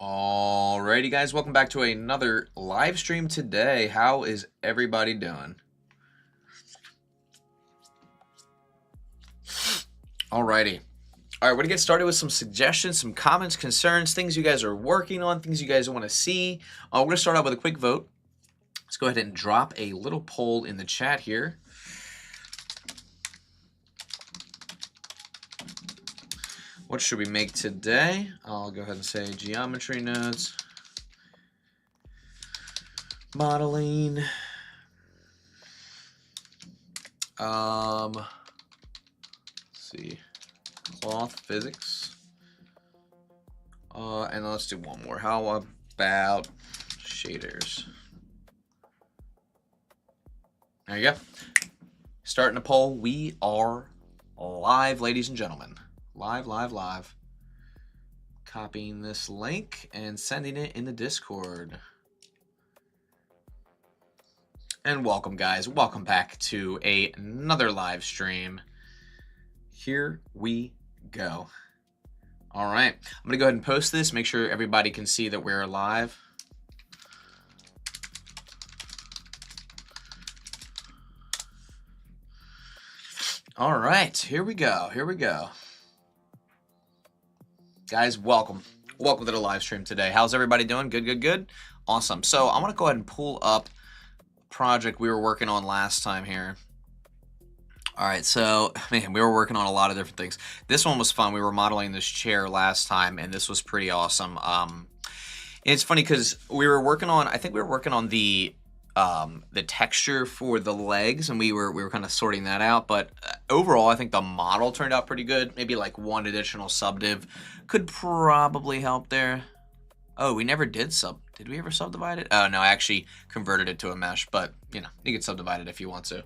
Alrighty guys, welcome back to another live stream today. How is everybody doing? Alrighty. Alright, we're going to get started with some suggestions, some comments, concerns, things you guys are working on, things you guys want to see. We're going to start out with a quick vote. Let's go ahead and drop a little poll in the chat here. What should we make today? I'll go ahead and say geometry nodes, modeling, let's see, cloth physics, and let's do one more. How about shaders? There you go. Starting a poll. We are live, ladies and gentlemen. Live. Copying this link and sending it in the Discord. And welcome, guys. Welcome back to another live stream. Here we go. All right. I'm going to go ahead and post this. Make sure everybody can see that we're live. All right. Here we go. Guys, welcome to the live stream today. How's everybody doing? Good. Awesome. So I'm going to go ahead and pull up a project we were working on last time here. All right, so, man, we were working on a lot of different things. This one was fun. We were modeling this chair last time, and this was pretty awesome. It's funny because we were working on, I think we were working on the texture for the legs, and we were kind of sorting that out. But overall, I think the model turned out pretty good. Maybe like one additional subdiv could probably help there. Oh, we never did Did we ever subdivide it? Oh, no, I actually converted it to a mesh, but, you know, you can subdivide it if you want to.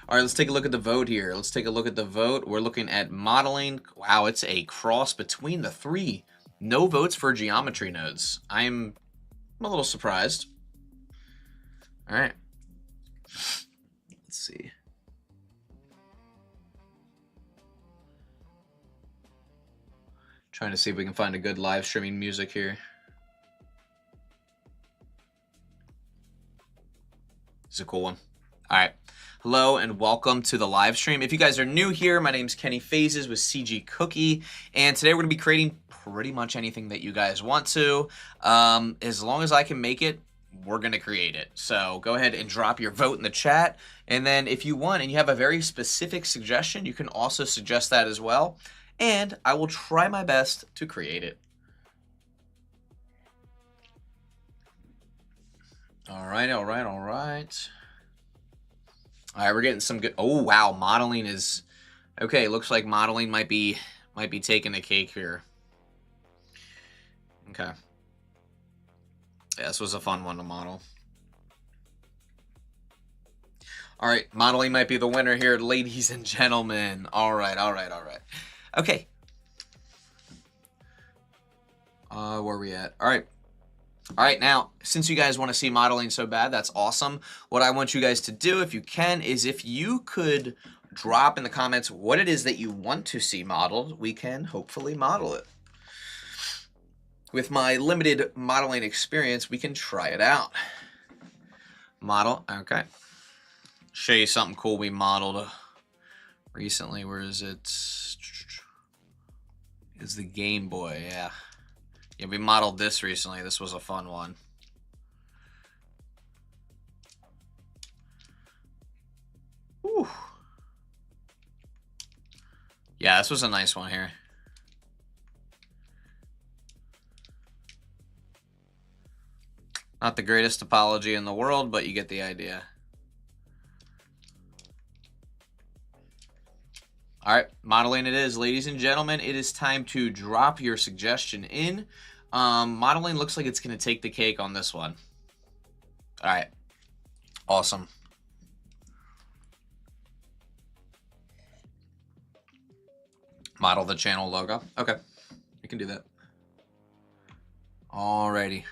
All right, let's take a look at the vote here. Let's take a look at the vote. We're looking at modeling. Wow, it's a cross between the three. No votes for geometry nodes. I'm a little surprised. All right. Let's see. Trying to see if we can find a good live streaming music here. It's a cool one. All right. Hello and welcome to the live stream. If you guys are new here, my name's Kenny Phases with CG Cookie, and today we're going to be creating pretty much anything that you guys want to. As long as I can make it, we're going to create it. So go ahead and drop your vote in the chat, and then if you want and you have a very specific suggestion, you can also suggest that as well, and I will try my best to create it. All right. All right, we're getting some good. Oh wow, modeling is okay. Looks like modeling might be taking the cake here. Okay. Yeah, this was a fun one to model. All right, modeling might be the winner here, ladies and gentlemen. All right. Okay. Where are we at? All right, now, since you guys want to see modeling so bad, that's awesome. What I want you guys to do, if you can, is if you could drop in the comments what it is that you want to see modeled, we can hopefully model it. With my limited modeling experience, we can try it out. Model, okay. Show you something cool we modeled recently. Where is it? It's the Game Boy, yeah. Yeah, we modeled this recently. This was a fun one. Whew. Yeah, this was a nice one here. Not the greatest topology in the world, but you get the idea. All right, modeling it is, ladies and gentlemen. It is time to drop your suggestion in. Modeling looks like it's going to take the cake on this one. All right, awesome. Model the channel logo. Okay, we can do that. Alrighty.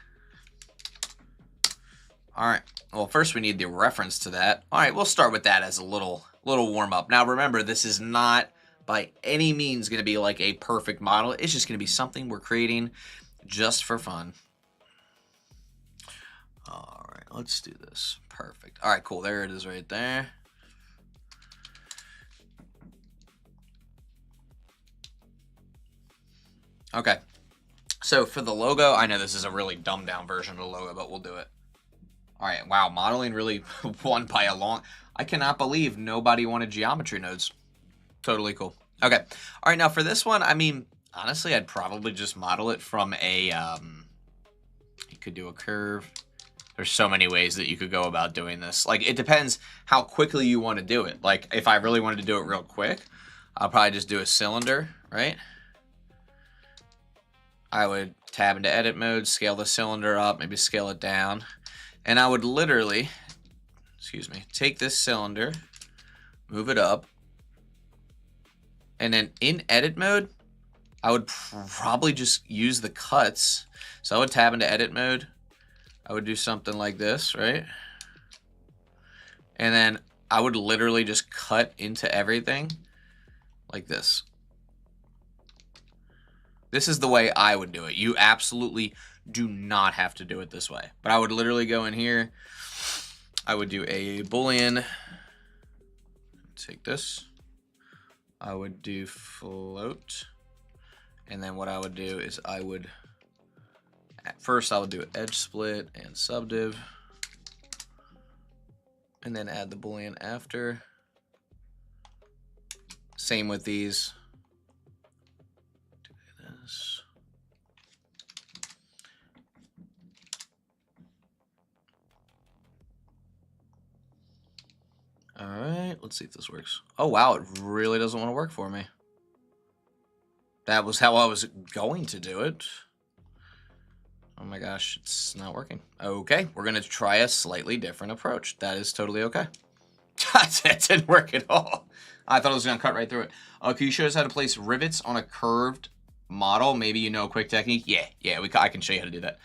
All right, well, first we need the reference to that. All right, we'll start with that as a little warm up. Now remember, this is not by any means going to be like a perfect model. It's just going to be something we're creating just for fun. All right, let's do this. Perfect. All right, cool. There it is right there. Okay. So for the logo, I know this is a really dumbed down version of the logo, but we'll do it. All right. Wow. Modeling really won by a long... I cannot believe nobody wanted geometry nodes. Totally cool. Okay. All right. Now for this one, I mean, honestly, I'd probably just model it from a... you could do a curve. There's so many ways that you could go about doing this. Like, it depends how quickly you want to do it. Like, if I really wanted to do it real quick, I'll probably just do a cylinder, right? I would tab into edit mode, scale the cylinder up, maybe scale it down. And I would literally, excuse me, take this cylinder, move it up, and then in edit mode, I would probably just use the cuts. So I would tab into edit mode. I would do something like this, right? And then I would literally just cut into everything like this. This is the way I would do it. You absolutely do not have to do it this way. But I would literally go in here. I would do a Boolean. Take this. I would do float. And then what I would do is I would, at first I would do edge split and subdiv. And then add the Boolean after. Same with these. All right, let's see if this works. Oh, wow, it really doesn't want to work for me. That was how I was going to do it. Oh my gosh, it's not working. Okay, we're going to try a slightly different approach. That is totally okay. That didn't work at all. I thought it was going to cut right through it. Can you show us how to place rivets on a curved model? Maybe you know a quick technique? Yeah, I can show you how to do that.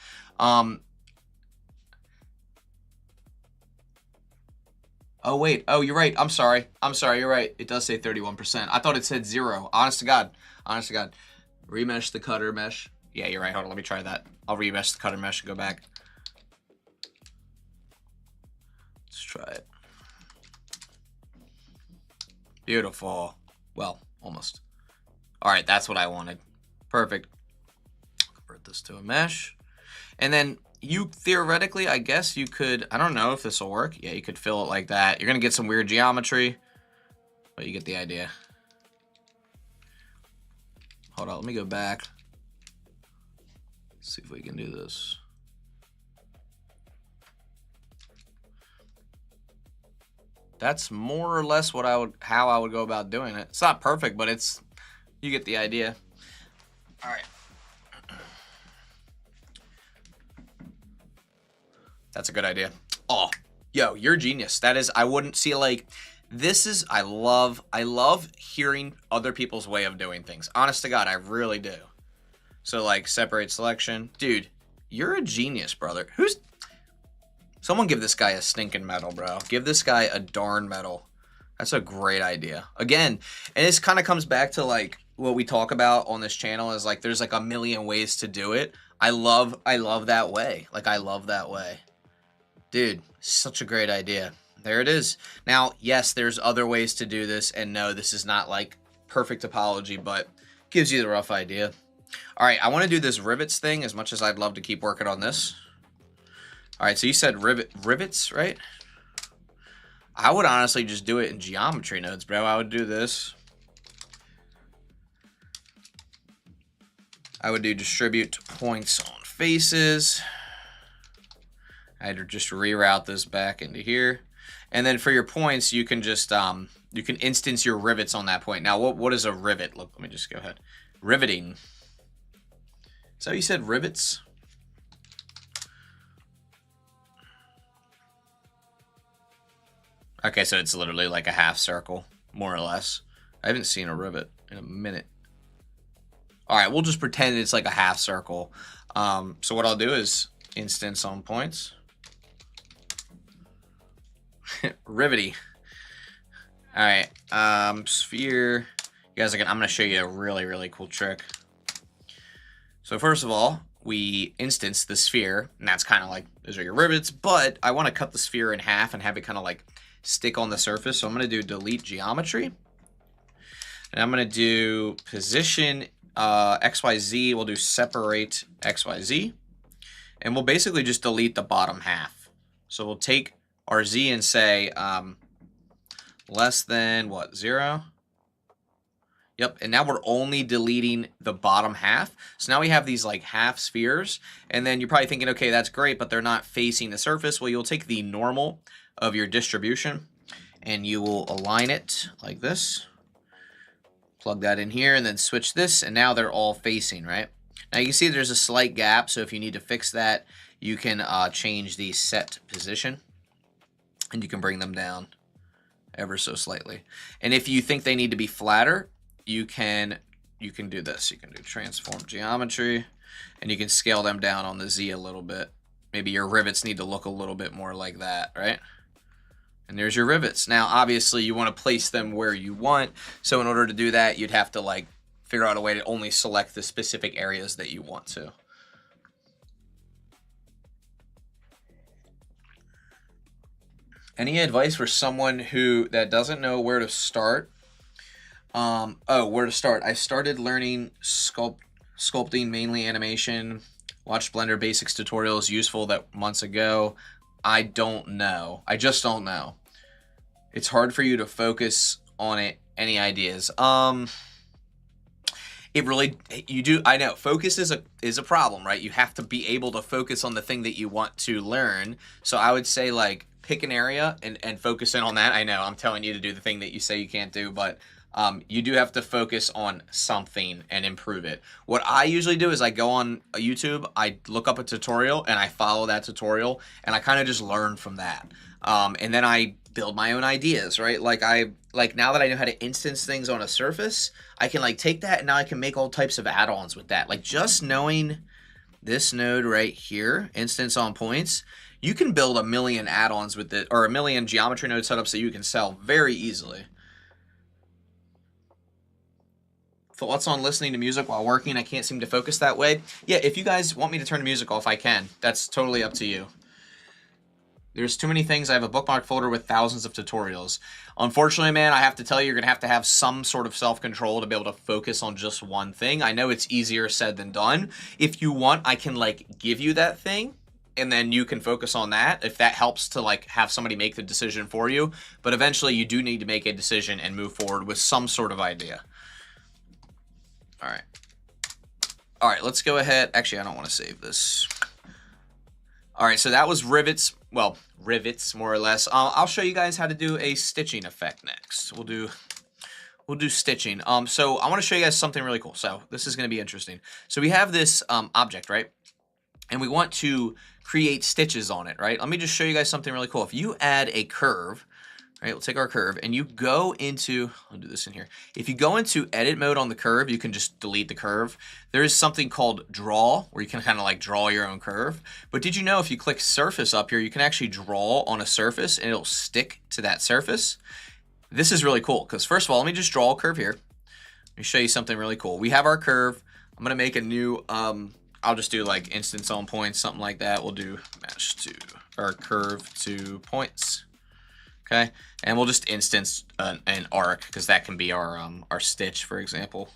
Oh, wait. Oh, you're right. I'm sorry. You're right. It does say 31%. I thought it said 0. Honest to God. Remesh the cutter mesh. Yeah, you're right. Hold on. Let me try that. I'll remesh the cutter mesh and go back. Let's try it. Beautiful. Well, almost. All right. That's what I wanted. Perfect. Convert this to a mesh. And then you theoretically, I guess you could, I don't know if this will work. Yeah, you could fill it like that. You're going to get some weird geometry, but you get the idea. Hold on, let me go back. Let's see if we can do this. That's more or less what how I would go about doing it. It's not perfect, but you get the idea. All right. That's a good idea. Oh, yo, you're a genius. That is, I wouldn't see like, this is, I love hearing other people's way of doing things. Honest to God, I really do. So like separate selection. Dude, you're a genius, brother. Someone give this guy a stinking medal, bro. Give this guy a darn medal. That's a great idea. Again, and this kind of comes back to like what we talk about on this channel is like, there's like a million ways to do it. I love that way. Like, I love that way. Dude, such a great idea. There it is. Now, yes, there's other ways to do this, and no, this is not like perfect topology, but gives you the rough idea. All right, I want to do this rivets thing as much as I'd love to keep working on this. All right, so you said rivets, right? I would honestly just do it in geometry nodes, bro. I would do this. I would do distribute to points on faces. I'd just reroute this back into here. And then for your points, you can just, you can instance your rivets on that point. Now, what is a rivet? Look, let me just go ahead. Riveting. So you said rivets? Okay, so it's literally like a half circle, more or less. I haven't seen a rivet in a minute. All right, we'll just pretend it's like a half circle. So what I'll do is instance on points. Rivety. All right, sphere. You guys, I'm going to show you a really, really cool trick. So first of all, we instance the sphere, and that's kind of like, those are your rivets, but I want to cut the sphere in half and have it kind of like stick on the surface. So I'm going to do delete geometry, and I'm going to do position XYZ. We'll do separate XYZ, and we'll basically just delete the bottom half. So we'll take our Z and say less than what, 0? Yep, and now we're only deleting the bottom half. So now we have these like half spheres, and then you're probably thinking, okay, that's great, but they're not facing the surface. Well, you'll take the normal of your distribution, and you will align it like this. Plug that in here, and then switch this, and now they're all facing, right? Now you can see there's a slight gap, so if you need to fix that, you can change the set position, and you can bring them down ever so slightly. And if you think they need to be flatter, you can do this. You can do transform geometry, and you can scale them down on the Z a little bit. Maybe your rivets need to look a little bit more like that, right? And there's your rivets. Now, obviously, you want to place them where you want. So in order to do that, you'd have to like figure out a way to only select the specific areas that you want to. Any advice for someone that doesn't know where to start? Where to start? I started learning sculpting, mainly animation. Watched Blender Basics tutorials, useful that months ago. I don't know. I just don't know. It's hard for you to focus on it. Any ideas? It really, you do. I know focus is a problem, right? You have to be able to focus on the thing that you want to learn. So I would say like pick an area and focus in on that. I know I'm telling you to do the thing that you say you can't do, but you do have to focus on something and improve it. What I usually do is I go on YouTube, I look up a tutorial, and I follow that tutorial, and I kind of just learn from that. And then I build my own ideas, right? Like now that I know how to instance things on a surface, I can like take that and now I can make all types of add-ons with that. Like just knowing this node right here, instance on points, you can build a million add-ons with it, or a million geometry node setups that you can sell very easily. Thoughts on listening to music while working? I can't seem to focus that way. Yeah, if you guys want me to turn the music off, I can. That's totally up to you. There's too many things. I have a bookmark folder with thousands of tutorials. Unfortunately, man, I have to tell you, you're going to have some sort of self-control to be able to focus on just one thing. I know it's easier said than done. If you want, I can like give you that thing, and then you can focus on that if that helps to like have somebody make the decision for you. But eventually you do need to make a decision and move forward with some sort of idea. All right, let's go ahead. Actually, I don't want to save this. All right, so that was rivets. Well, rivets more or less. I'll show you guys how to do a stitching effect next. We'll do stitching. So I want to show you guys something really cool. So this is going to be interesting. So we have this object, right? And we want to create stitches on it, right? Let me just show you guys something really cool. If you add a curve, right, we'll take our curve and you go into, I'll do this in here. If you go into edit mode on the curve, you can just delete the curve. There is something called draw where you can kind of like draw your own curve. But did you know if you click surface up here, you can actually draw on a surface and it'll stick to that surface. This is really cool because first of all, let me just draw a curve here. Let me show you something really cool. We have our curve. I'm going to make a new, I'll just do like instance on points, something like that. We'll do mesh to our curve to points. Okay, and we'll just instance an arc because that can be our stitch, for example.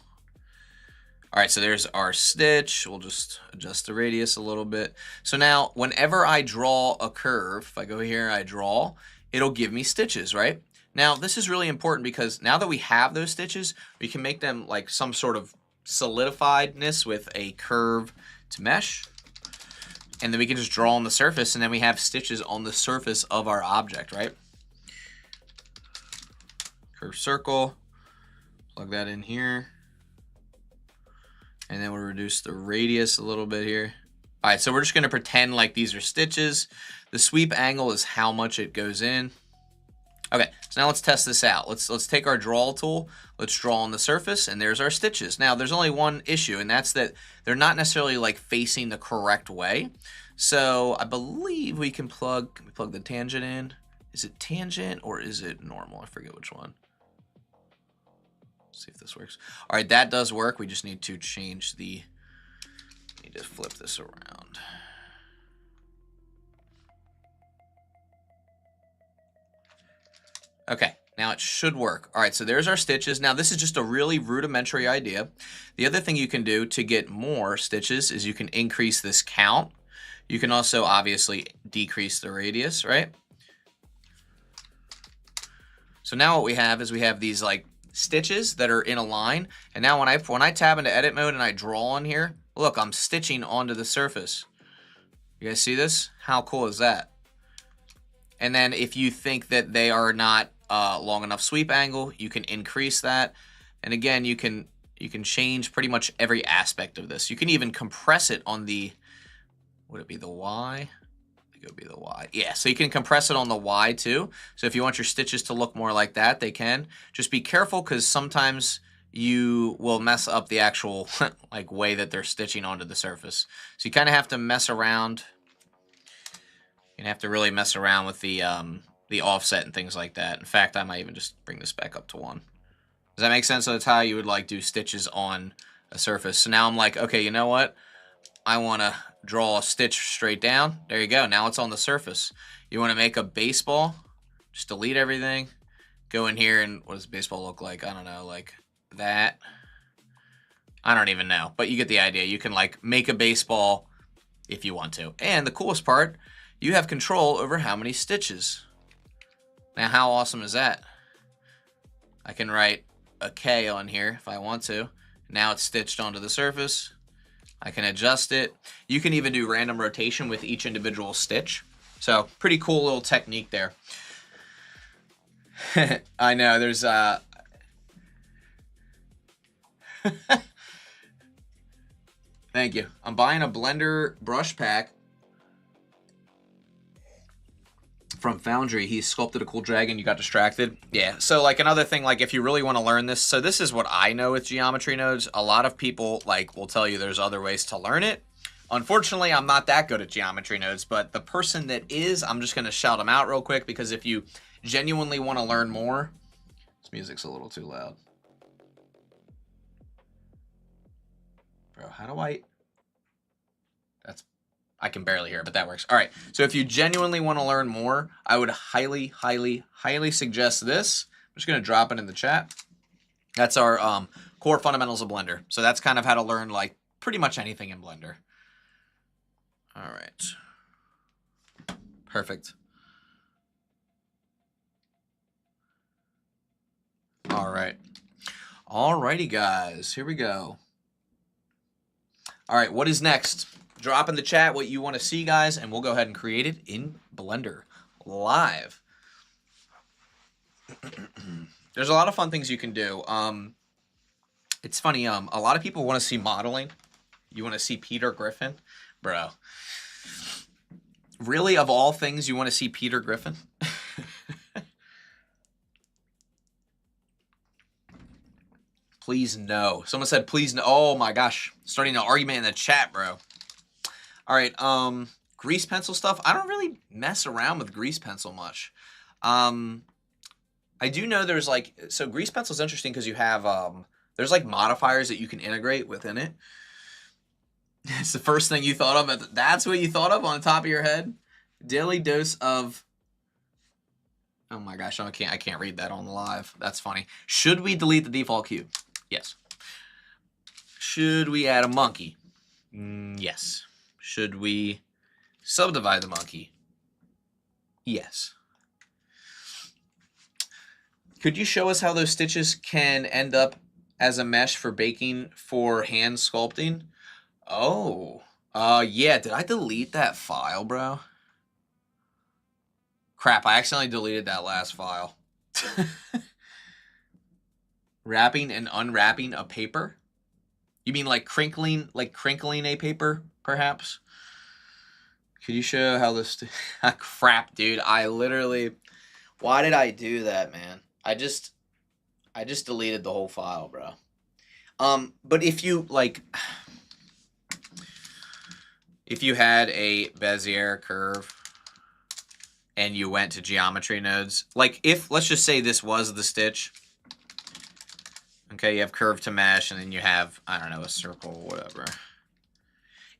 All right, so there's our stitch. We'll just adjust the radius a little bit. So now whenever I draw a curve, if I go here, I draw, it'll give me stitches, right? Now this is really important because now that we have those stitches, we can make them like some sort of solidifiedness with a curve to mesh. And then we can just draw on the surface and then we have stitches on the surface of our object, right? Curve circle, plug that in here. And then we'll reduce the radius a little bit here. All right, so we're just gonna pretend like these are stitches. The sweep angle is how much it goes in. Okay, so now let's test this out. Let's take our draw tool, let's draw on the surface, and there's our stitches. Now, there's only one issue, and that's that they're not necessarily like facing the correct way. So I believe we can plug the tangent in. Is it tangent or is it normal? I forget which one. Let's see if this works. All right, that does work. We just need to change the need to flip this around. Okay, now it should work. All right, so there's our stitches. Now this is just a really rudimentary idea. The other thing you can do to get more stitches is you can increase this count. You can also obviously decrease the radius, right? So now what we have is we have these like stitches that are in a line. And now when I tab into edit mode and I draw on here, look, I'm stitching onto the surface. You guys see this? How cool is that? And then if you think that they are not long enough sweep angle, you can increase that. And again, you can change pretty much every aspect of this. You can even compress it on the, would it be the Y? I think it would be the Y. Yeah, so you can compress it on the Y too. So if you want your stitches to look more like that, they can. Just be careful because sometimes you will mess up the actual like way that they're stitching onto the surface. So you kind of have to mess around. You have to really mess around with the offset and things like that. In fact, I might even just bring this back up to 1. Does that make sense? So that's how you would like do stitches on a surface. So now I'm like, okay, you know what? I want to draw a stitch straight down. There you go. Now it's on the surface. You want to make a baseball. Just delete everything. Go in here and what does baseball look like? I don't know, like that. I don't even know, but you get the idea. You can like make a baseball if you want to. And the coolest part, you have control over how many stitches. Now, how awesome is that? I can write a K on here if I want to. Now it's stitched onto the surface. I can adjust it. You can even do random rotation with each individual stitch. So, pretty cool little technique there. I know, there's Thank you. I'm buying a blender brush pack from Foundry. He sculpted a cool dragon. You got distracted. Yeah. So like another thing, like if you really want to learn this, so this is what I know with geometry nodes. A lot of people like will tell you there's other ways to learn it. Unfortunately, I'm not that good at geometry nodes, but the person that is, I'm just going to shout them out real quick because if you genuinely want to learn more, this music's a little too loud. Bro, how do I can barely hear it, but that works. All right, so if you genuinely want to learn more, I would highly, highly, highly suggest this. I'm just going to drop it in the chat. That's our core fundamentals of Blender. So that's kind of how to learn like pretty much anything in Blender. All right. Perfect. All right. All righty, guys. Here we go. All right, what is next? Drop in the chat what you want to see, guys, and we'll go ahead and create it in Blender live. There's a lot of fun things you can do. It's funny, a lot of people want to see modeling. You want to see Peter Griffin? Bro. Really, of all things, you want to see Peter Griffin? Please no. Someone said please no. Oh my gosh. Starting an argument in the chat, bro. All right, grease pencil stuff. I don't really mess around with grease pencil much. I do know there's like, so grease pencil is interesting because you have, there's like modifiers that you can integrate within it. It's the first thing you thought of. That's what you thought of on the top of your head? Daily dose of, oh my gosh, I can't read that on the live. That's funny. Should we delete the default cube? Yes. Should we add a monkey? Yes. Should we subdivide the monkey? Yes. Could you show us how those stitches can end up as a mesh for baking for hand sculpting? Oh, yeah. Did I delete that file, bro? Crap, I accidentally deleted that last file. Wrapping and unwrapping a paper? You mean like crinkling a paper, perhaps? Could you show how this... Crap, dude. I literally... Why did I do that, man? I just deleted the whole file, bro. But if you, like... If you had a Bezier curve and you went to geometry nodes, like if, let's just say this was the stitch. Okay, you have curve to mesh, and then you have, I don't know, a circle, whatever.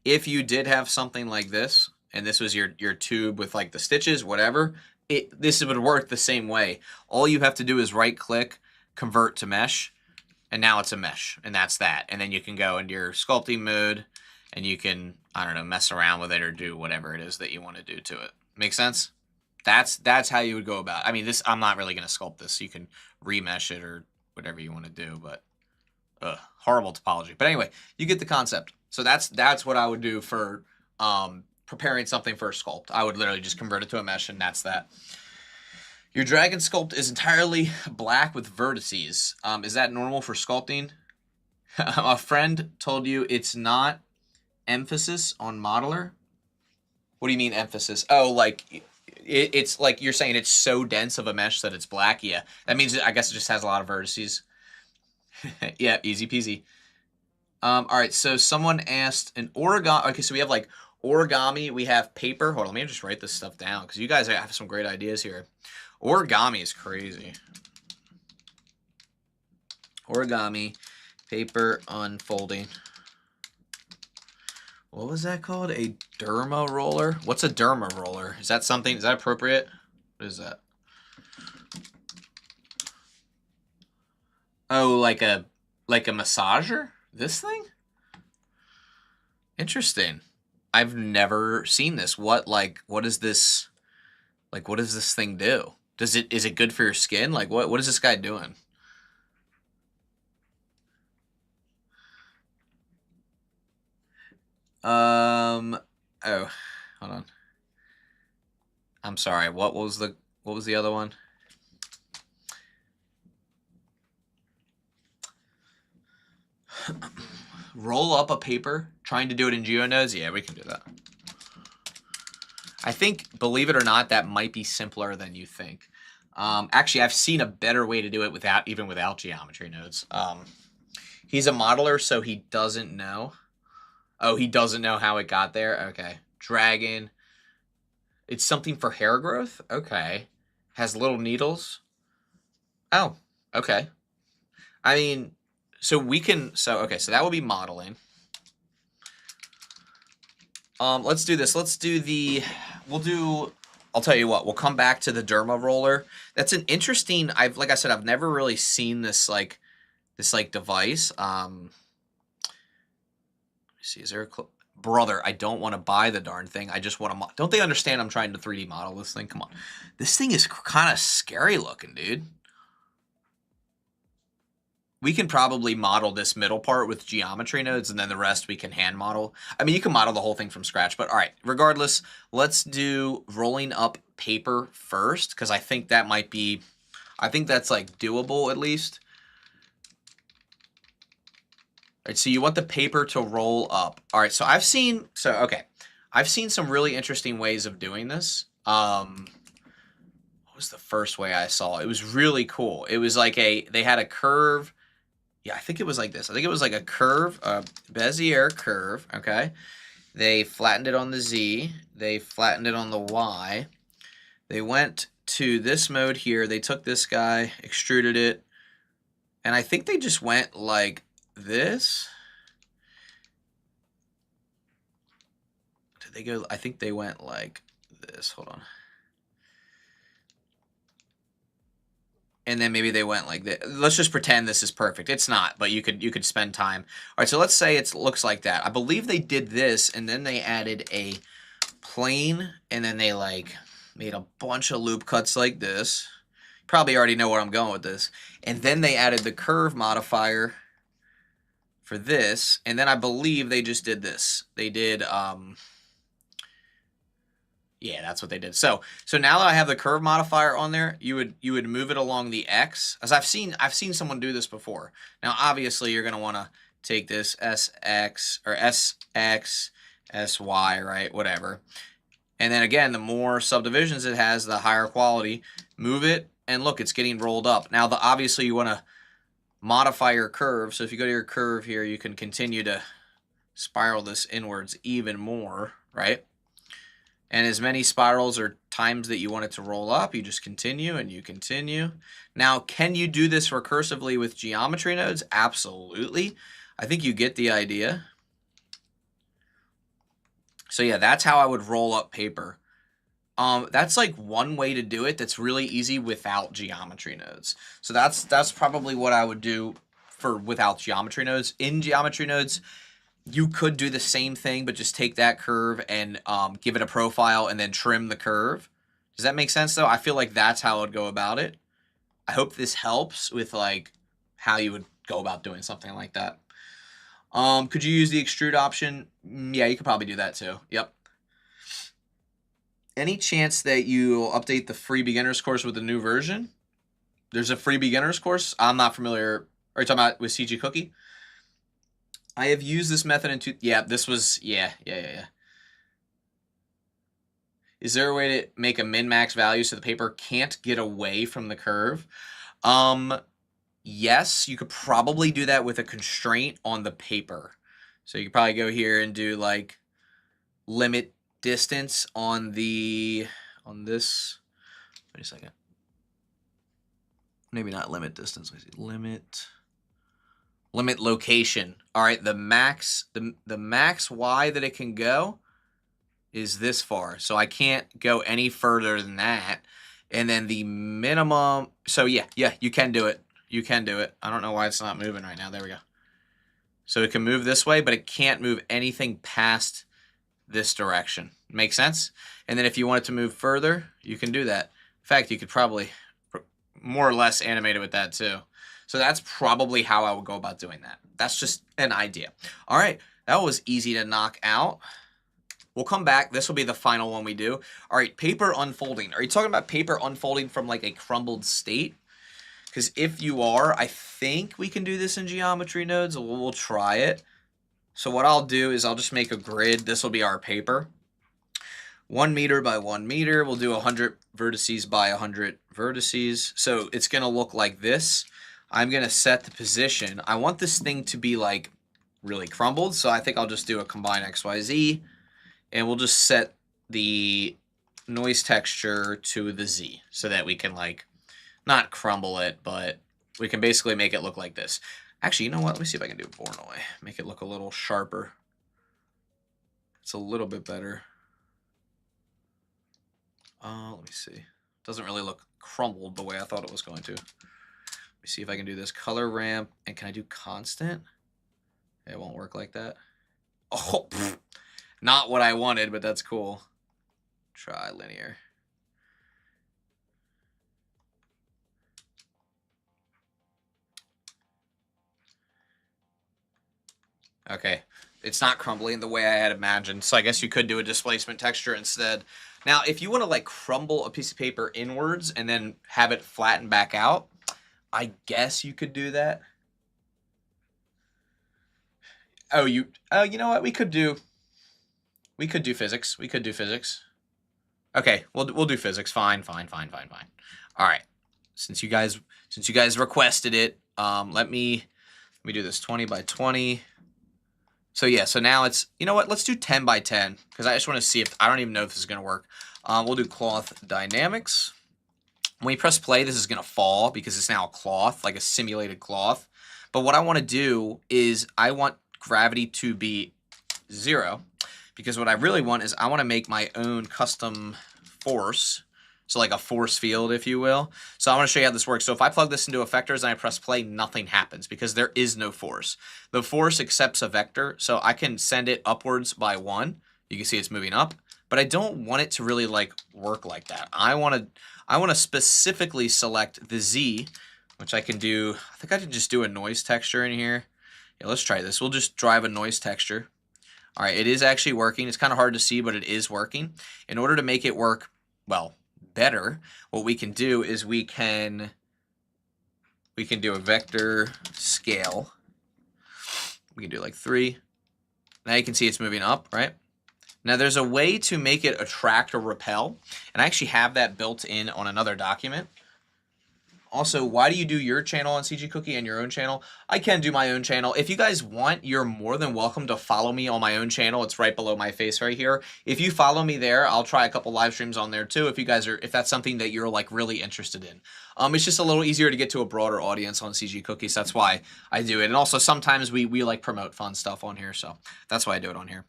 If you did have something like this, and this was your tube with like the stitches, whatever, this would work the same way. All you have to do is right click, convert to mesh, and now it's a mesh, and that's that. And then you can go into your sculpting mode, and you can, I don't know, mess around with it or do whatever it is that you want to do to it. Make sense? That's how you would go about it. I mean, this, I'm not really going to sculpt this. You can remesh it or whatever you want to do, but horrible topology. But anyway, you get the concept. So that's what I would do for preparing something for a sculpt. I would literally just convert it to a mesh, and that's that. Your dragon sculpt is entirely black with vertices. Is that normal for sculpting? A friend told you it's not emphasis on modeler. What do you mean emphasis? Oh, like it's like you're saying it's so dense of a mesh that it's black. Yeah, that means I guess it just has a lot of vertices. Yeah, easy peasy. All right, so someone asked an origami. Okay, so we have like origami. We have paper. Hold on, let me just write this stuff down because you guys have some great ideas here. Origami is crazy. Origami, paper unfolding. What was that called? A derma roller? What's a derma roller? Is that something? Is that appropriate? What is that? Oh, like a massager? This thing? Interesting. I've never seen this. What is this? Like, what does this thing do? Is it good for your skin? Like, what is this guy doing? Oh, hold on. I'm sorry. What was the other one? Roll up a paper, trying to do it in GeoNodes? Yeah, we can do that. I think, believe it or not, that might be simpler than you think. Actually, I've seen a better way to do it even without geometry nodes. He's a modeler, so he doesn't know. Oh, he doesn't know how it got there? Okay. Dragon. It's something for hair growth? Okay. Has little needles? Oh, okay. I mean, so we can, okay, so that will be modeling. Let's do this. Let's do I'll tell you what, we'll come back to the derma roller. That's an interesting, like I said, I've never really seen this device. Let me see, is there a brother, I don't want to buy the darn thing. I just want to, don't they understand I'm trying to 3D model this thing? Come on. This thing is kind of scary looking, dude. We can probably model this middle part with geometry nodes, and then the rest we can hand model. I mean, you can model the whole thing from scratch, but all right, regardless, let's do rolling up paper first, because I think that might be, I think that's like doable at least. All right, so you want the paper to roll up. All right, so I've seen some really interesting ways of doing this. What was the first way I saw? It was really cool. It was like they had a curve. Yeah, I think it was like this. I think it was like a curve, a Bezier curve, okay? They flattened it on the Z. They flattened it on the Y. They went to this mode here. They took this guy, extruded it, and I think they just went like this. Did they go? I think they went like this. Hold on. And then maybe they went like that. Let's just pretend this is perfect. It's not, but you could spend time. All right, so let's say it looks like that. I believe they did this, and then they added a plane, and then they like made a bunch of loop cuts like this. Probably already know where I'm going with this. And then they added the curve modifier for this, and then I believe they just did this. They did yeah, that's what they did. So now that I have the curve modifier on there, you would move it along the X, as I've seen someone do this before. Now, obviously, you're gonna want to take this SX or SX, SY, right? Whatever. And then again, the more subdivisions it has, the higher quality. Move it, and look, it's getting rolled up. Now, obviously, you want to modify your curve. So if you go to your curve here, you can continue to spiral this inwards even more, right? And as many spirals or times that you want it to roll up, you just continue and you continue. Now, can you do this recursively with geometry nodes? Absolutely. I think you get the idea. So yeah, that's how I would roll up paper. That's like one way to do it that's really easy without geometry nodes. So that's probably what I would do for without geometry nodes. In geometry nodes, you could do the same thing, but just take that curve and give it a profile and then trim the curve. Does that make sense though? I feel like that's how I would go about it. I hope this helps with like how you would go about doing something like that. Could you use the extrude option? Yeah, you could probably do that too. Yep. Any chance that you update the free beginners course with the new version? There's a free beginners course. I'm not familiar. Are you talking about with CG Cookie? I have used this method in yeah, this was, yeah. Is there a way to make a min-max value so the paper can't get away from the curve? Yes, you could probably do that with a constraint on the paper. So you could probably go here and do like limit distance on this. Wait a second. Maybe not limit distance. Let me see. Limit location. All right, the max Y that it can go is this far. So I can't go any further than that. And then the minimum, so yeah, you can do it. You can do it. I don't know why it's not moving right now. There we go. So it can move this way, but it can't move anything past this direction. Make sense? And then if you want it to move further, you can do that. In fact, you could probably more or less animate it with that too. So that's probably how I would go about doing that. That's just an idea. All right, that was easy to knock out. We'll come back. This will be the final one we do. All right, paper unfolding. Are you talking about paper unfolding from like a crumbled state? Because if you are, I think we can do this in geometry nodes. We'll try it. So what I'll do is I'll just make a grid. This will be our paper. 1 meter by 1 meter. We'll do 100 vertices by 100 vertices. So it's going to look like this. I'm going to set the position. I want this thing to be like really crumbled. So I think I'll just do a combine XYZ. And we'll just set the noise texture to the Z so that we can like not crumble it, but we can basically make it look like this. Actually, you know what? Let me see if I can do Voronoi. Make it look a little sharper. It's a little bit better. Let me see. Doesn't really look crumbled the way I thought it was going to. Let me see if I can do this color ramp. And can I do constant? It won't work like that. Oh, not what I wanted, but that's cool. Try linear. Okay, it's not crumbling the way I had imagined, so I guess you could do a displacement texture instead. Now, if you want to like crumble a piece of paper inwards and then have it flatten back out, I guess you could do that. Oh, you know what? We could do physics. We could do physics. Okay, we'll do physics. Fine. All right. Since you guys requested it, let me do this 20 by 20. So yeah, so now it's, you know what, let's do 10 by 10, because I just want to see if, I don't even know if this is going to work. We'll do cloth dynamics. When you press play, this is going to fall because it's now a cloth, like a simulated cloth. But what I want to do is I want gravity to be 0, because what I really want is I want to make my own custom force. So like a force field, if you will. So I want to show you how this works. So if I plug this into effectors and I press play, nothing happens because there is no force. The force accepts a vector, so I can send it upwards by 1. You can see it's moving up, but I don't want it to really like work like that. I want to specifically select the Z, which I can do. I think I can just do a noise texture in here. Yeah, let's try this. We'll just drive a noise texture. All right, it is actually working. It's kind of hard to see, but it is working. In order to make it work, well, better, what we can do is we can do a vector scale. We can do like 3. Now you can see it's moving up, right? Now there's a way to make it attract or repel, and I actually have that built in on another document. Also, why do you do your channel on CG Cookie and your own channel? I can do my own channel. If you guys want, you're more than welcome to follow me on my own channel. It's right below my face right here. If you follow me there, I'll try a couple live streams on there too if that's something that you're like really interested in. It's just a little easier to get to a broader audience on CG Cookies. That's why I do it. And also sometimes we like promote fun stuff on here, so that's why I do it on here.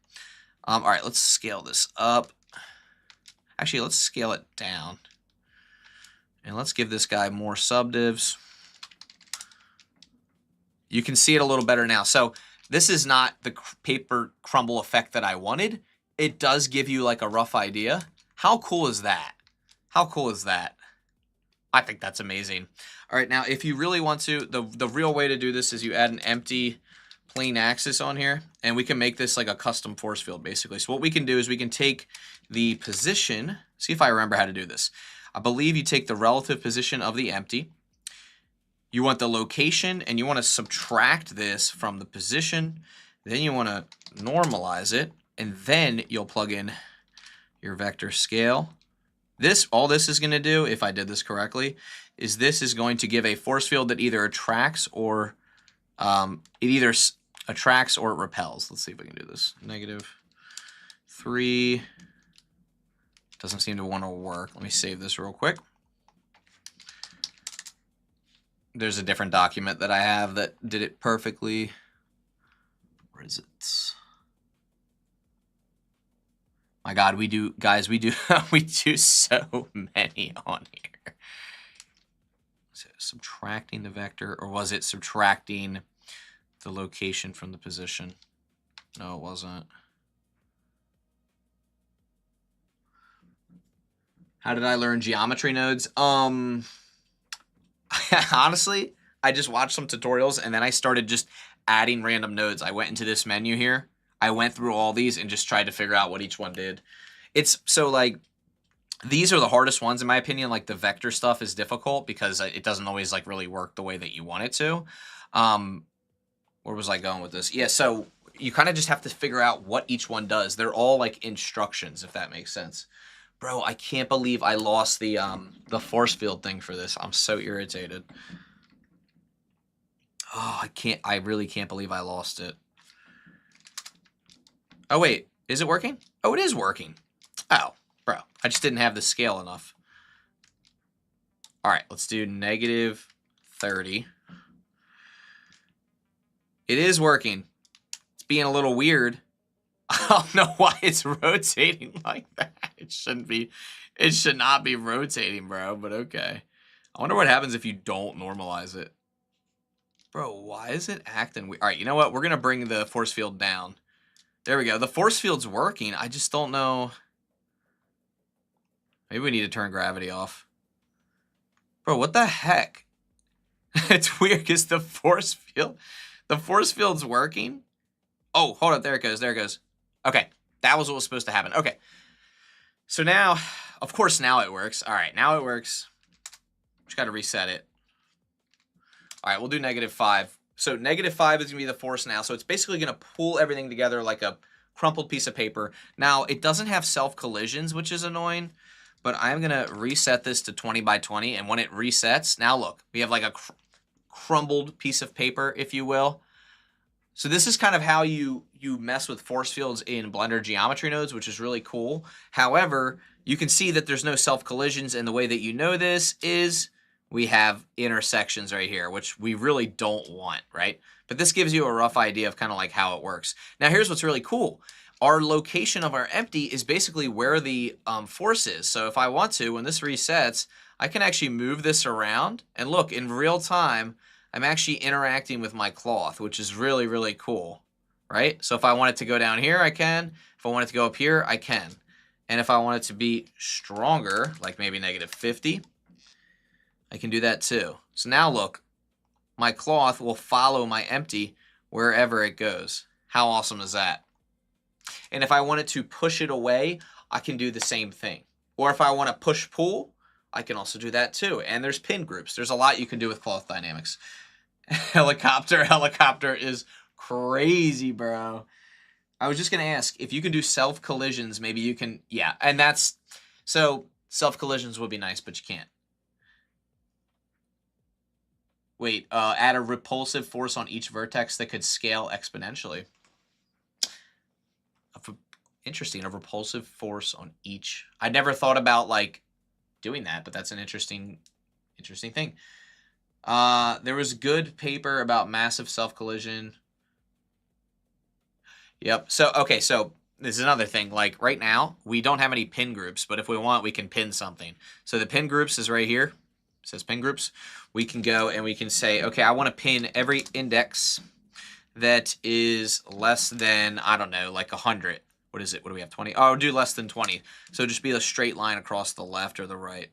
All right, let's scale this up. Actually, let's scale it down. And let's give this guy more subdivs. You can see it a little better now. So this is not the paper crumble effect that I wanted. It does give you like a rough idea. How cool is that? How cool is that? I think that's amazing. All right, now if you really want to, the real way to do this is you add an empty plain axis on here, and we can make this like a custom force field basically. So what we can do is we can take the position, see if I remember how to do this. I believe you take the relative position of the empty, you want the location, and you want to subtract this from the position, then you want to normalize it, and then you'll plug in your vector scale. All this is going to do, if I did this correctly, is this is going to give a force field that either attracts or it repels. Let's see if we can do this. -3 doesn't seem to want to work. Let me save this real quick. There's a different document that I have that did it perfectly. Where is it? My God, we do, guys, we do so many on here. So subtracting the vector, or was it subtracting the location from the position? No, it wasn't. How did I learn geometry nodes? Honestly, I just watched some tutorials and then I started just adding random nodes. I went into this menu here. I went through all these and just tried to figure out what each one did. It's so like, these are the hardest ones in my opinion. Like the vector stuff is difficult because it doesn't always like really work the way that you want it to. Where was I going with this? Yeah, so you kind of just have to figure out what each one does. They're all like instructions, if that makes sense. Bro, I can't believe I lost the force field thing for this. I'm so irritated. Oh, I really can't believe I lost it. Oh, wait. Is it working? Oh, it is working. Oh, bro. I just didn't have the scale enough. All right, let's do -30. It is working. It's being a little weird. I don't know why it's rotating like that. It shouldn't be. It should not be rotating, bro, but okay. I wonder what happens if you don't normalize it. Bro, why is it acting weird? All right, you know what? We're going to bring the force field down. There we go. The force field's working. I just don't know. Maybe we need to turn gravity off. Bro, what the heck? It's weird because the force field's working. Oh, hold up. There it goes. There it goes. Okay, that was what was supposed to happen. Okay, so now, of course, now it works. All right, now it works. Just got to reset it. All right, we'll do -5. So -5 is going to be the force now. So it's basically going to pull everything together like a crumpled piece of paper. Now, it doesn't have self-collisions, which is annoying, but I'm going to reset this to 20 by 20. And when it resets, now look, we have like a crumbled piece of paper, if you will. So this is kind of how you mess with force fields in Blender geometry nodes, which is really cool. However, you can see that there's no self-collisions, and the way that you know this is we have intersections right here, which we really don't want, right? But this gives you a rough idea of kind of like how it works. Now here's what's really cool. Our location of our empty is basically where the force is. So if I want to, when this resets, I can actually move this around, and look, in real time, I'm actually interacting with my cloth, which is really, really cool, right? So if I want it to go down here, I can. If I want it to go up here, I can. And if I want it to be stronger, like maybe -50, I can do that too. So now look, my cloth will follow my empty wherever it goes. How awesome is that? And if I wanted to push it away, I can do the same thing. Or if I want to push-pull, I can also do that too. And there's pin groups. There's a lot you can do with cloth dynamics. Helicopter is crazy, bro. I was just going to ask, if you can do self-collisions, maybe you can, yeah. And that's, so self-collisions would be nice, but you can't. Wait, add a repulsive force on each vertex that could scale exponentially. Interesting, a repulsive force on each. I never thought about, like, doing that, but that's an interesting thing. There was good paper about massive self-collision. Yep. So, okay, so this is another thing. Like right now, we don't have any pin groups, but if we want, we can pin something. So the pin groups is right here. It says pin groups. We can go and we can say, okay, I want to pin every index that is less than, I don't know, like 100. What is it? What do we have? 20? Oh, I'll do less than 20. So just be a straight line across the left or the right.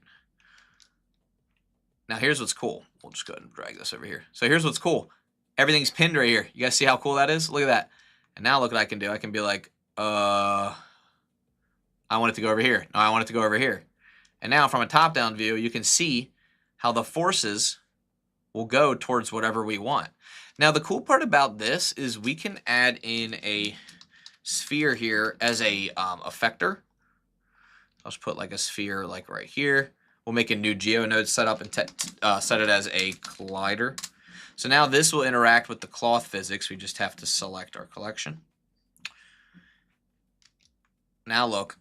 Now here's what's cool. We'll just go ahead and drag this over here. So here's what's cool. Everything's pinned right here. You guys see how cool that is? Look at that. And now look what I can do. I can be like, I want it to go over here. No, I want it to go over here. And now from a top-down view, you can see how the forces will go towards whatever we want. Now, the cool part about this is we can add in a sphere here as a effector. I'll just put like a sphere like right here. We'll make a new GeoNode setup and set it as a collider. So now this will interact with the cloth physics. We just have to select our collection. Now look.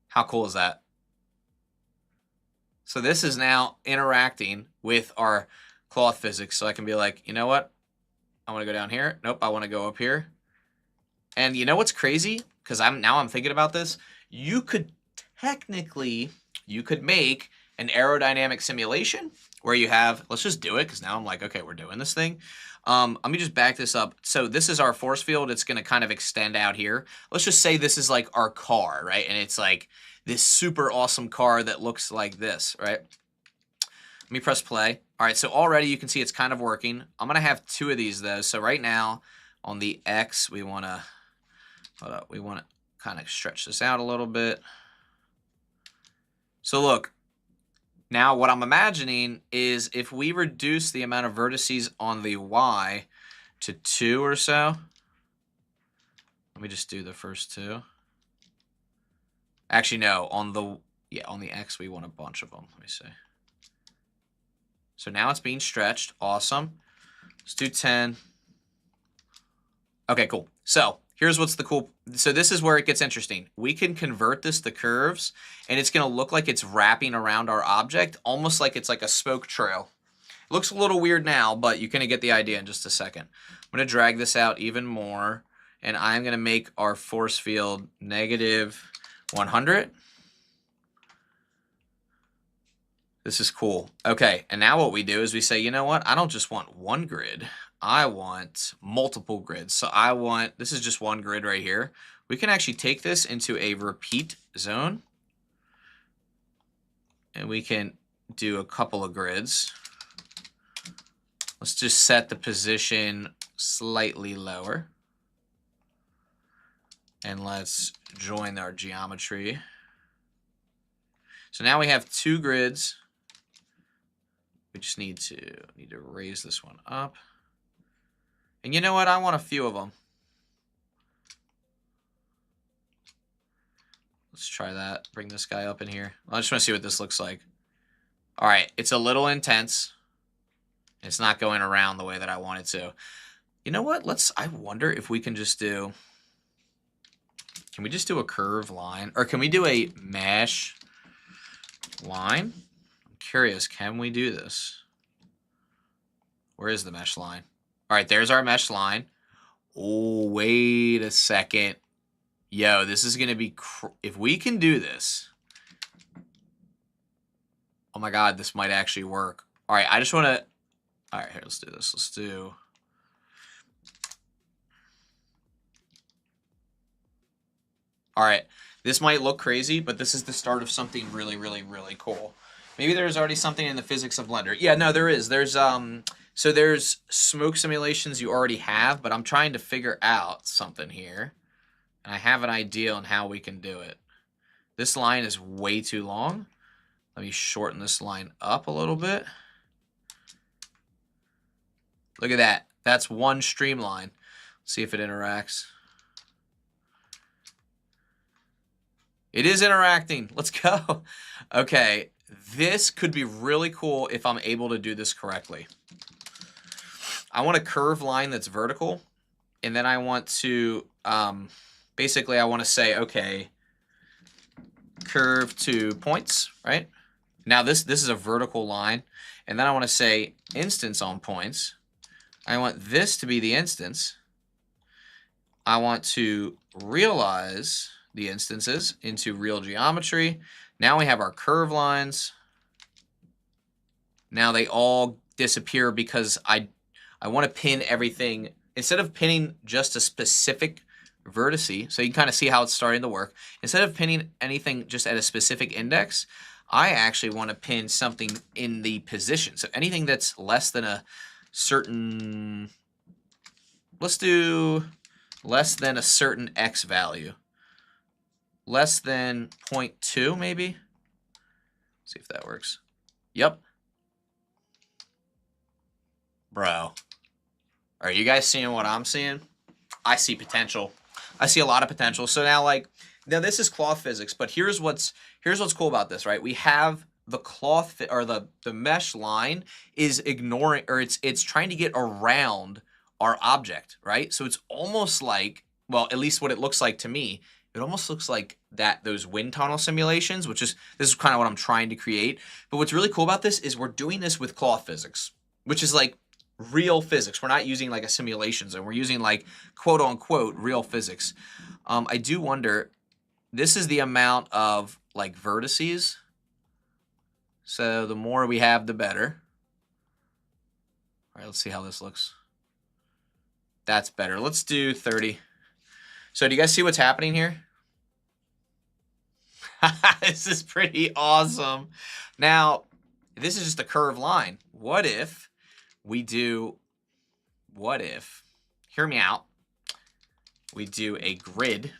How cool is that? So this is now interacting with our cloth physics. So I can be like, you know what? I want to go down here. Nope, I want to go up here. And you know what's crazy? Because I'm thinking about this. You could technically, you could make an aerodynamic simulation where you have, let's just do it because now I'm like, okay, we're doing this thing. Let me just back this up. So this is our force field. It's going to kind of extend out here. Let's just say this is like our car, right? And it's like this super awesome car that looks like this, right? Let me press play. All right, so already you can see it's kind of working. I'm going to have two of these though. So right now on the X, we want to kind of stretch this out a little bit. So look, now what I'm imagining is if we reduce the amount of vertices on the Y to 2 or so. Let me just do the first 2. Actually, no, on the X we want a bunch of them. Let me see. So now it's being stretched. Awesome. Let's do 10. Okay, cool. So here's what's the cool. So this is where it gets interesting. We can convert this to curves, and it's going to look like it's wrapping around our object, almost like it's like a spoke trail. It looks a little weird now, but you're going to get the idea in just a second. I'm going to drag this out even more, and I'm going to make our force field negative 100. This is cool. Okay, and now what we do is we say, you know what? I don't just want one grid. I want multiple grids. So I want, this is just one grid right here. We can actually take this into a repeat zone. And we can do a couple of grids. Let's just set the position slightly lower. And let's join our geometry. So now we have 2 grids. We just need to raise this one up. And you know what? I want a few of them. Let's try that. Bring this guy up in here. I just want to see what this looks like. All right. It's a little intense. It's not going around the way that I want it to. You know what? I wonder if we can just do... Can we just do a curve line? Or can we do a mesh line? I'm curious. Can we do this? Where is the mesh line? All right, there's our mesh line. Oh, wait a second. Yo, this is going to be... If we can do this... Oh my God, this might actually work. All right, I just want to... All right, here, let's do this. Let's do... All right, this might look crazy, but this is the start of something really, really, really cool. Maybe there's already something in the physics of Blender. Yeah, no, there is. So there's smoke simulations you already have, but I'm trying to figure out something here. And I have an idea on how we can do it. This line is way too long. Let me shorten this line up a little bit. Look at that. That's one streamline. See if it interacts. It is interacting. Let's go. Okay, this could be really cool if I'm able to do this correctly. I want a curve line that's vertical, and then I want to, basically I want to say, okay, curve to points, right? Now this is a vertical line, and then I want to say instance on points. I want this to be the instance. I want to realize the instances into real geometry. Now we have our curve lines. Now they all disappear because I want to pin everything. Instead of pinning just a specific vertice, so you can kind of see how it's starting to work. Instead of pinning anything just at a specific index, I actually want to pin something in the position. So anything that's less than a certain, let's do less than a certain x value. Less than 0.2 maybe. See if that works. Yep. Bro. Are you guys seeing what I'm seeing? I see potential. I see a lot of potential. So now, like, now this is cloth physics, but here's what's cool about this, right? We have the cloth or the mesh line is ignoring, or it's trying to get around our object, right? So it's almost like, well, at least what it looks like to me, it almost looks like those wind tunnel simulations, this is kind of what I'm trying to create. But what's really cool about this is we're doing this with cloth physics, which is like real physics. We're not using like a simulation zone. We're using like quote unquote real physics. I do wonder, this is the amount of like vertices. So the more we have, the better. All right, let's see how this looks. That's better. Let's do 30. So do you guys see what's happening here? This is pretty awesome. Now, this is just a curved line. What if we do, hear me out, we do a grid,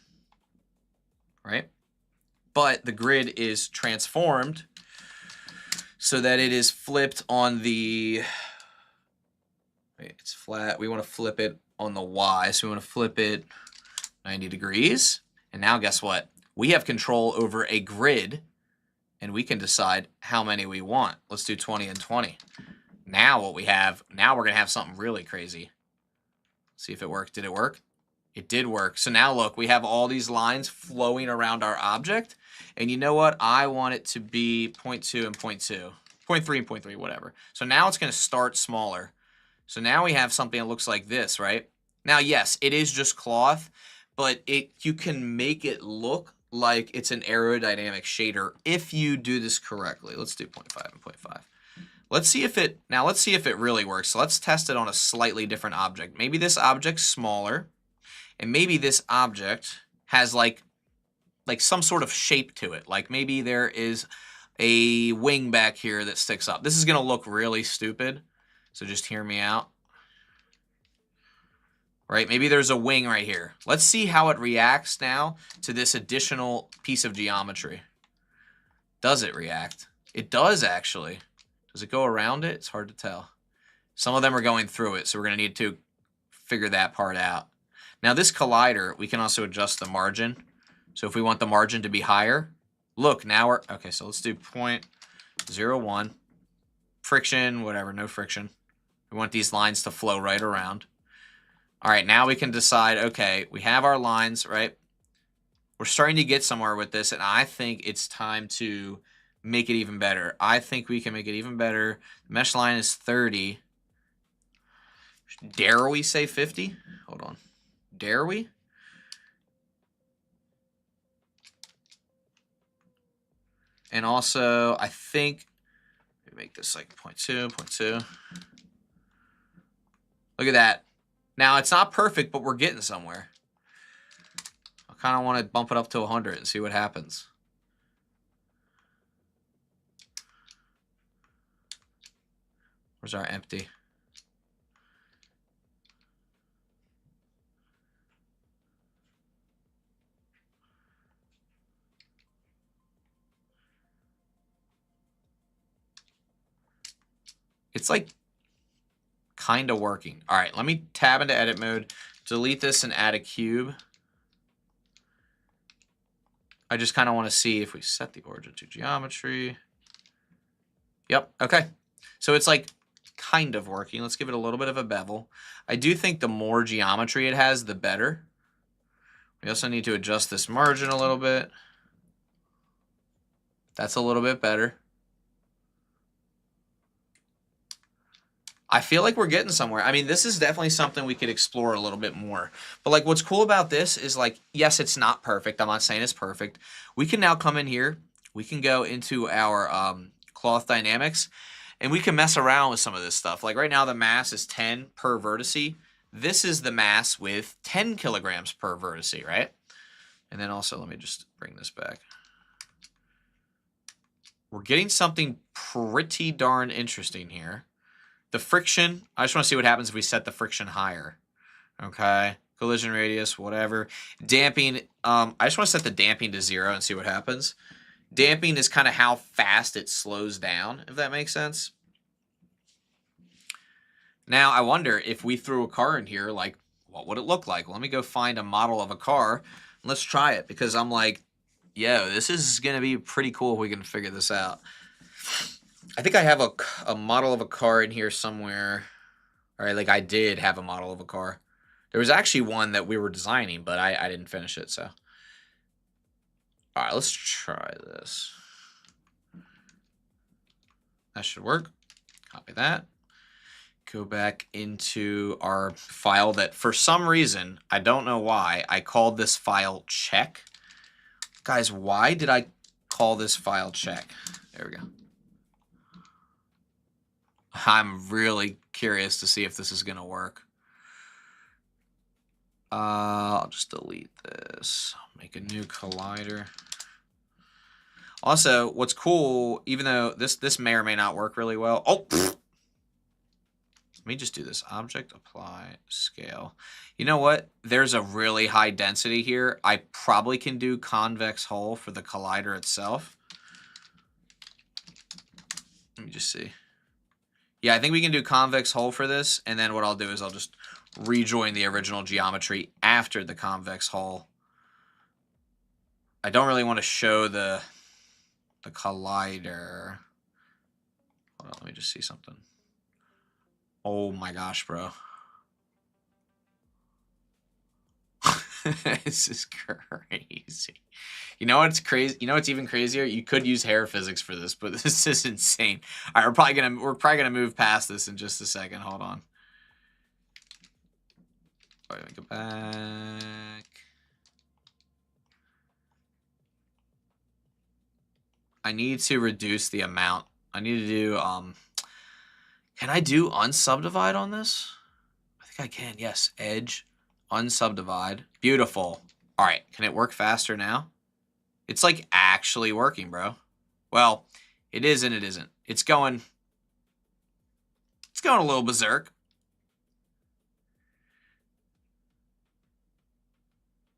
right? But the grid is transformed so that it is flipped on the, it's flat, we want to flip it on the Y, so we want to flip it 90 degrees. And now guess what? We have control over a grid, and we can decide how many we want. Let's do 20 and 20. Now what we have, now we're going to have something really crazy. See if it worked. Did it work? It did work. So now look, we have all these lines flowing around our object. And you know what? I want it to be 0.2 and 0.2. 0.3 and 0.3, whatever. So now it's going to start smaller. So now we have something that looks like this, right? Now, yes, it is just cloth, but you can make it look like it's an aerodynamic shader if you do this correctly. Let's do 0.5 and 0.5. Let's see if it really works. So let's test it on a slightly different object. Maybe this object's smaller, and maybe this object has like some sort of shape to it. Like maybe there is a wing back here that sticks up. This is going to look really stupid, so just hear me out. Right? Maybe there's a wing right here. Let's see how it reacts now to this additional piece of geometry. Does it react? It does, actually. Does it go around it? It's hard to tell. Some of them are going through it, so we're going to need to figure that part out. Now, this collider, we can also adjust the margin. So if we want the margin to be higher, look, now we're... Okay, so let's do 0.01. Friction, whatever, no friction. We want these lines to flow right around. All right, now we can decide, okay, we have our lines, right? We're starting to get somewhere with this, and I think it's time to make it even better. I think we can make it even better. The mesh line is 30. Dare we say 50? Hold on. Dare we? And also, I think, we make this like 0.2, 0.2. Look at that. Now, it's not perfect, but we're getting somewhere. I kind of want to bump it up to 100 and see what happens. Where's our empty? It's like kind of working. All right, let me tab into edit mode, delete this and add a cube. I just kind of want to see if we set the origin to geometry. Yep, okay. So it's like kind of working. Let's give it a little bit of a bevel. I do think the more geometry it has, the better. We also need to adjust this margin a little bit. That's a little bit better. I feel like we're getting somewhere. I mean, this is definitely something we could explore a little bit more. But like what's cool about this is like, yes, it's not perfect. I'm not saying it's perfect. We can now come in here. We can go into our cloth dynamics and we can mess around with some of this stuff. Like right now the mass is 10 per vertice. This is the mass with 10 kilograms per vertice, right? And then also, let me just bring this back. We're getting something pretty darn interesting here. The friction, I just want to see what happens if we set the friction higher. Okay, collision radius, whatever. Damping, I just want to set the damping to 0 and see what happens. Damping is kind of how fast it slows down, if that makes sense. Now, I wonder if we threw a car in here, like, what would it look like? Let me go find a model of a car. Let's try it, because I'm like, yo, this is going to be pretty cool if we can figure this out. I think I have a model of a car in here somewhere. All right, like I did have a model of a car. There was actually one that we were designing, but I didn't finish it, so. All right, let's try this. That should work. Copy that. Go back into our file that for some reason, I don't know why, I called this file check. Guys, why did I call this file check? There we go. I'm really curious to see if this is going to work. I'll just delete this. Make a new collider. Also, what's cool, even though this may or may not work really well. Oh, pfft. Let me just do this. Object, apply, scale. You know what? There's a really high density here. I probably can do convex hull for the collider itself. Let me just see. Yeah, I think we can do convex hull for this. And then what I'll do is I'll just rejoin the original geometry after the convex hull. I don't really want to show the collider. Hold on, let me just see something. Oh my gosh, bro. This is crazy. You know what's crazy? You know what's even crazier? You could use hair physics for this, but this is insane. All right, we're probably gonna move past this in just a second. Hold on. All right, let me go back. I need to reduce the amount. I need to do can I do unsubdivide on this? I think I can. Yes, edge, unsubdivide. Beautiful. All right, can it work faster now? It's like actually working, bro. Well, it is and it isn't. It's going a little berserk.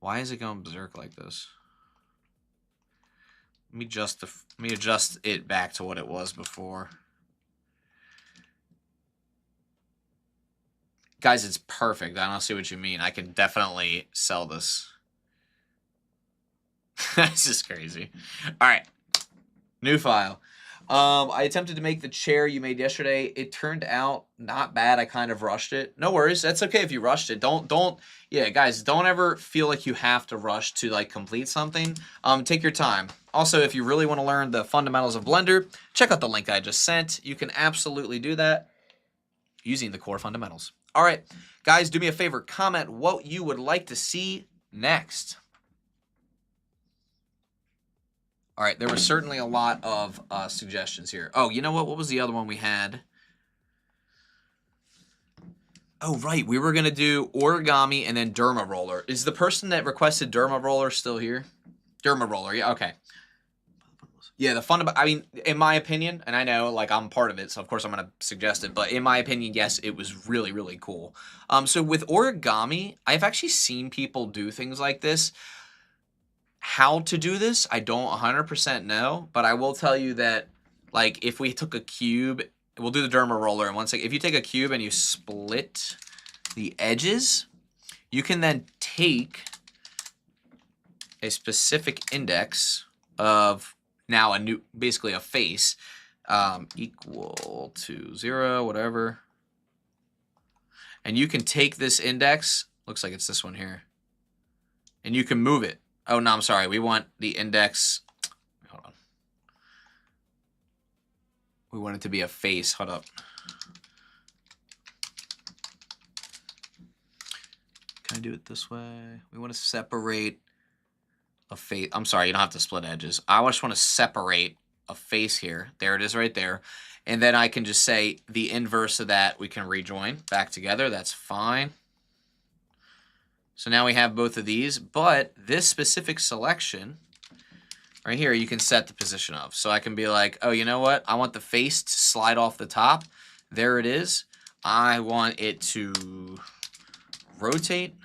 Why is it going berserk like this? Let me adjust it back to what it was before. Guys, it's perfect. I don't see what you mean. I can definitely sell this. This is crazy. All right. New file. I attempted to make the chair you made yesterday. It turned out not bad. I kind of rushed it. No worries. That's okay if you rushed it. Yeah, guys, don't ever feel like you have to rush to like complete something. Take your time. Also, if you really want to learn the fundamentals of Blender, check out the link I just sent. You can absolutely do that using the core fundamentals. All right, guys, do me a favor. Comment what you would like to see next. All right, there were certainly a lot of suggestions here. Oh, you know what? What was the other one we had? Oh, right. We were going to do origami and then derma roller. Is the person that requested derma roller still here? Derma roller, yeah, okay. Yeah, I mean, in my opinion, and I know, like, I'm part of it, so of course I'm going to suggest it, but in my opinion, yes, it was really, really cool. So with origami, I've actually seen people do things like this. How to do this, I don't 100% know, but I will tell you that, like, if we took a cube, we'll do the derma roller in 1 second. If you take a cube and you split the edges, you can then take a specific index of now basically a face, equal to 0, whatever. And you can take this index, looks like it's this one here, and you can move it. Oh, no, I'm sorry. We want the index. Hold on. We want it to be a face. Hold up. Can I do it this way? We want to separate a face. I'm sorry, you don't have to split edges. I just want to separate a face here. There it is right there. And then I can just say the inverse of that, we can rejoin back together. That's fine. So now we have both of these, but this specific selection right here, you can set the position of. So I can be like, oh, you know what? I want the face to slide off the top. There it is. I want it to rotate.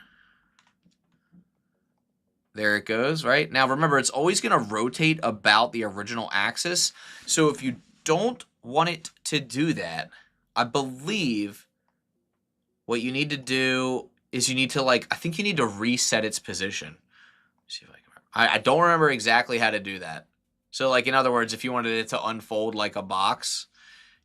There it goes, right? Now remember, it's always going to rotate about the original axis. So if you don't want it to do that, I believe what you need to do is you need to, like, I think you need to reset its position. Let's see if I can remember. I don't remember exactly how to do that. So, like, in other words, if you wanted it to unfold like a box,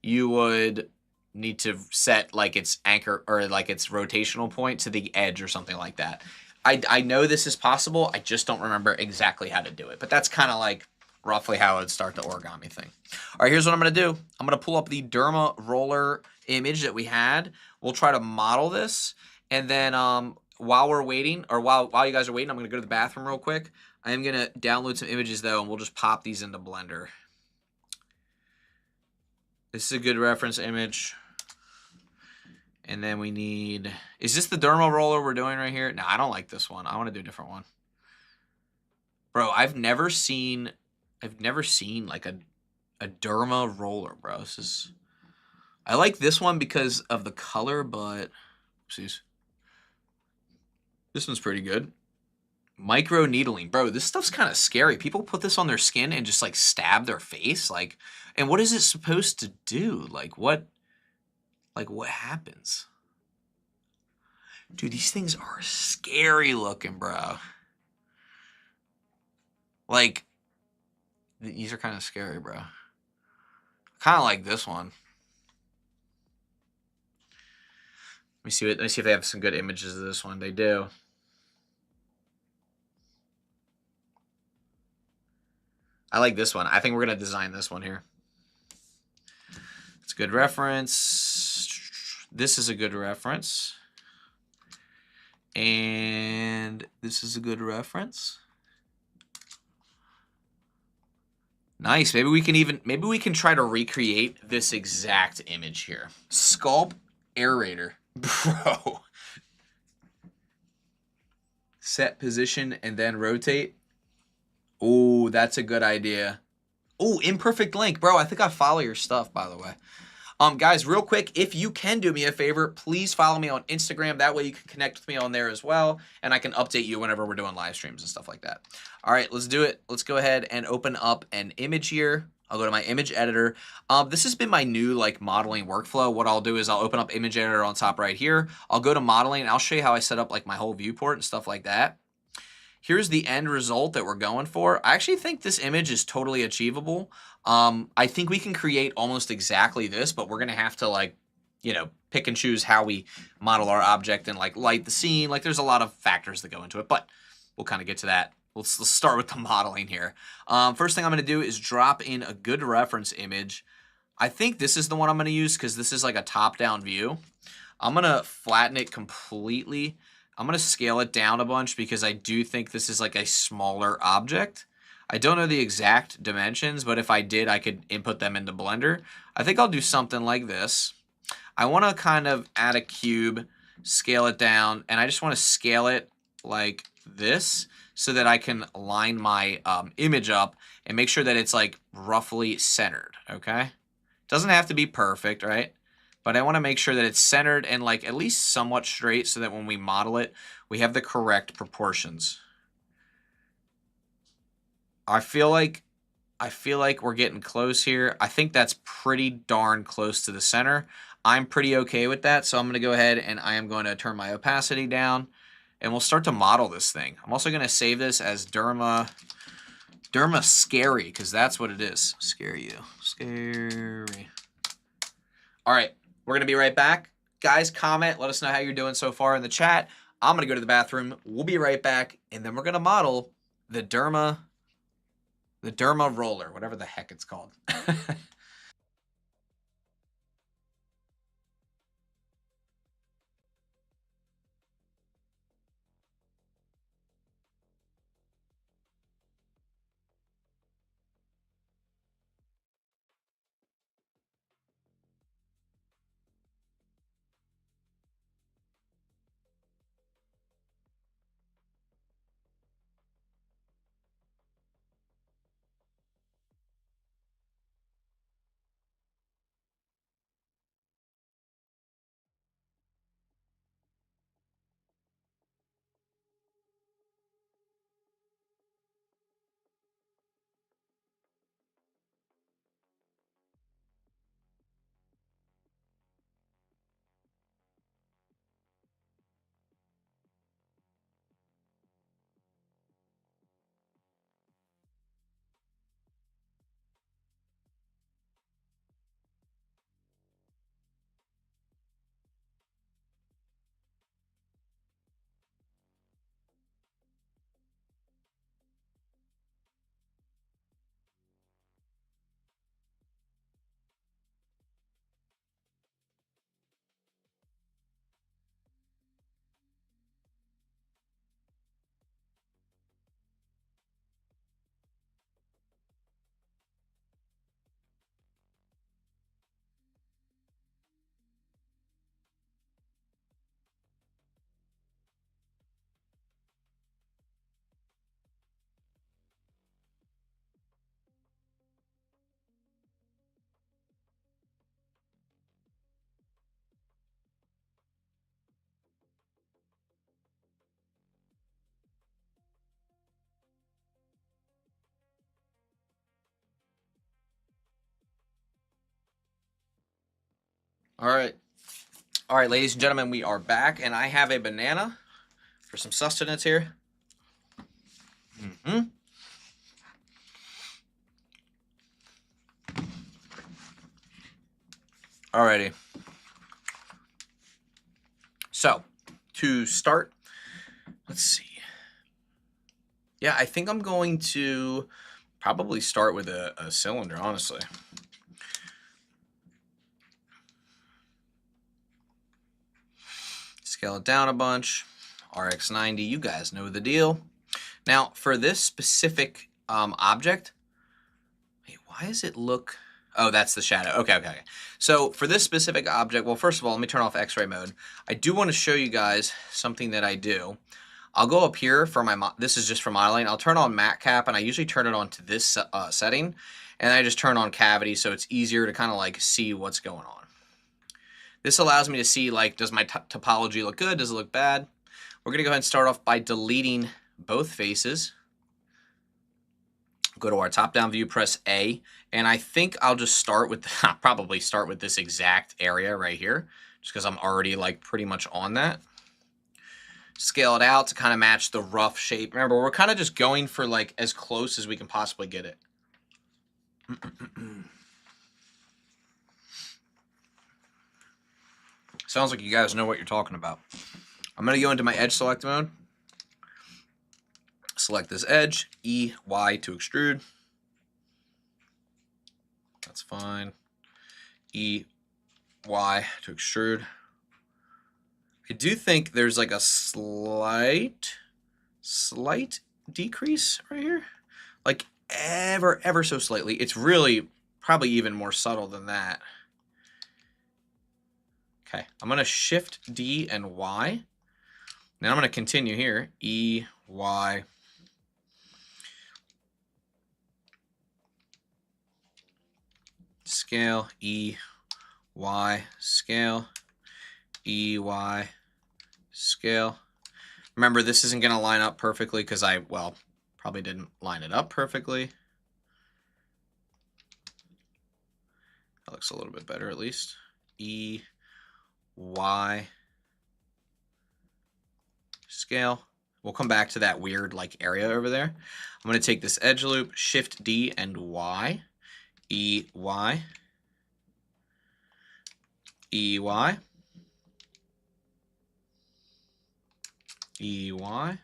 you would need to set, like, its anchor or, like, its rotational point to the edge or something like that. I know this is possible. I just don't remember exactly how to do it. But that's kind of like roughly how I would start the origami thing. All right, here's what I'm going to do. I'm going to pull up the Derma roller image that we had. We'll try to model this. And then while we're waiting, or while you guys are waiting, I'm going to go to the bathroom real quick. I am going to download some images, though, and we'll just pop these into Blender. This is a good reference image. And then we need, is this the derma roller we're doing right here? No, I don't like this one. I want to do a different one. Bro, I've never seen like a derma roller, bro. This is, I like this one because of the color, but oopsies. This one's pretty good. Micro needling, bro. This stuff's kind of scary. People put this on their skin and just like stab their face, like, and what is it supposed to do? Like what happens? Dude, these things are scary looking, bro. Like, these are kind of scary, bro. Kind of like this one. Let me see if they have some good images of this one. They do. I like this one. I think we're going to design this one here. It's a good reference. This is a good reference. And this is a good reference. Nice. Maybe we can try to recreate this exact image here. Sculpt aerator. Bro. Set position and then rotate. Oh, that's a good idea. Oh, imperfect link. Bro, I think I follow your stuff, by the way. Guys, real quick, if you can do me a favor, please follow me on Instagram. That way you can connect with me on there as well, and I can update you whenever we're doing live streams and stuff like that. All right, let's do it. Let's go ahead and open up an image here. I'll go to my image editor. This has been my new like modeling workflow. What I'll do is I'll open up image editor on top right here. I'll go to modeling, and I'll show you how I set up like my whole viewport and stuff like that. Here's the end result that we're going for. I actually think this image is totally achievable. I think we can create almost exactly this, but we're going to have to, like, you know, pick and choose how we model our object and like light the scene. Like there's a lot of factors that go into it, but we'll kind of get to that. Let's start with the modeling here. First thing I'm going to do is drop in a good reference image. I think this is the one I'm going to use because this is like a top-down view. I'm going to flatten it completely. I'm going to scale it down a bunch because I do think this is like a smaller object. I don't know the exact dimensions, but if I did, I could input them into Blender. I think I'll do something like this. I want to kind of add a cube, scale it down, and I just want to scale it like this so that I can line my image up and make sure that it's like roughly centered, okay? Doesn't have to be perfect, right? But I want to make sure that it's centered and like at least somewhat straight so that when we model it, we have the correct proportions. I feel like we're getting close here. I think that's pretty darn close to the center. I'm pretty okay with that, so I'm going to go ahead and I am going to turn my opacity down, and we'll start to model this thing. I'm also going to save this as Derma Scary, because that's what it is. Scare you. Scary. All right. We're going to be right back. Guys, comment. Let us know how you're doing so far in the chat. I'm going to go to the bathroom. We'll be right back. And then we're going to model the derma roller, whatever the heck it's called. All right. All right, ladies and gentlemen, we are back, and I have a banana for some sustenance here. Alrighty. So, to start, let's see. Yeah, I think I'm going to probably start with a cylinder, honestly. Scale it down a bunch. RX90, you guys know the deal. Now, for this specific object, wait, why does it look... Oh, that's the shadow. Okay. So for this specific object, well, first of all, let me turn off X-ray mode. I do want to show you guys something that I do. I'll go up here for my... This is just for modeling. I'll turn on matte cap, and I usually turn it on to this setting. And I just turn on cavity, so it's easier to kind of like see what's going on. This allows me to see, like, does my topology look good? Does it look bad? We're going to go ahead and start off by deleting both faces. Go to our top-down view, press A, and I think I'll just start with, I'll probably start with this exact area right here, just because I'm already, like, pretty much on that. Scale it out to kind of match the rough shape. Remember, we're kind of just going for, like, as close as we can possibly get it. Sounds like you guys know what you're talking about. I'm going to go into my edge select mode. Select this edge, E, Y to extrude. That's fine. E, Y to extrude. I do think there's like a slight decrease right here. Like ever so slightly. It's really probably even more subtle than that. Okay, I'm going to shift D and Y. Now I'm going to continue here. E, Y. Scale, E, Y, scale, E, Y, scale. Remember, this isn't going to line up perfectly because I, well, probably didn't line it up perfectly. That looks a little bit better at least. E, Y, scale. We'll come back to that weird like area over there. I'm going to take this edge loop, shift D and Y, E, Y, E, Y, E, Y.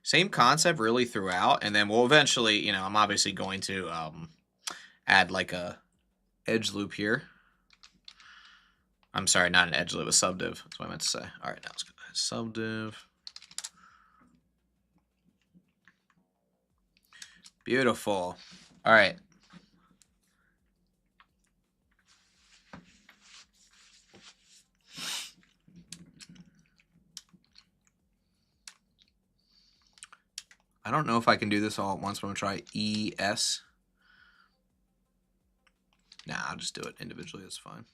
Same concept really throughout, and then we'll eventually, you know, I'm obviously going to add like a edge loop here. I'm sorry, not an edge loop, a subdiv. That's what I meant to say. All right, now let's go subdiv. Beautiful. All right. I don't know if I can do this all at once, but I'm going to try ES. Nah, I'll just do it individually. It's fine.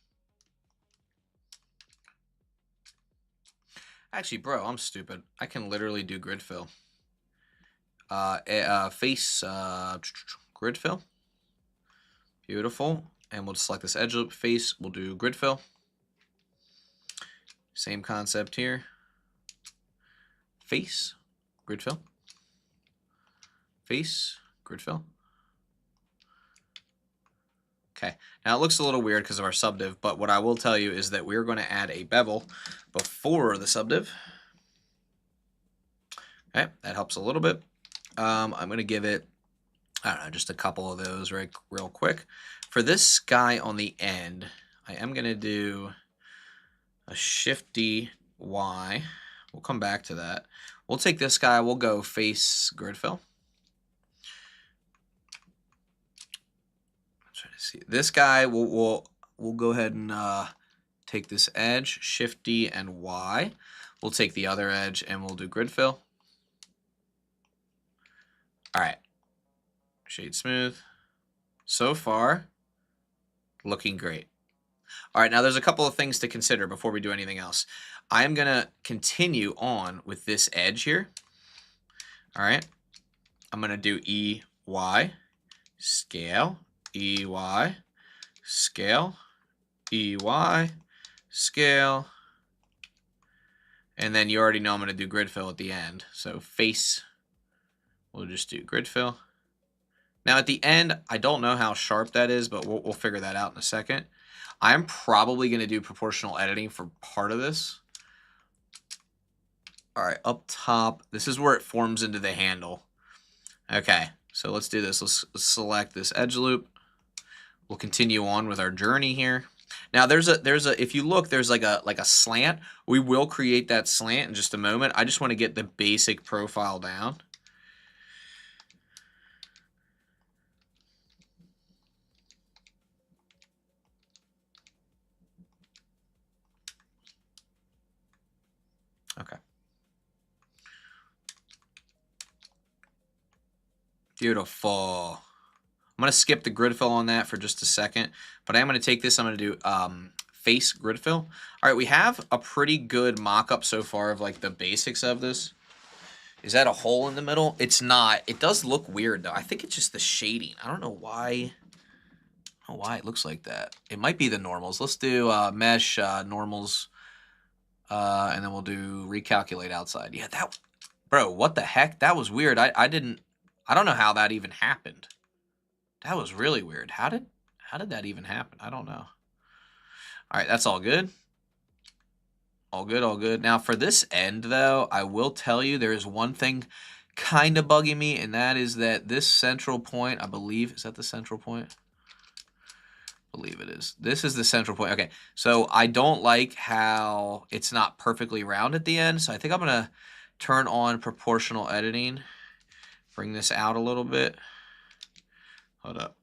Actually, bro, I'm stupid. I can literally do grid fill. Face grid fill. Beautiful. And we'll just select this edge loop. Face, we'll do grid fill. Same concept here. Face, grid fill. Face, grid fill. Okay, now it looks a little weird because of our subdiv, but what I will tell you is that we're going to add a bevel before the subdiv. Okay, that helps a little bit. I'm going to give it, I don't know, just a couple of those real quick. For this guy on the end, I am going to do a shift D, Y. We'll come back to that. We'll take this guy, we'll go face grid fill. See, this guy, we'll go ahead and take this edge, shift D and Y. We'll take the other edge and we'll do grid fill. All right, shade smooth. So far, looking great. All right, now there's a couple of things to consider before we do anything else. I am gonna continue on with this edge here. All right, I'm gonna do EY, scale, EY, scale, EY, scale, and then you already know I'm going to do grid fill at the end. So face, we'll just do grid fill. Now at the end, I don't know how sharp that is, but we'll figure that out in a second. I'm probably going to do proportional editing for part of this. All right, up top, this is where it forms into the handle. Okay, so let's do this. Let's select this edge loop. We'll continue on with our journey here. Now there's a if you look, there's like a slant. We will create that slant in just a moment. I just want to get the basic profile down. Okay. Beautiful. I'm going to skip the grid fill on that for just a second, but I am going to take this. I'm going to do face grid fill. All right, we have a pretty good mock-up so far of like the basics of this. Is that a hole in the middle? It's not. It does look weird though. I think it's just the shading. I don't know why. I don't know why it looks like that. It might be the normals. Let's do mesh normals, and then we'll do recalculate outside. Yeah, that, bro. What the heck? That was weird. I don't know how that even happened. That was really weird. How did that even happen? I don't know. All right, that's all good. All good, all good. Now for this end though, I will tell you there is one thing kind of bugging me, and that is that this central point, I believe, is that the central point? I believe it is. This is the central point. Okay, so I don't like how it's not perfectly round at the end, so I think I'm gonna turn on proportional editing, bring this out a little bit. Hold up.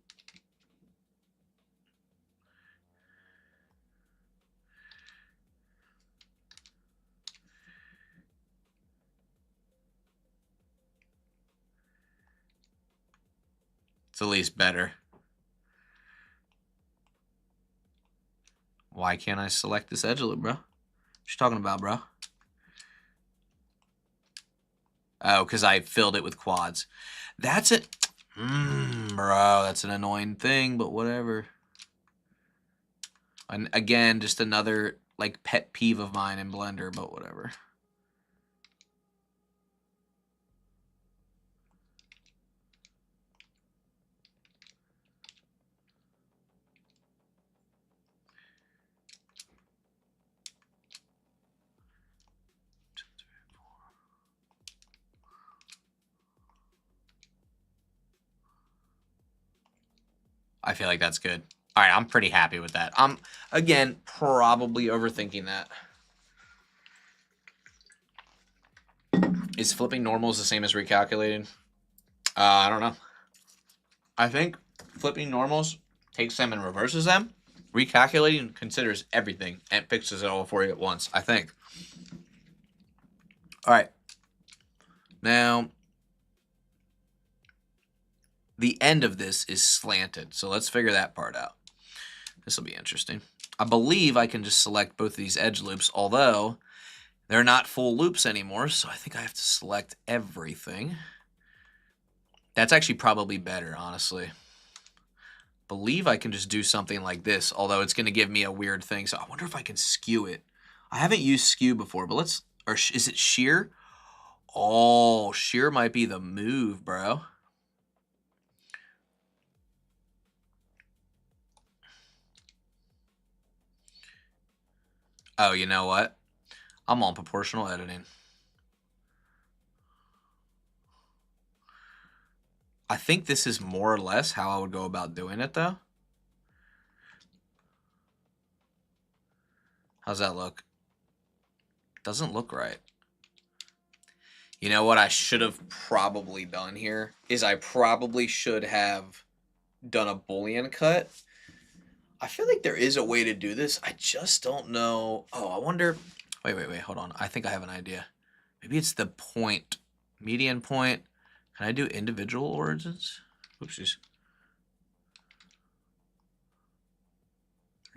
It's at least better. Why can't I select this edge loop, bro? What you talking about, bro? Oh, because I filled it with quads. That's it. Bro, that's an annoying thing, but whatever. And again, just another like pet peeve of mine in Blender, but whatever. I feel like that's good. All right, I'm pretty happy with that. I'm, again, probably overthinking that. Is flipping normals the same as recalculating? I don't know. I think flipping normals takes them and reverses them. Recalculating considers everything and fixes it all for you at once, I think. All right. Now, the end of this is slanted, so let's figure that part out. This will be interesting. I believe I can just select both of these edge loops, although they're not full loops anymore, so I think I have to select everything. That's actually probably better, honestly. Believe I can just do something like this, although it's going to give me a weird thing, so I wonder if I can skew it. I haven't used skew before, but let's, or is it shear? Oh, shear might be the move, bro. Oh, you know what? I'm on proportional editing. I think this is more or less how I would go about doing it, though. How's that look? Doesn't look right. You know what I should have probably done here is I probably should have done a Boolean cut. I feel like there is a way to do this. I just don't know. Oh, I wonder. Wait, hold on. I think I have an idea. Maybe it's the point, median point. Can I do individual origins? Oopsies.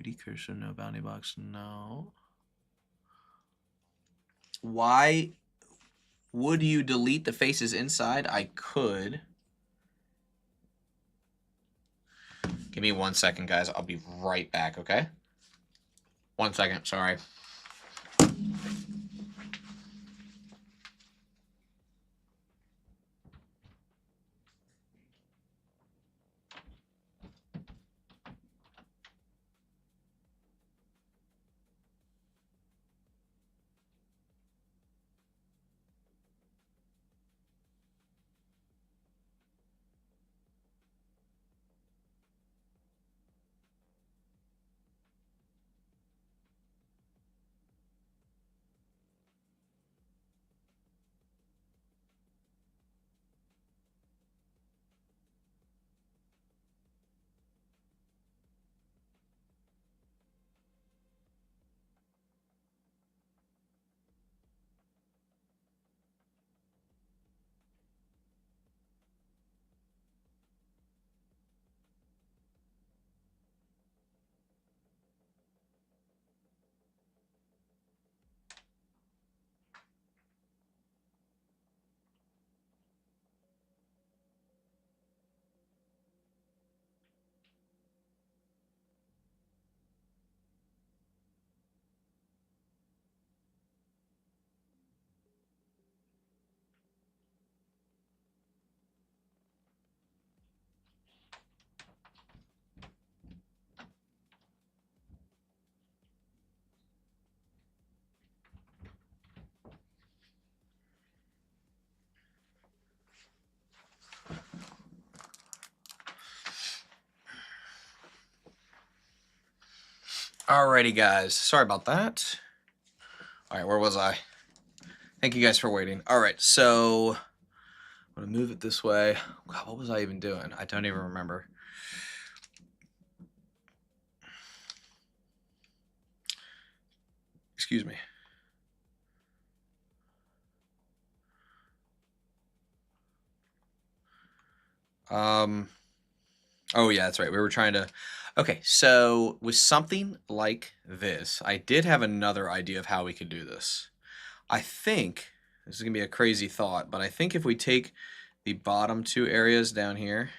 3D cursor, no bounding box, no. Why would you delete the faces inside? I could. Give me 1 second, guys. I'll be right back, okay? 1 second, sorry. Alrighty, guys. Sorry about that. All right, where was I? Thank you guys for waiting. All right, so I'm gonna move it this way. God, what was I even doing? I don't even remember. Excuse me. Oh yeah, that's right. We were trying to. Okay, so with something like this, I did have another idea of how we could do this. I think this is gonna be a crazy thought, but I think if we take the bottom 2 areas down here,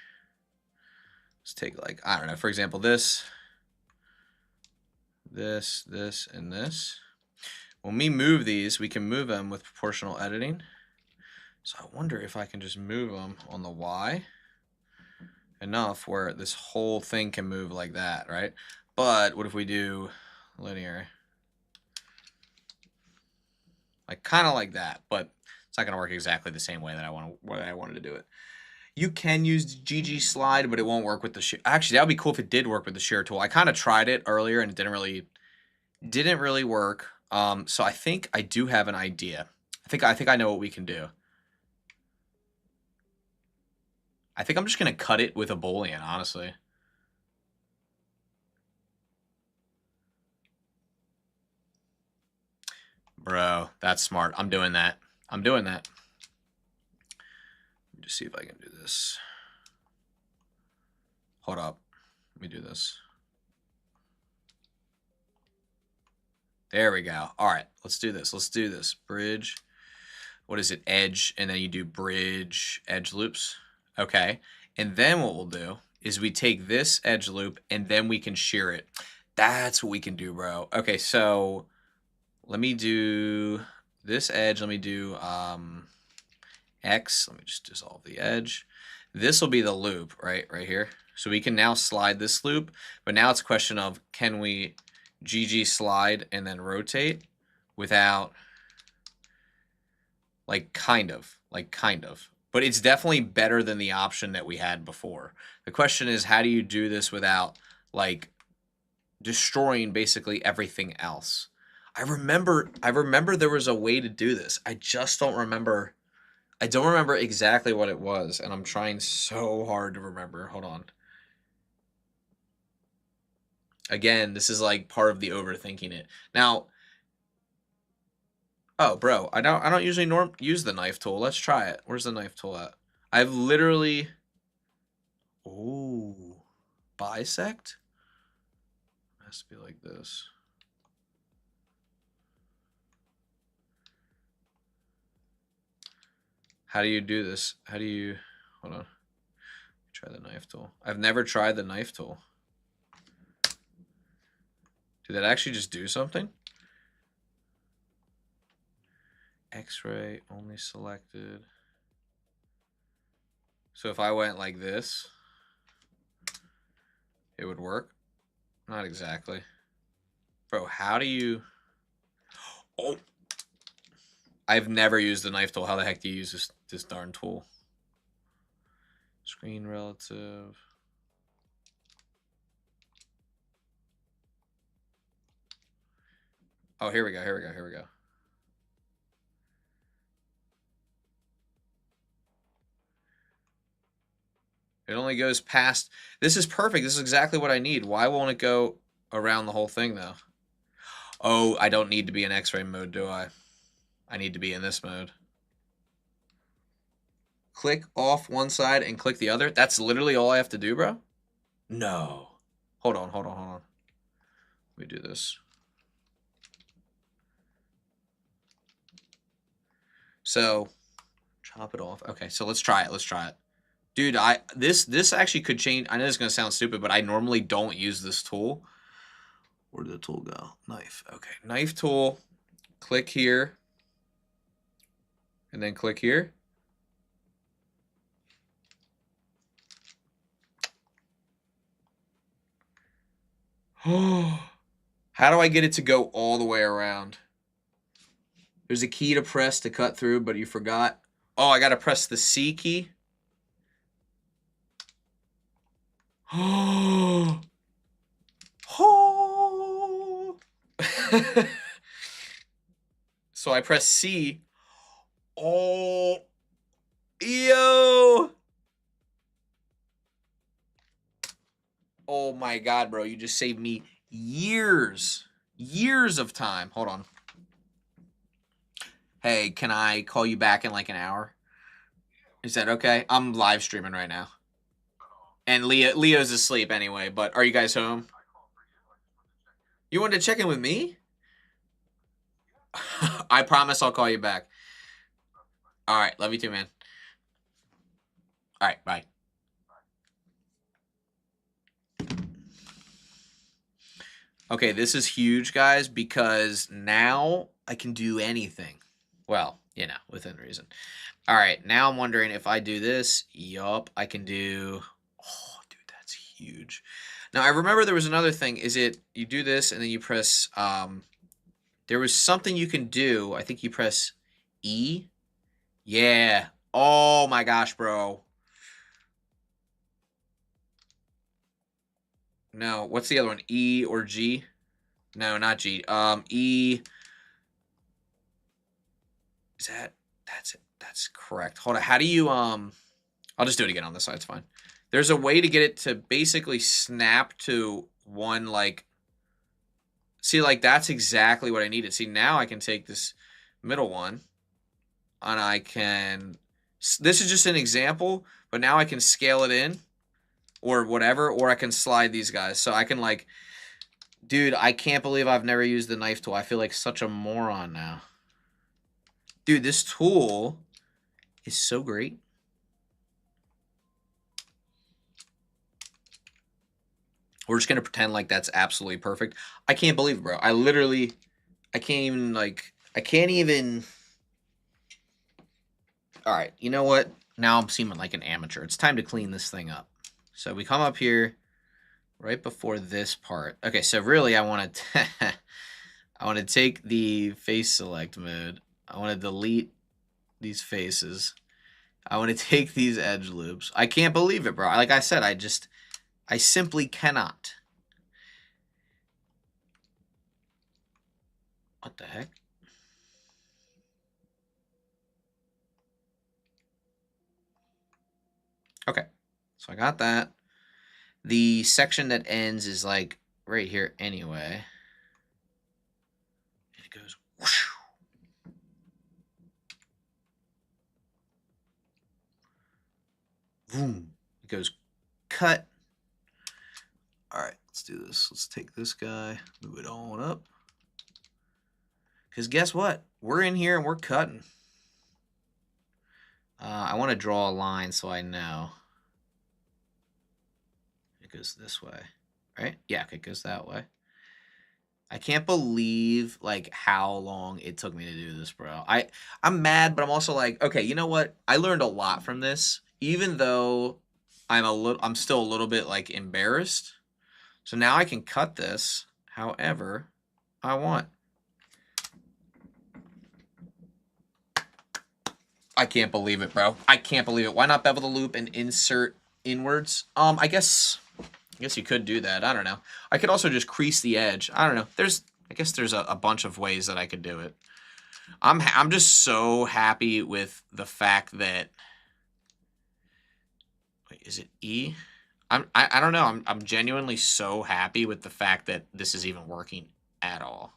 let's take, like, I don't know, for example, this, and this. When we move these, we can move them with proportional editing. So I wonder if I can just move them on the Y enough where this whole thing can move like that, right? But what if we do linear? Like kind of like that, but it's not gonna work exactly the same way that I wanted to do it. You can use GG slide, but it won't work with the share. Actually, that would be cool if it did work with the share tool. I kind of tried it earlier and it didn't really work. So I think I do have an idea. I think I know what we can do. I think I'm just gonna cut it with a Boolean, honestly. Bro, that's smart. I'm doing that. I'm doing that. Let me just see if I can do this. Hold up. Let me do this. There we go. All right, let's do this. Let's do this. Bridge. What is it? Edge, and then you do bridge edge loops. Okay. And then what we'll do is we take this edge loop and then we can shear it. That's what we can do, bro. Okay, so let me do this edge. Let me do X. Let me just dissolve the edge. This will be the loop, right here. So we can now slide this loop, but now it's a question of, can we GG slide and then rotate without, like kind of. But it's definitely better than the option that we had before. The question is, how do you do this without like destroying basically everything else? I remember there was a way to do this. I just don't remember. I don't remember exactly what it was, and I'm trying so hard to remember. Hold on. Again, this is like part of the overthinking it. Now, oh, bro, I don't usually use the knife tool. Let's try it. Where's the knife tool at? I've literally. Ooh, bisect. It has to be like this. How do you do this? How do you? Hold on. Try the knife tool. I've never tried the knife tool. Did that actually just do something? X-ray only selected. So if I went like this, it would work? Not exactly. Bro, how do you... Oh! I've never used the knife tool. How the heck do you use this darn tool? Screen relative. Oh, here we go, here we go, here we go. It only goes past... This is perfect. This is exactly what I need. Why won't it go around the whole thing, though? Oh, I don't need to be in X-ray mode, do I? I need to be in this mode. Click off one side and click the other? That's literally all I have to do, bro? No. Hold on, hold on, hold on. Let me do this. So, chop it off. Okay, so let's try it. Let's try it. Dude, this actually could change. I know this is going to sound stupid, but I normally don't use this tool. Where did the tool go? Knife. Okay, knife tool. Click here. And then click here. Oh, how do I get it to go all the way around? There's a key to press to cut through, but you forgot. Oh, I got to press the C key. Oh. Oh. So I press C. Oh. Yo. Oh my God, bro. You just saved me years of time. Hold on. Hey, can I call you back in like an hour? Is that okay? I'm live streaming right now. And Leo's asleep anyway, but are you guys home? You wanted to check in with me? I promise I'll call you back. All right. Love you too, man. All right. Bye. Okay, this is huge, guys, because now I can do anything. Well, you know, within reason. All right, now I'm wondering if I do this. Yup, I can do... Oh, dude, that's huge. Now, I remember there was another thing. Is it you do this and then you press... there was something you can do. I think you press E. Yeah. Oh, my gosh, bro. No, what's the other one? E or G? No, not G. E. Is that... That's it. That's correct. Hold on. How do you... I'll just do it again on this side. It's fine. There's a way to get it to basically snap to one, like... See, like, that's exactly what I needed. See, now I can take this middle one, and I can... This is just an example, but now I can scale it in, or whatever, or I can slide these guys. So I can, like... Dude, I can't believe I've never used the knife tool. I feel like such a moron now. Dude, this tool is so great. We're just going to pretend like that's absolutely perfect. I can't believe it, bro. I can't even, like, All right, you know what? Now I'm seeming like an amateur. It's time to clean this thing up. So we come up here right before this part. Okay, so really I want to... I want to take the face select mode. I want to delete these faces. I want to take these edge loops. I can't believe it, bro. Like I said, I simply cannot. What the heck? Okay, so I got that. The section that ends is like right here anyway. And it goes whoosh. Boom. It goes cut. All right, let's do this. Let's take this guy, move it on up. Because guess what? We're in here and we're cutting. I want to draw a line so I know. It goes this way, right? Yeah, it goes that way. I can't believe like how long it took me to do this, bro. I'm mad, but I'm also like, okay, you know what? I learned a lot from this, even though I'm still a little bit like embarrassed. So now I can cut this however I want. I can't believe it, bro. I can't believe it. Why not bevel the loop and insert inwards? I guess you could do that. I don't know. I could also just crease the edge. I don't know. I guess there's a bunch of ways that I could do it. I'm just so happy with the fact that. Wait, is it E? I don't know. I'm genuinely so happy with the fact that this is even working at all.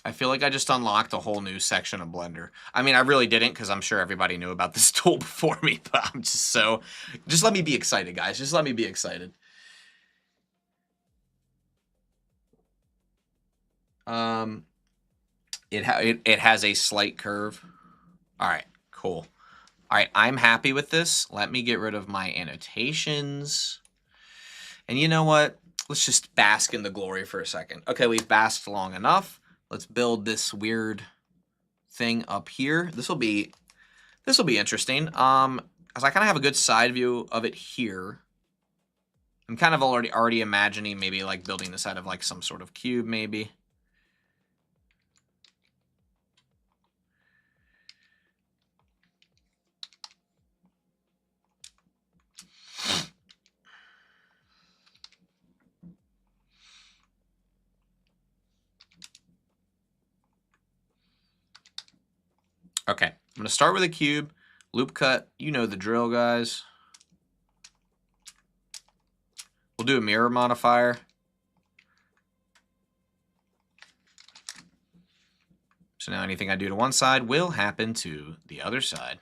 I feel like I just unlocked a whole new section of Blender. I mean, I really didn't because I'm sure everybody knew about this tool before me, but I'm just so... Just let me be excited, guys. Just let me be excited. It has a slight curve. All right, cool. All right, I'm happy with this. Let me get rid of my annotations. And you know what? Let's just bask in the glory for a second. Okay, we've basked long enough. Let's build this weird thing up here. This will be interesting. As I kind of have a good side view of it here. I'm kind of already imagining maybe like building this out of like some sort of cube, maybe. Okay, I'm going to start with a cube, loop cut. You know the drill, guys. We'll do a mirror modifier. So now anything I do to one side will happen to the other side.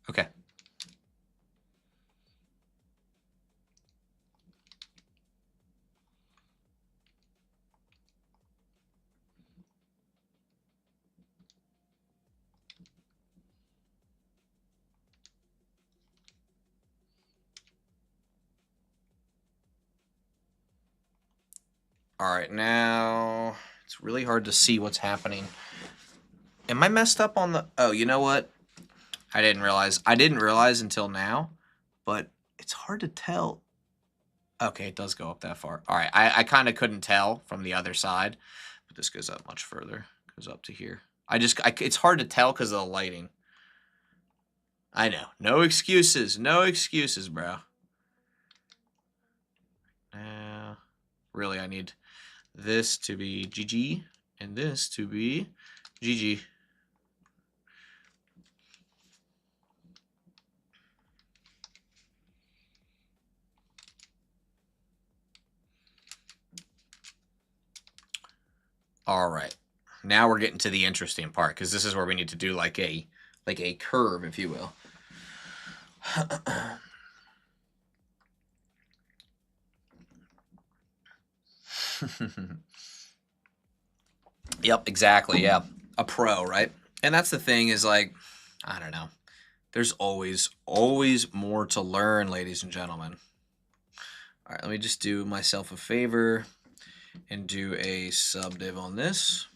Okay. All right, now it's really hard to see what's happening. Am I messed up on the... Oh, you know what? I didn't realize. I didn't realize until now, but it's hard to tell. Okay, it does go up that far. All right, I kind of couldn't tell from the other side, but this goes up much further. Goes up to here. It's hard to tell because of the lighting. I know. No excuses. No excuses, bro. Really, I need this to be GG and this to be GG. All right. Now we're getting to the interesting part because this is where we need to do like a curve, if you will. Yep, exactly. Yeah. A pro, right? And that's the thing is like, I don't know. There's always more to learn, ladies and gentlemen. All right, let me just do myself a favor and do a subdiv on this.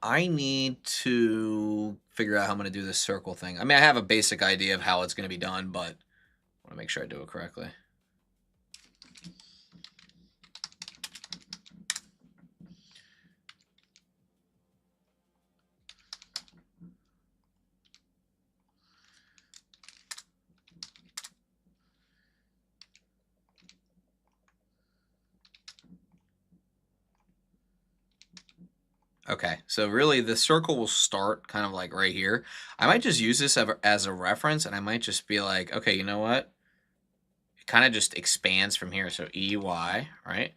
I need to figure out how I'm going to do this circle thing. I mean, I have a basic idea of how it's going to be done, but I want to make sure I do it correctly. Okay, so really the circle will start kind of like right here. I might just use this as a reference, and I might just be like, okay, you know what? It kind of just expands from here. So EY, right?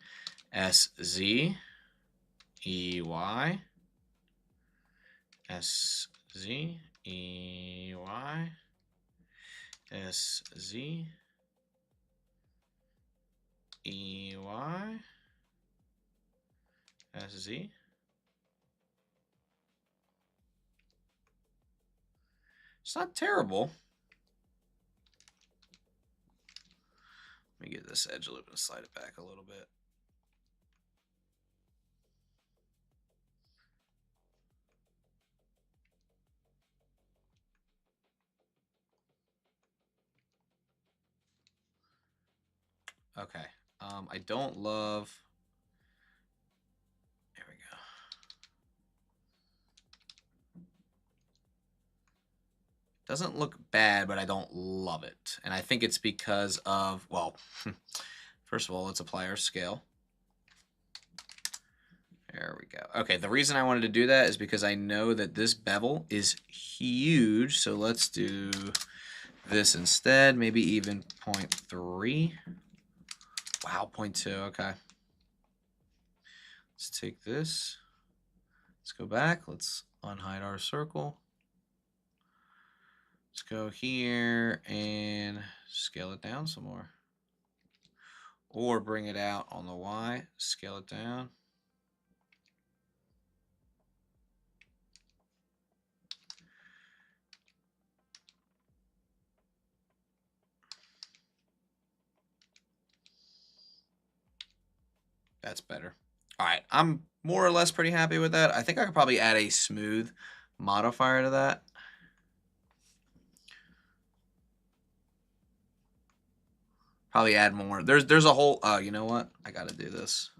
SZ, EY, SZ, EY, SZ, EY, SZ. It's not terrible. Let me get this edge a little bit, slide it back a little bit. Okay. I don't love. There we go. Doesn't look bad, but I don't love it. And I think it's because of, well, first of all, let's apply our scale. There we go. Okay, the reason I wanted to do that is because I know that this bevel is huge. So let's do this instead, maybe even 0.3. Wow, 0.2, okay. Let's take this. Let's go back. Let's unhide our circle. Let's go here and scale it down some more. Or bring it out on the Y, scale it down. That's better. All right, I'm more or less pretty happy with that. I think I could probably add a smooth modifier to that. Probably add more. There's a whole, you know what? I got to do this.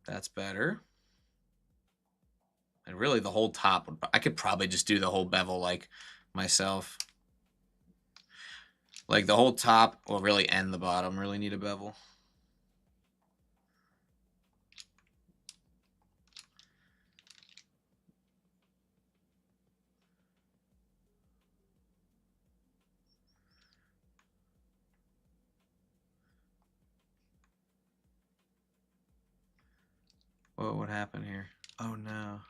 That's better. And really the whole top, I could probably just do the whole bevel like myself. Like the whole top, or really and the bottom really need a bevel. Whoa, what happened here? Oh no.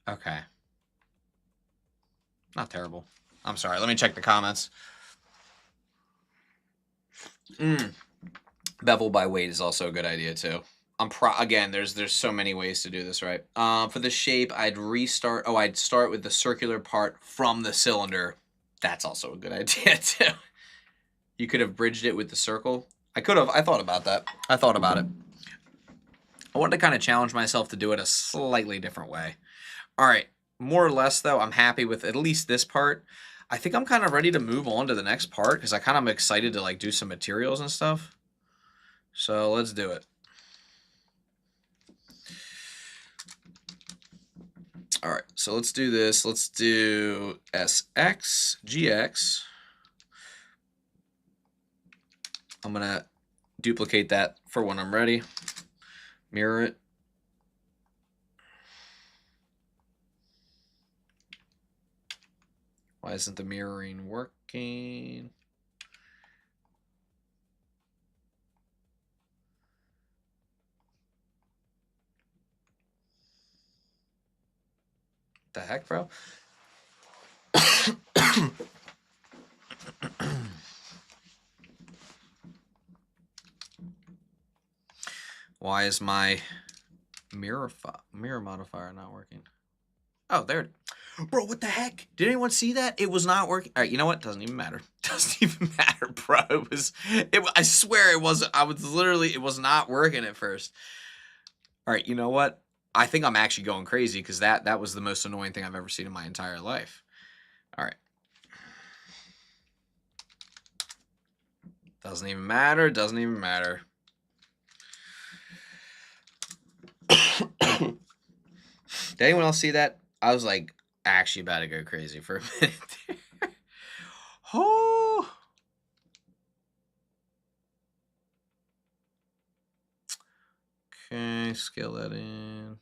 Okay. Not terrible. I'm sorry. Let me check the comments. Bevel by weight is also a good idea too. Again, there's so many ways to do this, right? For the shape, I'd restart. Oh, I'd start with the circular part from the cylinder. That's also a good idea too. You could have bridged it with the circle. I could have. I thought about that. I thought about it. I wanted to kind of challenge myself to do it a slightly different way. All right. More or less, though, I'm happy with at least this part. I think I'm kind of ready to move on to the next part because I kind of am excited to like do some materials and stuff. So let's do it. All right, so let's do this. Let's do SX, GX. I'm going to duplicate that for when I'm ready. Mirror it. Why isn't the mirroring working? The heck, bro? Why is my mirror modifier not working? Oh, there. Bro, what the heck? Did anyone see that? It was not working. All right, you know what? Doesn't even matter. Doesn't even matter, bro. I swear it wasn't. It was not working at first. All right, you know what? I think I'm actually going crazy because that was the most annoying thing I've ever seen in my entire life. All right. Doesn't even matter. Doesn't even matter. Did anyone else see that? I was like actually about to go crazy for a minute. Oh. Okay, scale that in.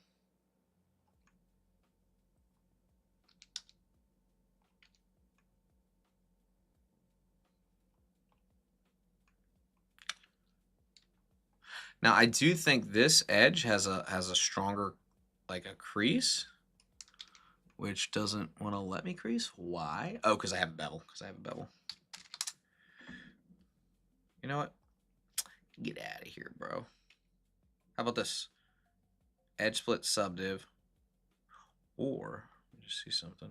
Now I do think this edge has a stronger, like a crease, which doesn't want to let me crease. Why? Oh, because I have a bevel. You know what? Get out of here, bro. How about this? Edge split subdiv. Or, let me just see something.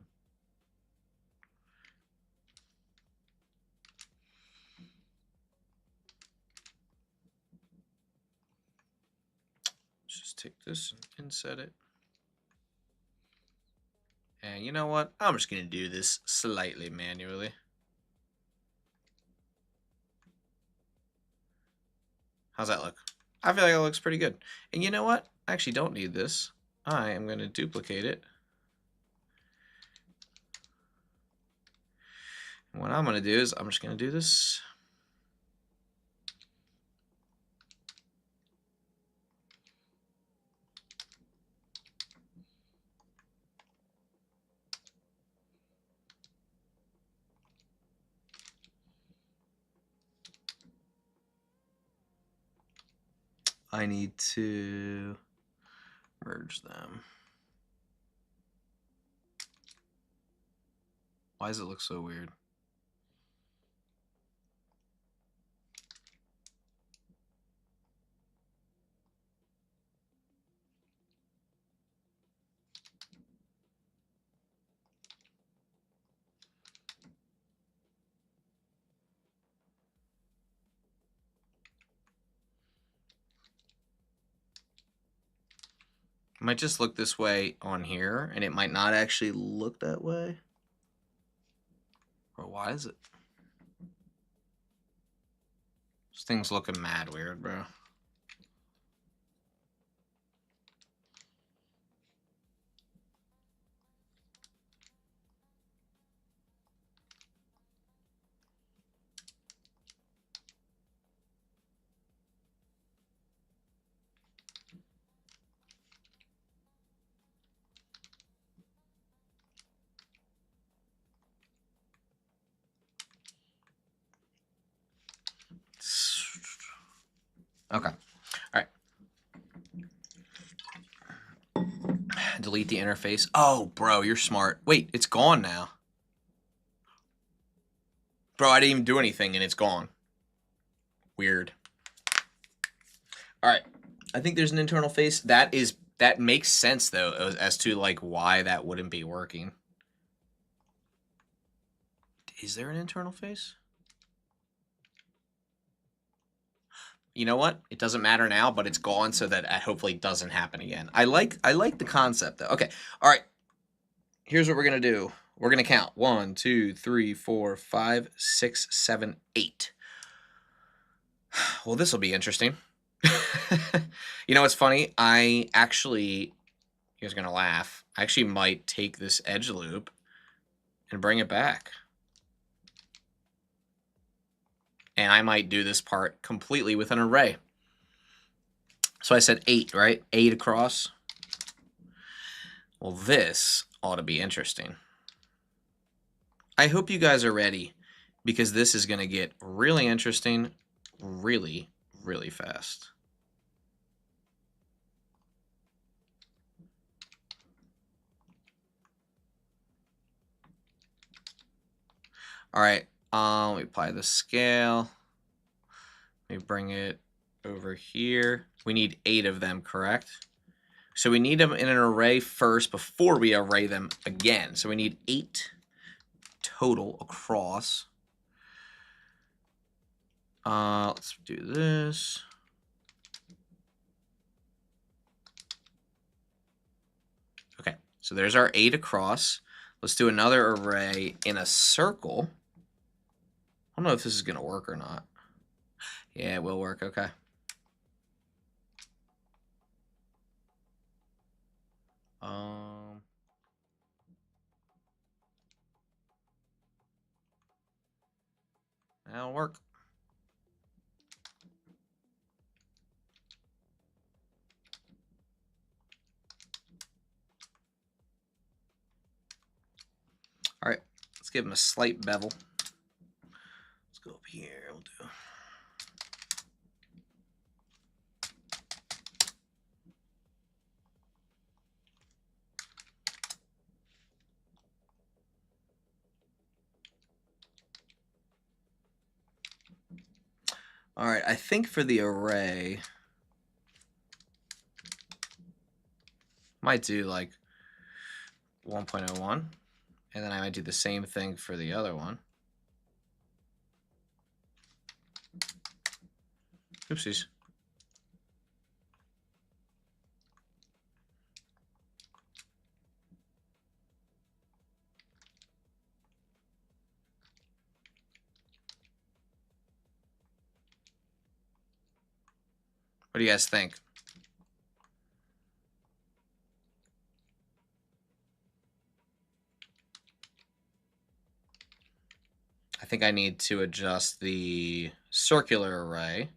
Let's just take this and inset it. And you know what? I'm just going to do this slightly manually. How's that look? I feel like it looks pretty good. And you know what? I actually don't need this. I am going to duplicate it. And what I'm going to do is I'm just going to do this. I need to merge them. Why does it look so weird? It might just look this way on here, and it might not actually look that way. Or why is it? This thing's looking mad weird, bro. Okay. All right. Delete the interface. Oh, bro, you're smart. Wait, it's gone now. Bro, I didn't even do anything and it's gone. Weird. All right. I think there's an internal face. That makes sense though as to like why that wouldn't be working. Is there an internal face? You know what? It doesn't matter now, but it's gone so that it hopefully doesn't happen again. I like the concept though. Okay. All right. Here's what we're going to do. We're going to count 1, 2, 3, 4, 5, 6, 7, 8. Well, this will be interesting. You know what's funny? I actually, you guys are going to laugh. I actually might take this edge loop and bring it back. And I might do this part completely with an array. So I said 8, right? 8 across. Well, this ought to be interesting. I hope you guys are ready because this is going to get really interesting really, really fast. All right, we apply the scale. Let me bring it over here. We need 8 of them, correct? So we need them in an array first before we array them again. So we need 8 total across. Let's do this. So there's our 8 across. Let's do another array in a circle. I don't know if this is going to work or not. Yeah, it will work. Okay. That'll work. All right, let's give him a slight bevel. Let's go up here. We'll do. All right, I think for the array, might do like 1.01, and then I might do the same thing for the other one. Oopsies. What do you guys think? I think I need to adjust the circular array.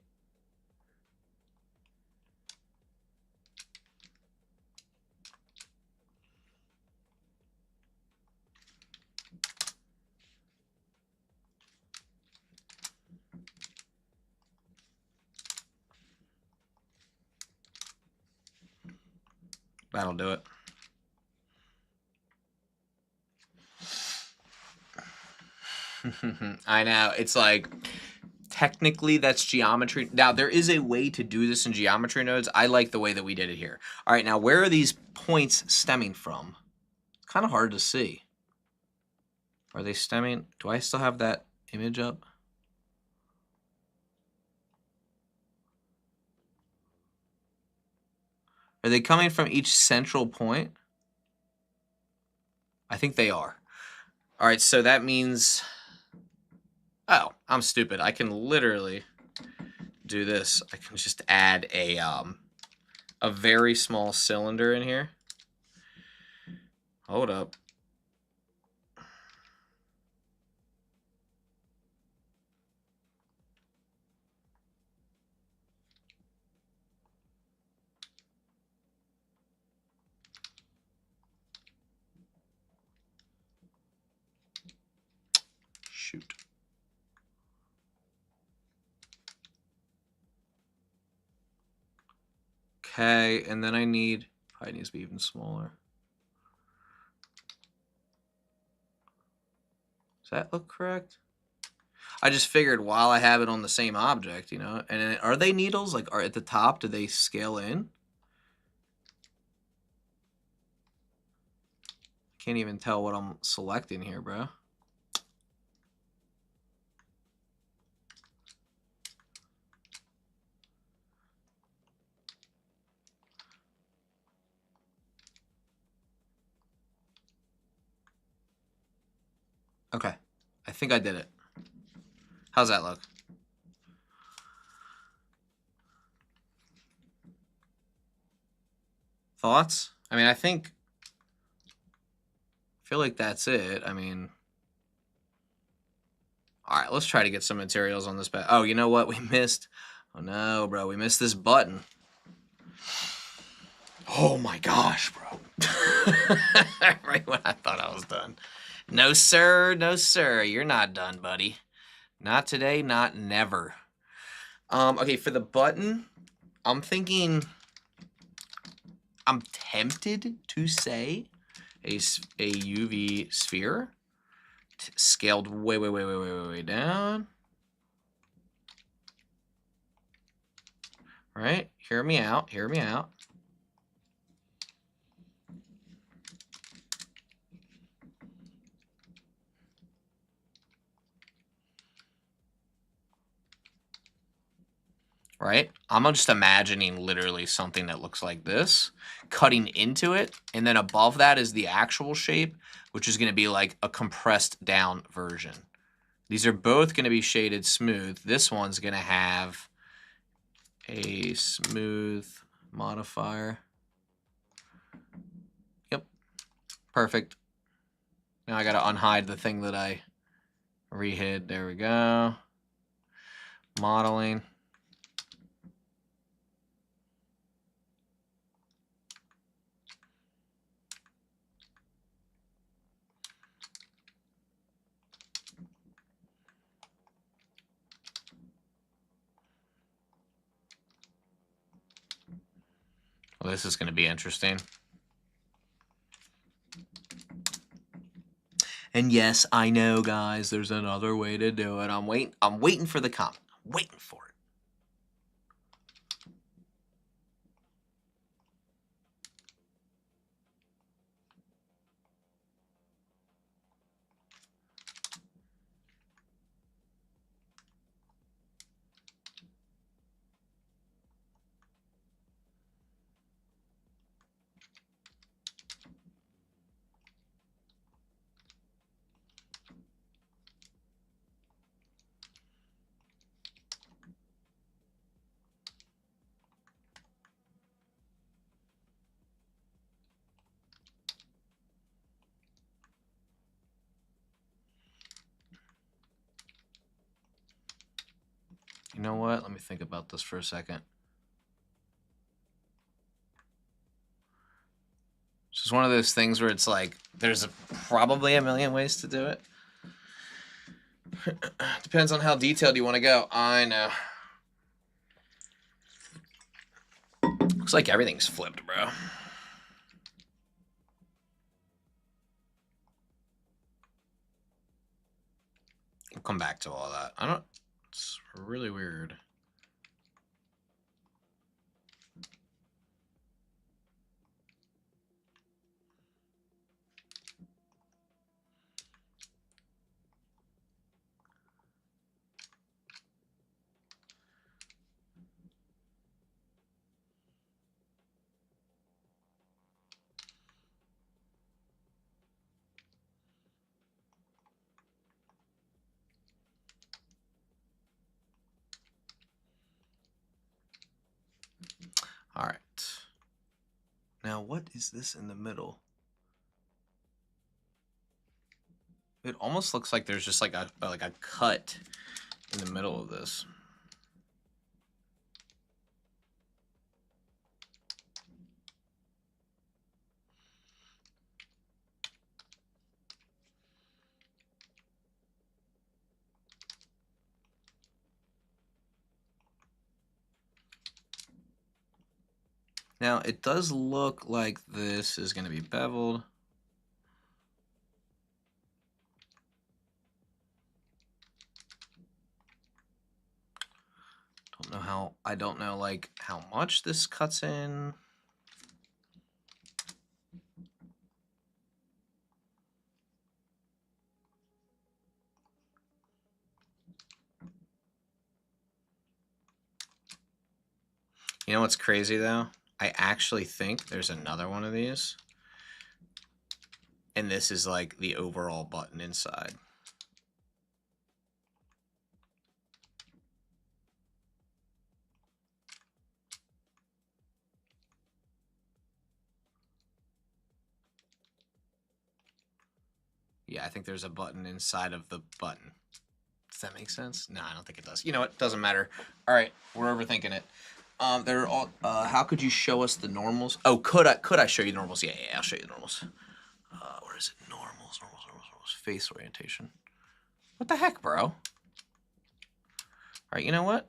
That'll do it. I know. It's like, technically that's geometry. Now, there is a way to do this in geometry nodes. I like the way that we did it here. All right, now where are these points stemming from? It's kind of hard to see. Are they stemming? Do I still have that image up? Are they coming from each central point? I think they are. All right, so that means... Oh, I'm stupid. I can literally do this. I can just add a very small cylinder in here. Hold up. Shoot. Okay, and then I need, probably needs to be even smaller. Does that look correct? I just figured while I have it on the same object, you know, and then, are they needles? Like, are at the top, do they scale in? Can't even tell what I'm selecting here, bro. Okay, I think I did it. How's that look? Thoughts? I mean, I feel like that's it. I mean, all right, let's try to get some materials on this. Oh, you know what? We missed. Oh no, bro, we missed this button. Oh my gosh, bro. Right when I thought I was done. No, sir. No, sir. You're not done, buddy. Not today, not never. Okay, for the button, I'm thinking... I'm tempted to say a UV sphere scaled way down. All right, hear me out, hear me out. right? I'm just imagining literally something that looks like this, cutting into it, and then above that is the actual shape, which is going to be like a compressed down version. These are both going to be shaded smooth. This one's going to have a smooth modifier. Yep, perfect. Now I got to unhide the thing that I rehid. There we go. Modeling. Well, this is going to be interesting. And yes, I know, guys, there's another way to do it. I'm waiting for the comment. I'm waiting for it. You know what? Let me think about this for a second. It's just one of those things where it's like, there's probably a million ways to do it. Depends on how detailed you want to go. I know. Looks like everything's flipped, bro. We'll come back to all that. It's really weird. All right. Now, what is this in the middle? It almost looks like there's just like a cut in the middle of this. Now, it does look like this is going to be beveled. I don't know like how much this cuts in. You know what's crazy though? I actually think there's another one of these. And this is like the overall button inside. Yeah, I think there's a button inside of the button. Does that make sense? No, I don't think it does. You know what? Doesn't matter. All right, we're overthinking it. They're all. How could you show us the normals? Oh, could I show you the normals? Yeah, I'll show you the normals. Where is it? Normals. Face orientation. What the heck, bro? All right, you know what?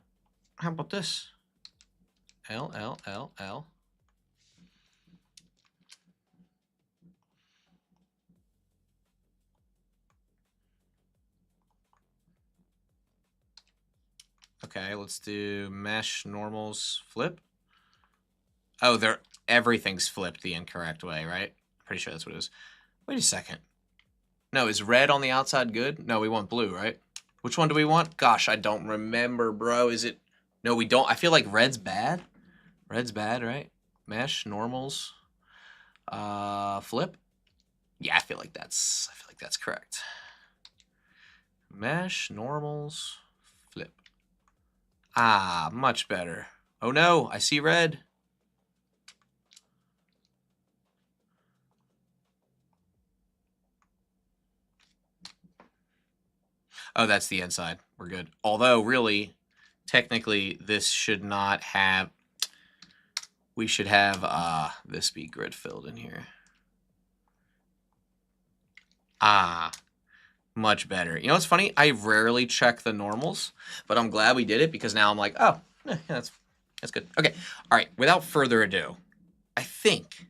How about this? L, L, L, L. Okay, let's do mesh normals flip. Oh, everything's flipped the incorrect way, right? Pretty sure that's what it is. Wait a second. No, is red on the outside good? No, we want blue, right? Which one do we want? Gosh, I don't remember, bro. Is it No, we don't. I feel like red's bad. Red's bad, right? Mesh, normals, flip. Yeah, I feel like that's correct. Mesh, normals, flip. Ah, much better. Oh no, I see red. Oh, that's the inside. We're good. Although, really, technically, this should not have... We should have this be grid filled in here. Ah, much better. You know what's funny? I rarely check the normals, but I'm glad we did it because now I'm like, oh, yeah, that's good. Okay, all right. Without further ado, I think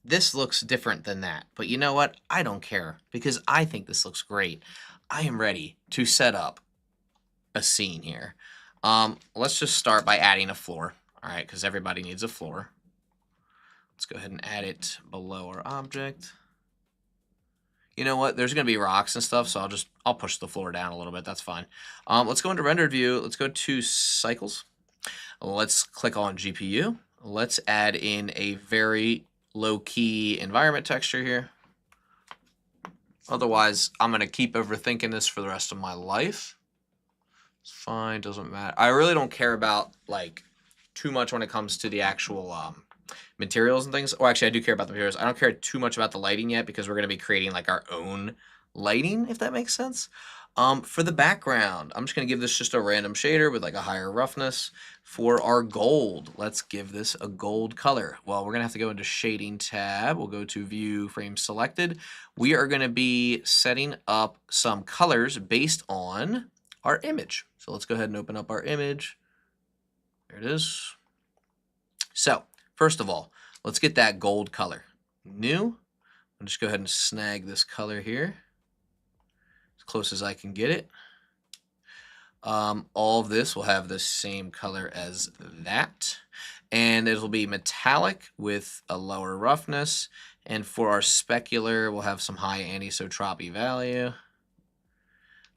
this looks different than that. But you know what? I don't care because I think this looks great. I am ready to set up a scene here. Let's just start by adding a floor. All right, because everybody needs a floor. Let's go ahead and add it below our object. You know what? There's going to be rocks and stuff, so I'll push the floor down a little bit. That's fine. Let's go into rendered view. Let's go to cycles. Let's click on GPU. Let's add in a very low-key environment texture here. Otherwise, I'm going to keep overthinking this for the rest of my life. It's fine, doesn't matter. I really don't care about like too much when it comes to the actual materials and things. Oh, actually, I do care about the materials. I don't care too much about the lighting yet because we're going to be creating like our own lighting, if that makes sense. For the background, I'm just going to give this just a random shader with like a higher roughness. For our gold, let's give this a gold color. Well, we're going to have to go into shading tab. We'll go to view frame selected. We are going to be setting up some colors based on our image. So let's go ahead and open up our image. There it is. So first of all, let's get that gold color. New. I'll just go ahead and snag this color here as close as I can get it. All of this will have the same color as that. And it'll be metallic with a lower roughness. And for our specular, we'll have some high anisotropy value.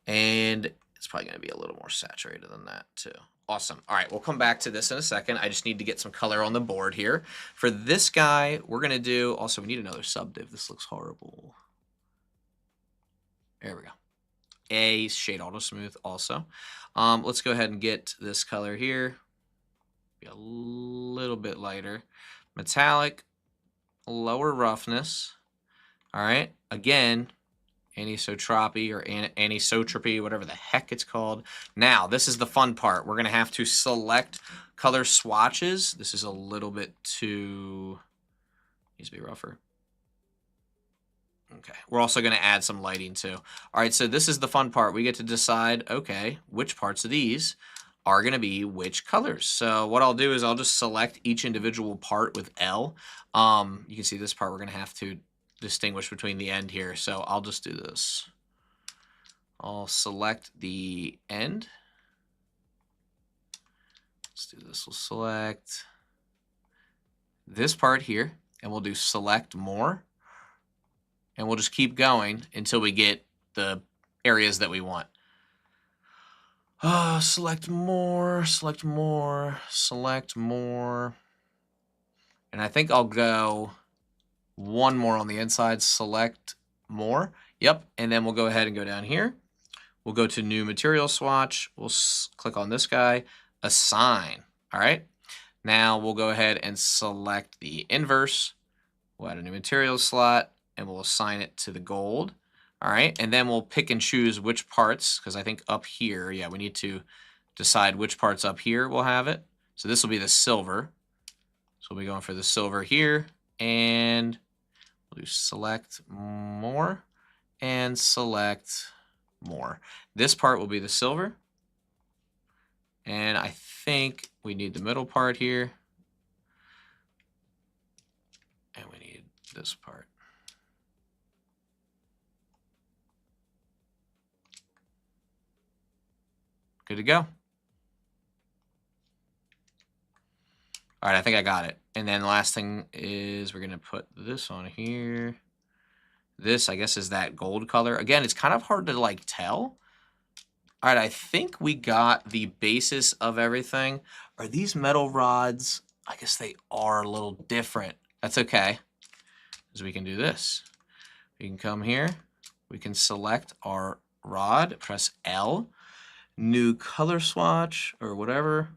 And it's probably going to be a little more saturated than that too. Awesome. All right, we'll come back to this in a second. I just need to get some color on the board here. For this guy, we're going to do... Also, we need another subdiv. This looks horrible. There we go. A shade auto smooth also. Let's go ahead and get this color here. Be a little bit lighter. Metallic, lower roughness. All right. Again, anisotropy or anisotropy, whatever the heck it's called. Now, this is the fun part. We're going to have to select color swatches. This is a little bit too... Needs to be rougher. Okay, we're also going to add some lighting too. All right, so this is the fun part. We get to decide, okay, which parts of these are going to be which colors. So what I'll do is I'll just select each individual part with L. You can see this part we're going to have to distinguish between the end here. So I'll just do this. I'll select the end. Let's do this. We'll select this part here, and we'll do select more. And we'll just keep going until we get the areas that we want. Select more, select more, select more. And I think I'll go one more on the inside, select more. Yep, and then we'll go ahead and go down here. We'll go to new material swatch. We'll click on this guy, assign. All right, now we'll go ahead and select the inverse. We'll add a new material slot, and we'll assign it to the gold. All right, and then we'll pick and choose which parts, because I think up here, yeah, we need to decide which parts up here will have it. So this will be the silver. So we'll be going for the silver here, and we'll do select more and select more. This part will be the silver, and I think we need the middle part here, and we need this part. Good to go. All right, I think I got it. And then the last thing is we're going to put this on here. This, I guess, is that gold color. Again, it's kind of hard to like tell. All right, I think we got the basis of everything. Are these metal rods? I guess they are a little different. That's okay, because we can do this. We can come here. We can select our rod, press L, new color swatch or whatever,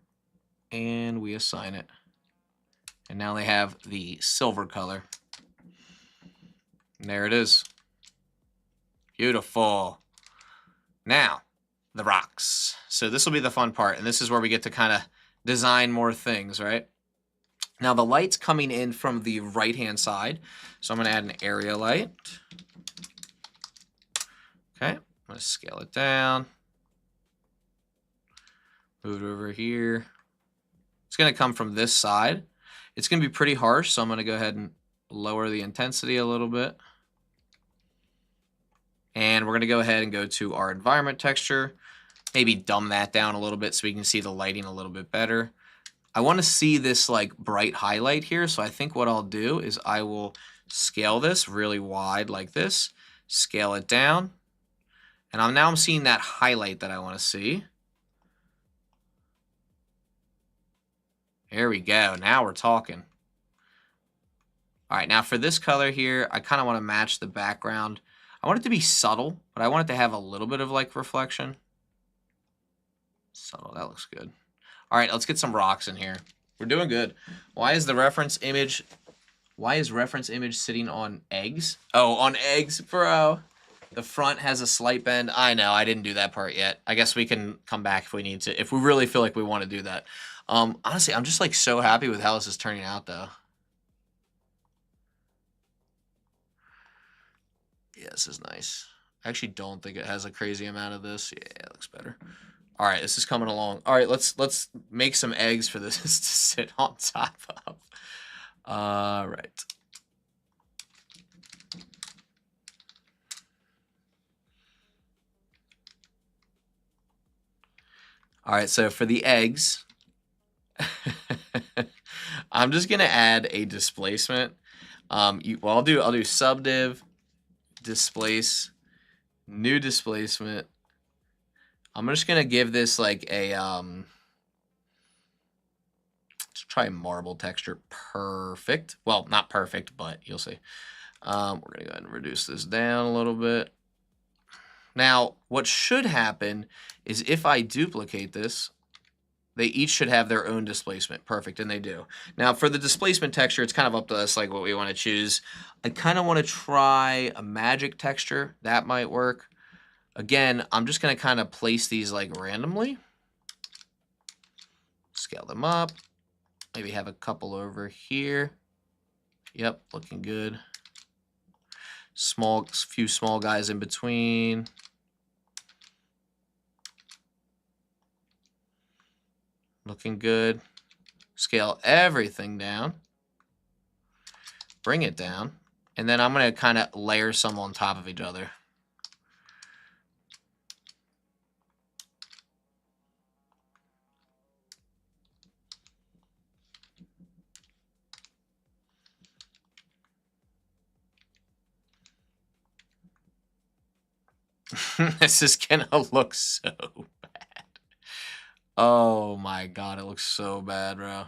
and we assign it. And now they have the silver color. And there it is. Beautiful. Now, the rocks. So this will be the fun part, and this is where we get to kind of design more things, right? Now the light's coming in from the right-hand side, so I'm going to add an area light. Okay, I'm going to scale it down. Move it over here. It's going to come from this side. It's going to be pretty harsh, so I'm going to go ahead and lower the intensity a little bit. And we're going to go ahead and go to our environment texture. Maybe dumb that down a little bit so we can see the lighting a little bit better. I want to see this like bright highlight here, so I think what I'll do is I will scale this really wide like this, scale it down, and I'm seeing that highlight that I want to see. There we go. Now we're talking. All right, now for this color here, I kind of want to match the background. I want it to be subtle, but I want it to have a little bit of like reflection. Subtle, that looks good. All right, let's get some rocks in here. We're doing good. Why is reference image sitting on eggs? Oh, on eggs, bro. The front has a slight bend. I know, I didn't do that part yet. I guess we can come back if we need to, if we really feel like we want to do that. Honestly, I'm just like so happy with how this is turning out though. Yeah, this is nice. I actually don't think it has a crazy amount of this. Yeah, it looks better. All right, this is coming along. All right, let's make some eggs for this to sit on top of. All right. All right, so for the eggs, I'm just gonna add a displacement. I'll do subdiv, displace, new displacement. I'm just gonna give this like a let's try marble texture. Perfect. Well, not perfect, but you'll see. We're gonna go ahead and reduce this down a little bit. Now, what should happen is if I duplicate this, they each should have their own displacement. Perfect, and they do. Now, for the displacement texture, it's kind of up to us, like what we want to choose. I kind of want to try a magic texture. That might work. Again, I'm just going to kind of place these like randomly. Scale them up. Maybe have a couple over here. Yep, looking good. Few small guys in between. Looking good. Scale everything down. Bring it down. And then I'm going to kind of layer some on top of each other. This is going to look so bad. Oh my god, it looks so bad, bro.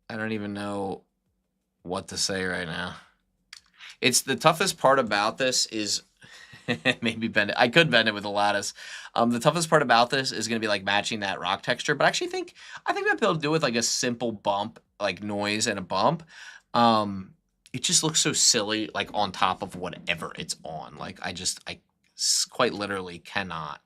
I don't even know what to say right now. It's the toughest part about this is maybe bend it. I could bend it with a lattice. The toughest part about this is going to be like matching that rock texture, but I actually think I might be able to do it with like a simple bump, like noise and a bump. It just looks so silly, like on top of whatever it's on. Like I quite literally cannot.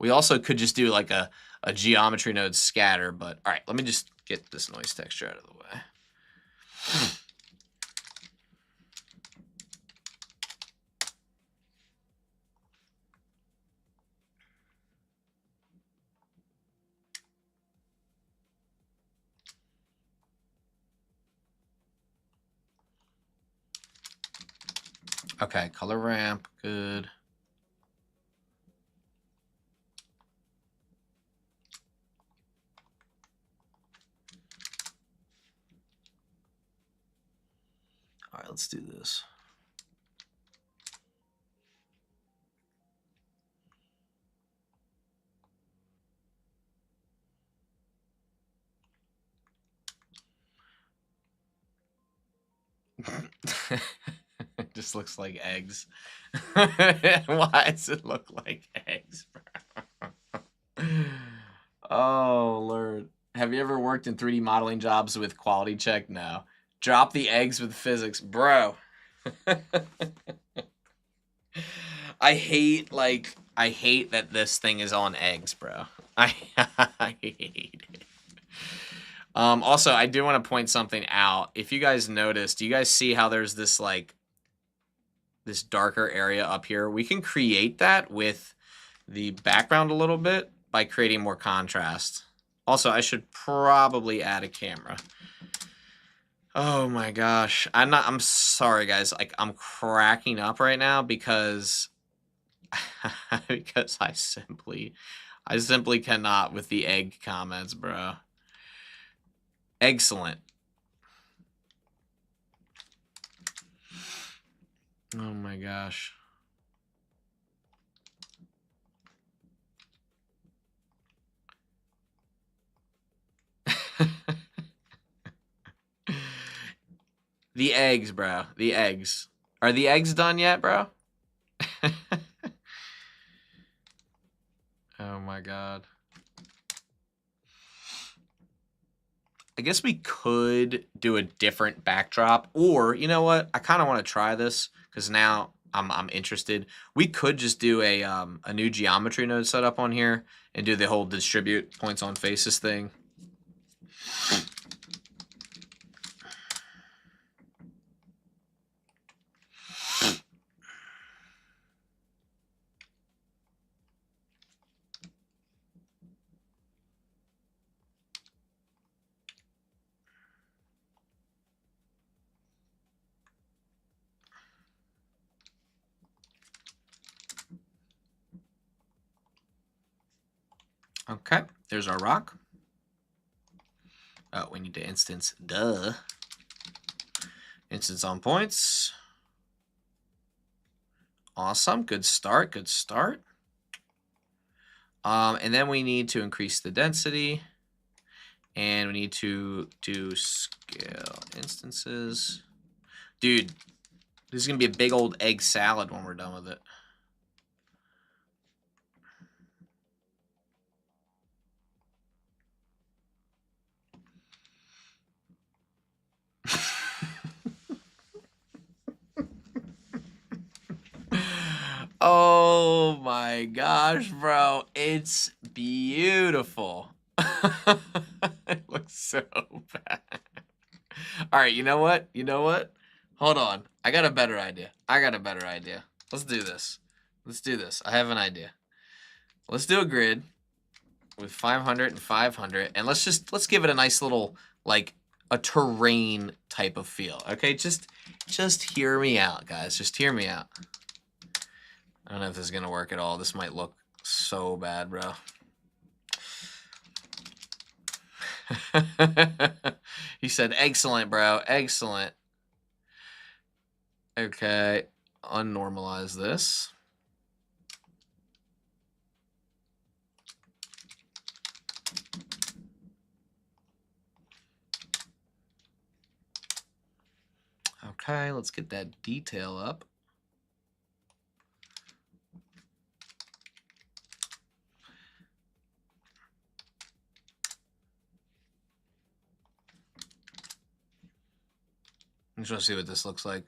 We also could just do like a geometry node scatter, but all right, let me just get this noise texture out of the way. Okay, color ramp, good. let's do this. It just looks like eggs. Why does it look like eggs, bro? Oh, Lord. Have you ever worked in 3D modeling jobs with quality check? No. Drop the eggs with physics. Bro. I hate that this thing is on eggs, bro. I hate it. Also, I do want to point something out. If you guys notice, do you guys see how there's this like this darker area up here? We can create that with the background a little bit by creating more contrast. Also, I should probably add a camera. Oh my gosh. I'm sorry guys. Like I'm cracking up right now because because I simply cannot with the egg comments, bro. Excellent. Oh my gosh. The eggs, bro. The eggs. Are the eggs done yet, bro? Oh my god. I guess we could do a different backdrop, or you know what? I kind of want to try this because now I'm interested. We could just do a new geometry node setup on here and do the whole distribute points on faces thing. Okay, there's our rock. Oh, we need to instance, duh. Instance on points. Awesome, good start, good start. And then we need to increase the density. And we need to do scale instances. Dude, this is going to be a big old egg salad when we're done with it. Oh my gosh, bro. It's beautiful. It looks so bad. All right, you know what? You know what? Hold on. I got a better idea. Let's do this. Let's do this. I have an idea. Let's do a grid with 500 and 500, and let's give it a nice little, like, a terrain type of feel. Okay, just hear me out, guys. Just hear me out. I don't know if this is gonna work at all. This might look so bad, bro. He said, excellent, bro. Excellent. Okay, unnormalize this. Okay, let's get that detail up. I just want to see what this looks like.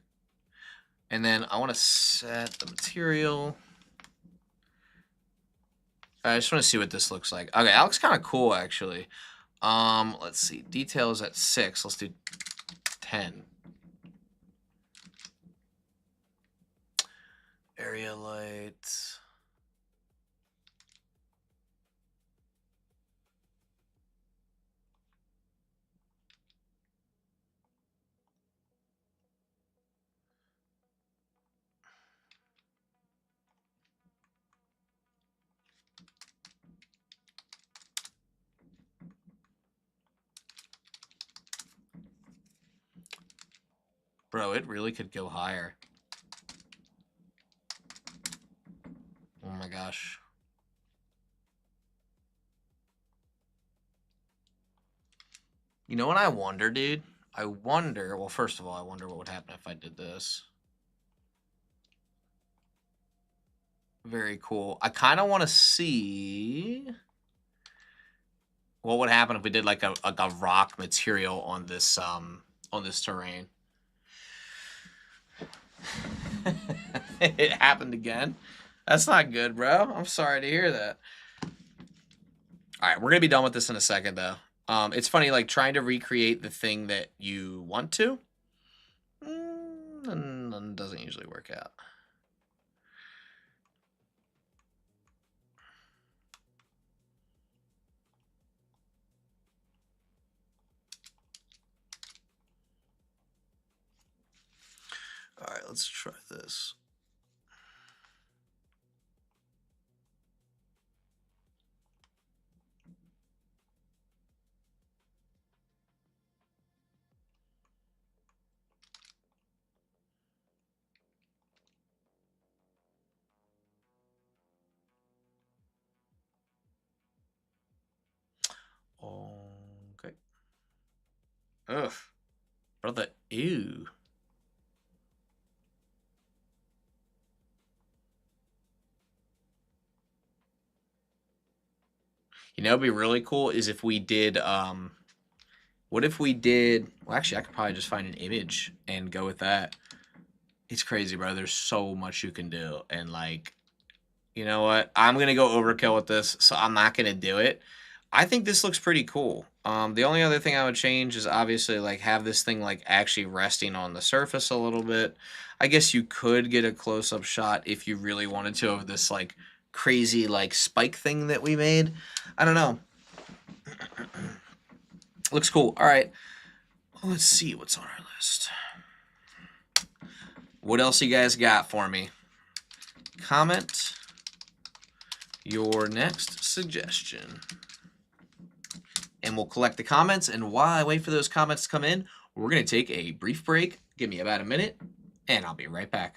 And then I want to set the material. I just want to see what this looks like. Okay, that looks kind of cool, actually. Let's see. Detail is at 6. Let's do 10. Area light. Bro, it really could go higher. Oh my gosh. You know what I wonder, dude? I wonder, well, first of all, I wonder what would happen if I did this. Very cool. I kind of want to see what would happen if we did like a rock material on this terrain. It happened again. That's not good, bro. I'm sorry to hear that. All right, we're gonna be done with this in a second, though. It's funny, like trying to recreate the thing that you want to, doesn't usually work out. All right, let's try this. Okay. Ugh. Brother, ew. You know, it'd be really cool is if we did, what if we did, well, actually, I could probably just find an image and go with that. It's crazy, bro. There's so much you can do. And, like, you know what? I'm going to go overkill with this, so I'm not going to do it. I think this looks pretty cool. The only other thing I would change is obviously, like, have this thing, like, actually resting on the surface a little bit. I guess you could get a close-up shot if you really wanted to of this, like, crazy, like, spike thing that we made. I don't know. Looks cool. All right. Let's see what's on our list. What else you guys got for me? Comment your next suggestion. And we'll collect the comments. And while I wait for those comments to come in, we're going to take a brief break. Give me about a minute, and I'll be right back.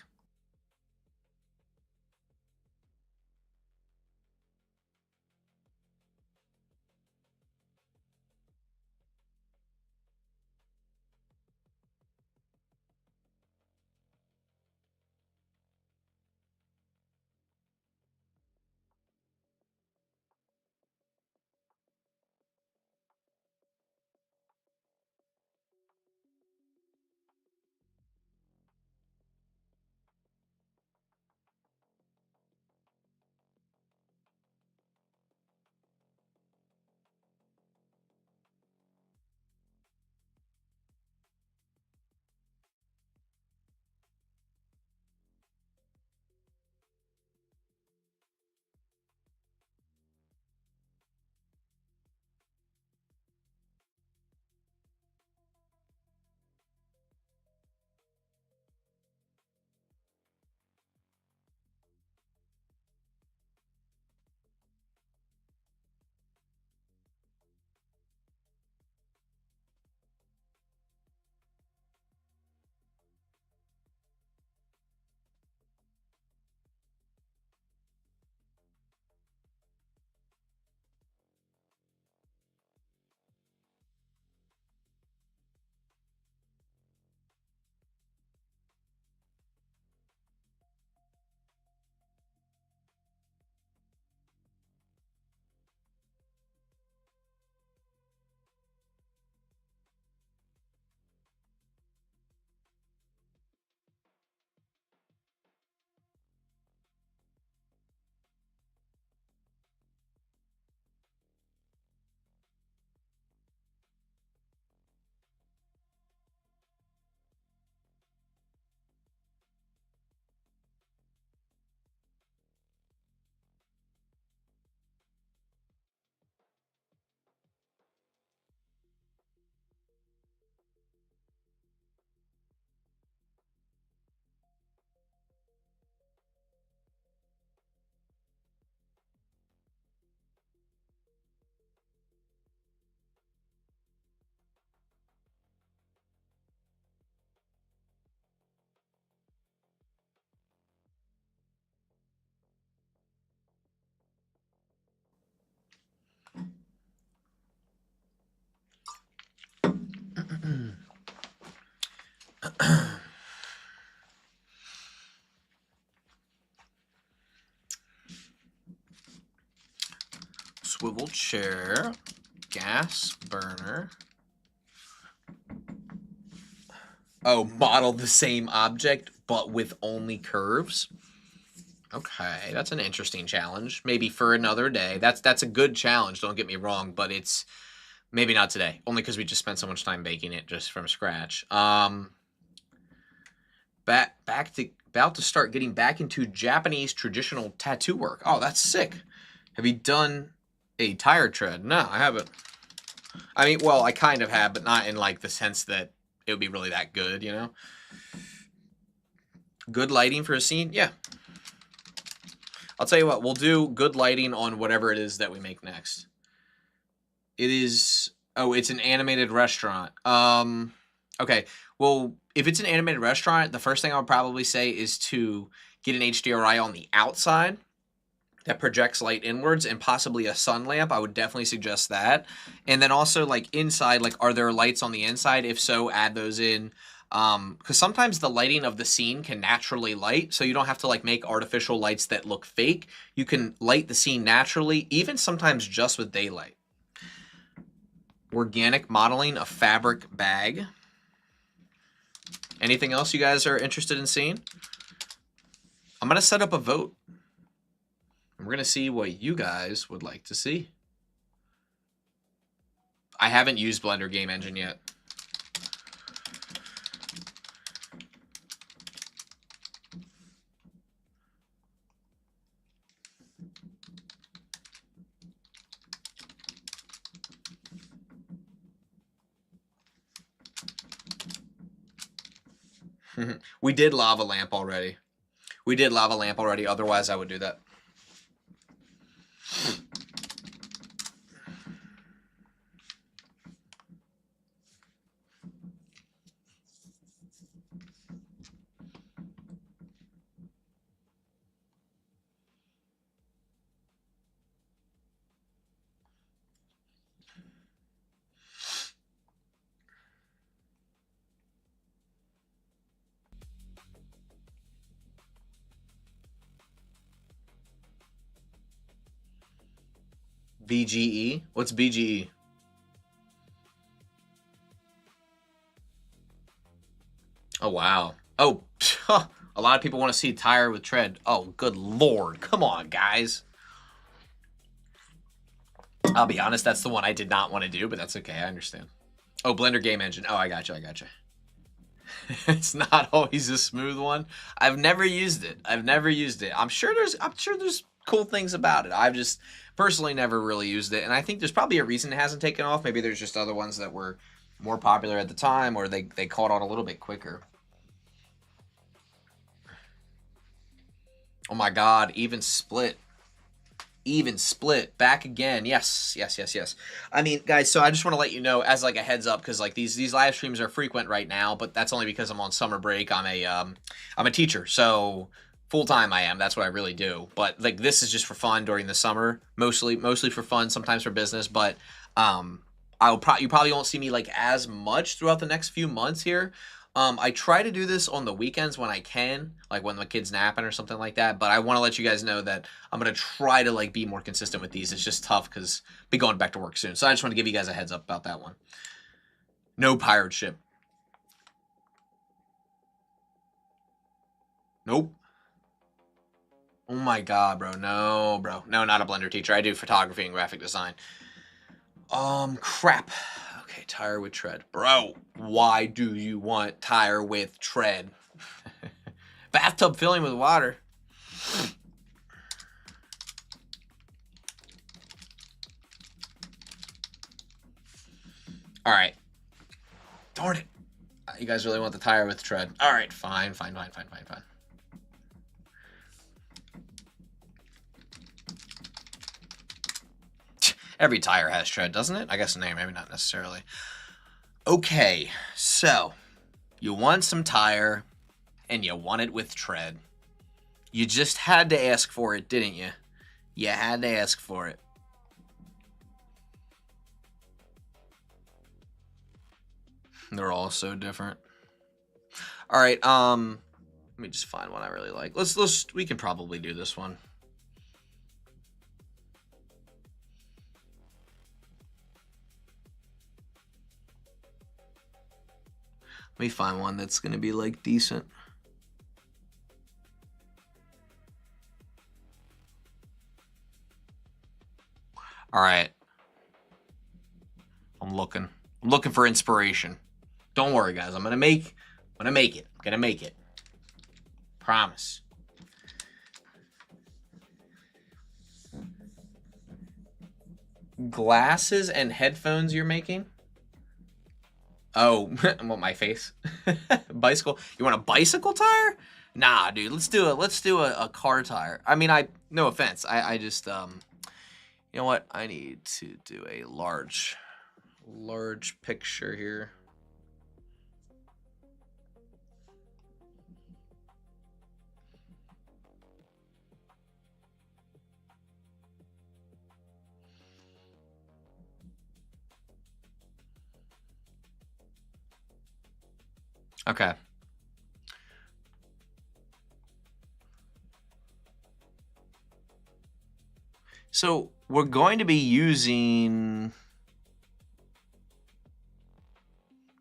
Swivel chair, gas burner. Oh, model the same object, but with only curves. Okay, that's an interesting challenge. Maybe for another day. That's a good challenge, don't get me wrong, but it's maybe not today. Only because we just spent so much time making it just from scratch. About to start getting back into Japanese traditional tattoo work. Oh, that's sick. Have you done a tire tread? No, I haven't. I mean, well, I kind of have, but not in like the sense that it would be really that good, you know? Good lighting for a scene? Yeah. I'll tell you what, we'll do good lighting on whatever it is that we make next. It is, oh, it's an animated restaurant. Okay, well, if it's an animated restaurant, the first thing I would probably say is to get an HDRI on the outside that projects light inwards and possibly a sun lamp. I would definitely suggest that. And then also like inside, like are there lights on the inside? If so, add those in. Because sometimes the lighting of the scene can naturally light, so you don't have to like make artificial lights that look fake. You can light the scene naturally, even sometimes just with daylight. Organic modeling a fabric bag. Anything else you guys are interested in seeing? I'm going to set up a vote. We're going to see what you guys would like to see. I haven't used Blender Game Engine yet. We did lava lamp already. We did lava lamp already. Otherwise, I would do that. BGE? What's BGE? Oh, wow. Oh, a lot of people want to see tire with tread. Oh, good lord. Come on, guys. I'll be honest, that's the one I did not want to do, but that's okay. I understand. Oh, Blender Game Engine. Oh, I got you. I got you. It's not always a smooth one. I've never used it. I've never used it. I'm sure there's cool things about it. I've just personally never really used it, and I think there's probably a reason it hasn't taken off. Maybe there's just other ones that were more popular at the time, or they caught on a little bit quicker. Oh my god, even split. Even split back again. Yes. I mean, guys, so I just want to let you know as like a heads up, because like these live streams are frequent right now, but that's only because I'm on summer break. I'm a teacher, so full time I am. That's what I really do. But like this is just for fun during the summer, mostly for fun, sometimes for business. But you probably won't see me like as much throughout the next few months here. I try to do this on the weekends when I can, like when the kid's napping or something like that. But I want to let you guys know that I'm going to try to like be more consistent with these. It's just tough because I'll be going back to work soon. So I just want to give you guys a heads up about that one. No pirate ship. Nope. Oh my god, bro. No, bro. No, not a Blender teacher. I do photography and graphic design. Crap. Okay, tire with tread. Bro, why do you want tire with tread? Bathtub filling with water. All right. Darn it. You guys really want the tire with tread. All right, fine. Every tire has tread, doesn't it? I guess maybe not necessarily. Okay, so you want some tire and you want it with tread. You just had to ask for it, didn't you? You had to ask for it. They're all so different. All right. Let me just find one I really like. We can probably do this one. Let me find one that's gonna be like decent. All right. I'm looking for inspiration. Don't worry, guys. I'm gonna make it. Promise. Glasses and headphones you're making? Oh, what, my face? Bicycle? You want a bicycle tire? Nah, dude. Let's do a car tire. I mean, no offense. I just you know what? I need to do a large picture here. Okay. So we're going to be using,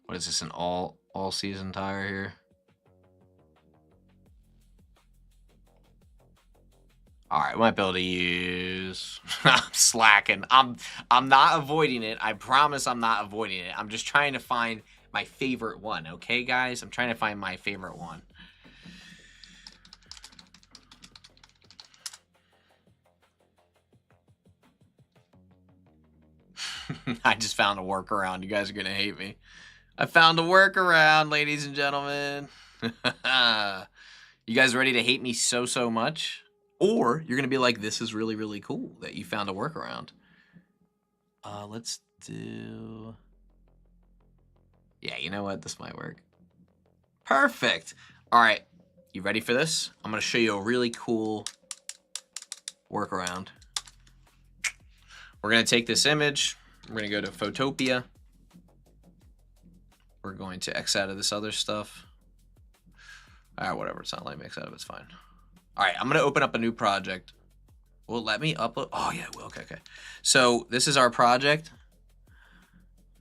what is this, an all season tire here? All right, we might be able to use. I'm slacking. I'm not avoiding it. I promise I'm not avoiding it. I'm just trying to find my favorite one. Okay, guys, I'm trying to find my favorite one. I just found a workaround. You guys are gonna hate me. I found a workaround, ladies and gentlemen. You guys ready to hate me so much? Or you're gonna be like, this is really, really cool that you found a workaround. Let's do... Yeah, you know what? This might work. Perfect. All right, you ready for this? I'm gonna show you a really cool workaround. We're gonna take this image. We're gonna go to Photopia. We're going to X out of this other stuff. All right, whatever. It's not letting me X out of it. It's fine. All right, I'm going to open up a new project. Will it let me upload? Oh, yeah, it will. Okay. So this is our project.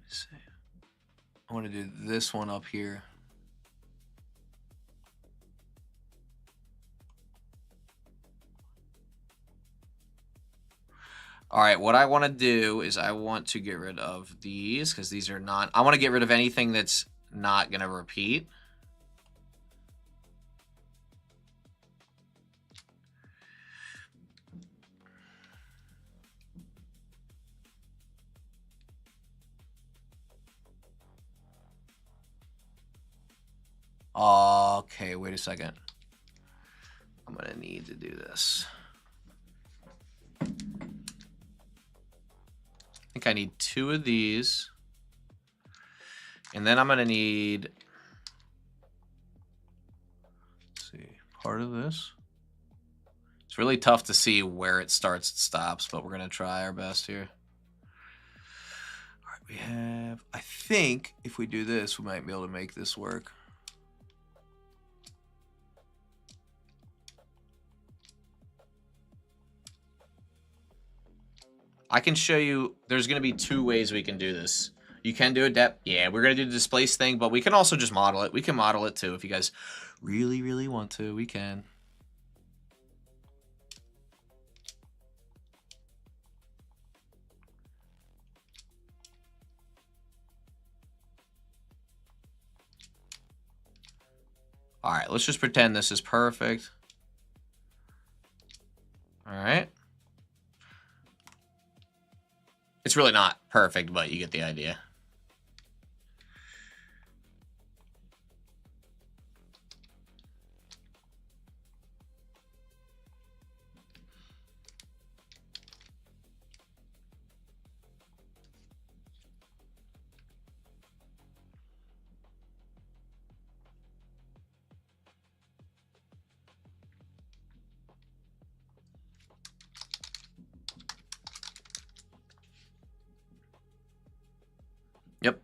Let's see. I want to do this one up here. All right, what I want to do is I want to get rid of these because these are not... I want to get rid of anything that's not going to repeat. Okay, wait a second. I'm going to need to do this. I think I need 2 of these. And then I'm going to need, let's see, part of this. It's really tough to see where it starts and stops, but we're going to try our best here. All right, we have, I think if we do this, we might be able to make this work. I can show you, there's going to be 2 ways we can do this. You can do a depth. Yeah, we're going to do the displace thing, but we can also just model it. We can model it too. If you guys really, really want to, we can. All right, let's just pretend this is perfect. All right. It's really not perfect, but you get the idea. Yep,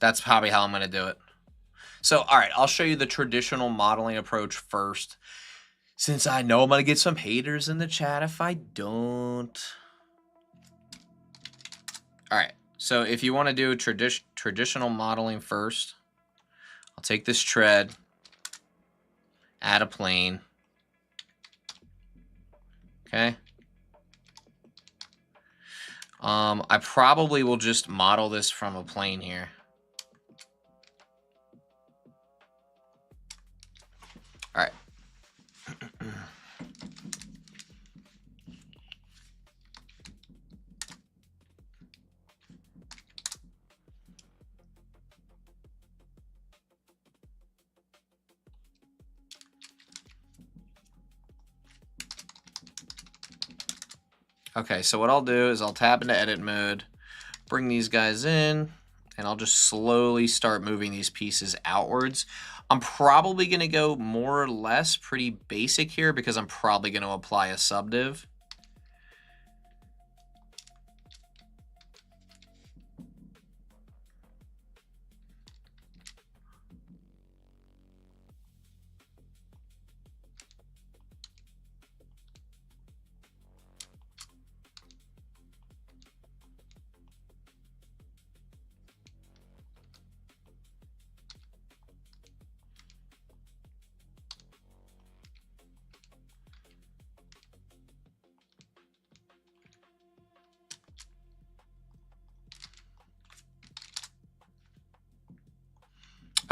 that's probably how I'm going to do it. So, all right, I'll show you the traditional modeling approach first, since I know I'm going to get some haters in the chat if I don't. All right, so if you want to do traditional modeling first, I'll take this tread, add a plane. Okay. I probably will just model this from a plane here. All right. Okay, so what I'll do is I'll tap into edit mode, bring these guys in, and I'll just slowly start moving these pieces outwards. I'm probably going to go more or less pretty basic here because I'm probably going to apply a subdiv.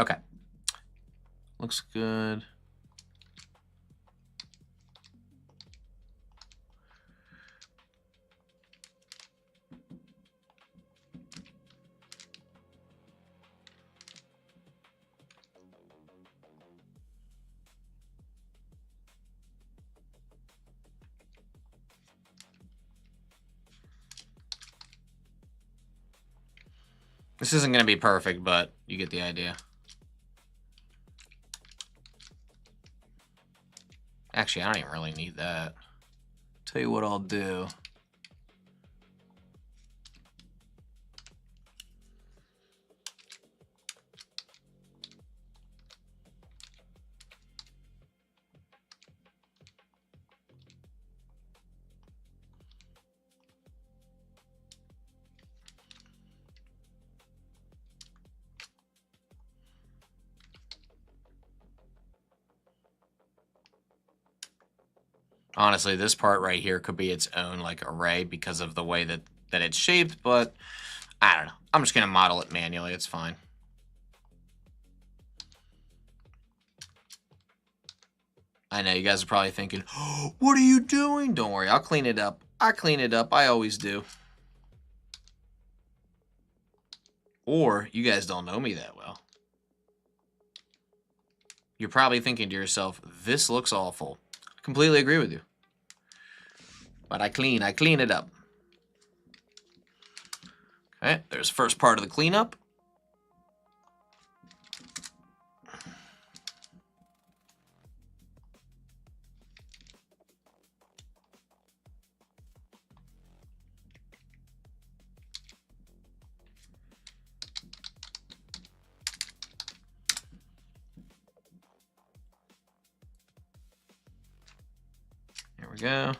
Okay. Looks good. This isn't going to be perfect, but you get the idea. Actually, I don't even really need that. Tell you what I'll do. Honestly, this part right here could be its own like array because of the way that it's shaped, but I don't know. I'm just going to model it manually. It's fine. I know you guys are probably thinking, oh, what are you doing? Don't worry. I'll clean it up. I clean it up. I always do. Or you guys don't know me that well. You're probably thinking to yourself, this looks awful. Completely agree with you. But I clean it up. Okay, there's the first part of the cleanup. There we go.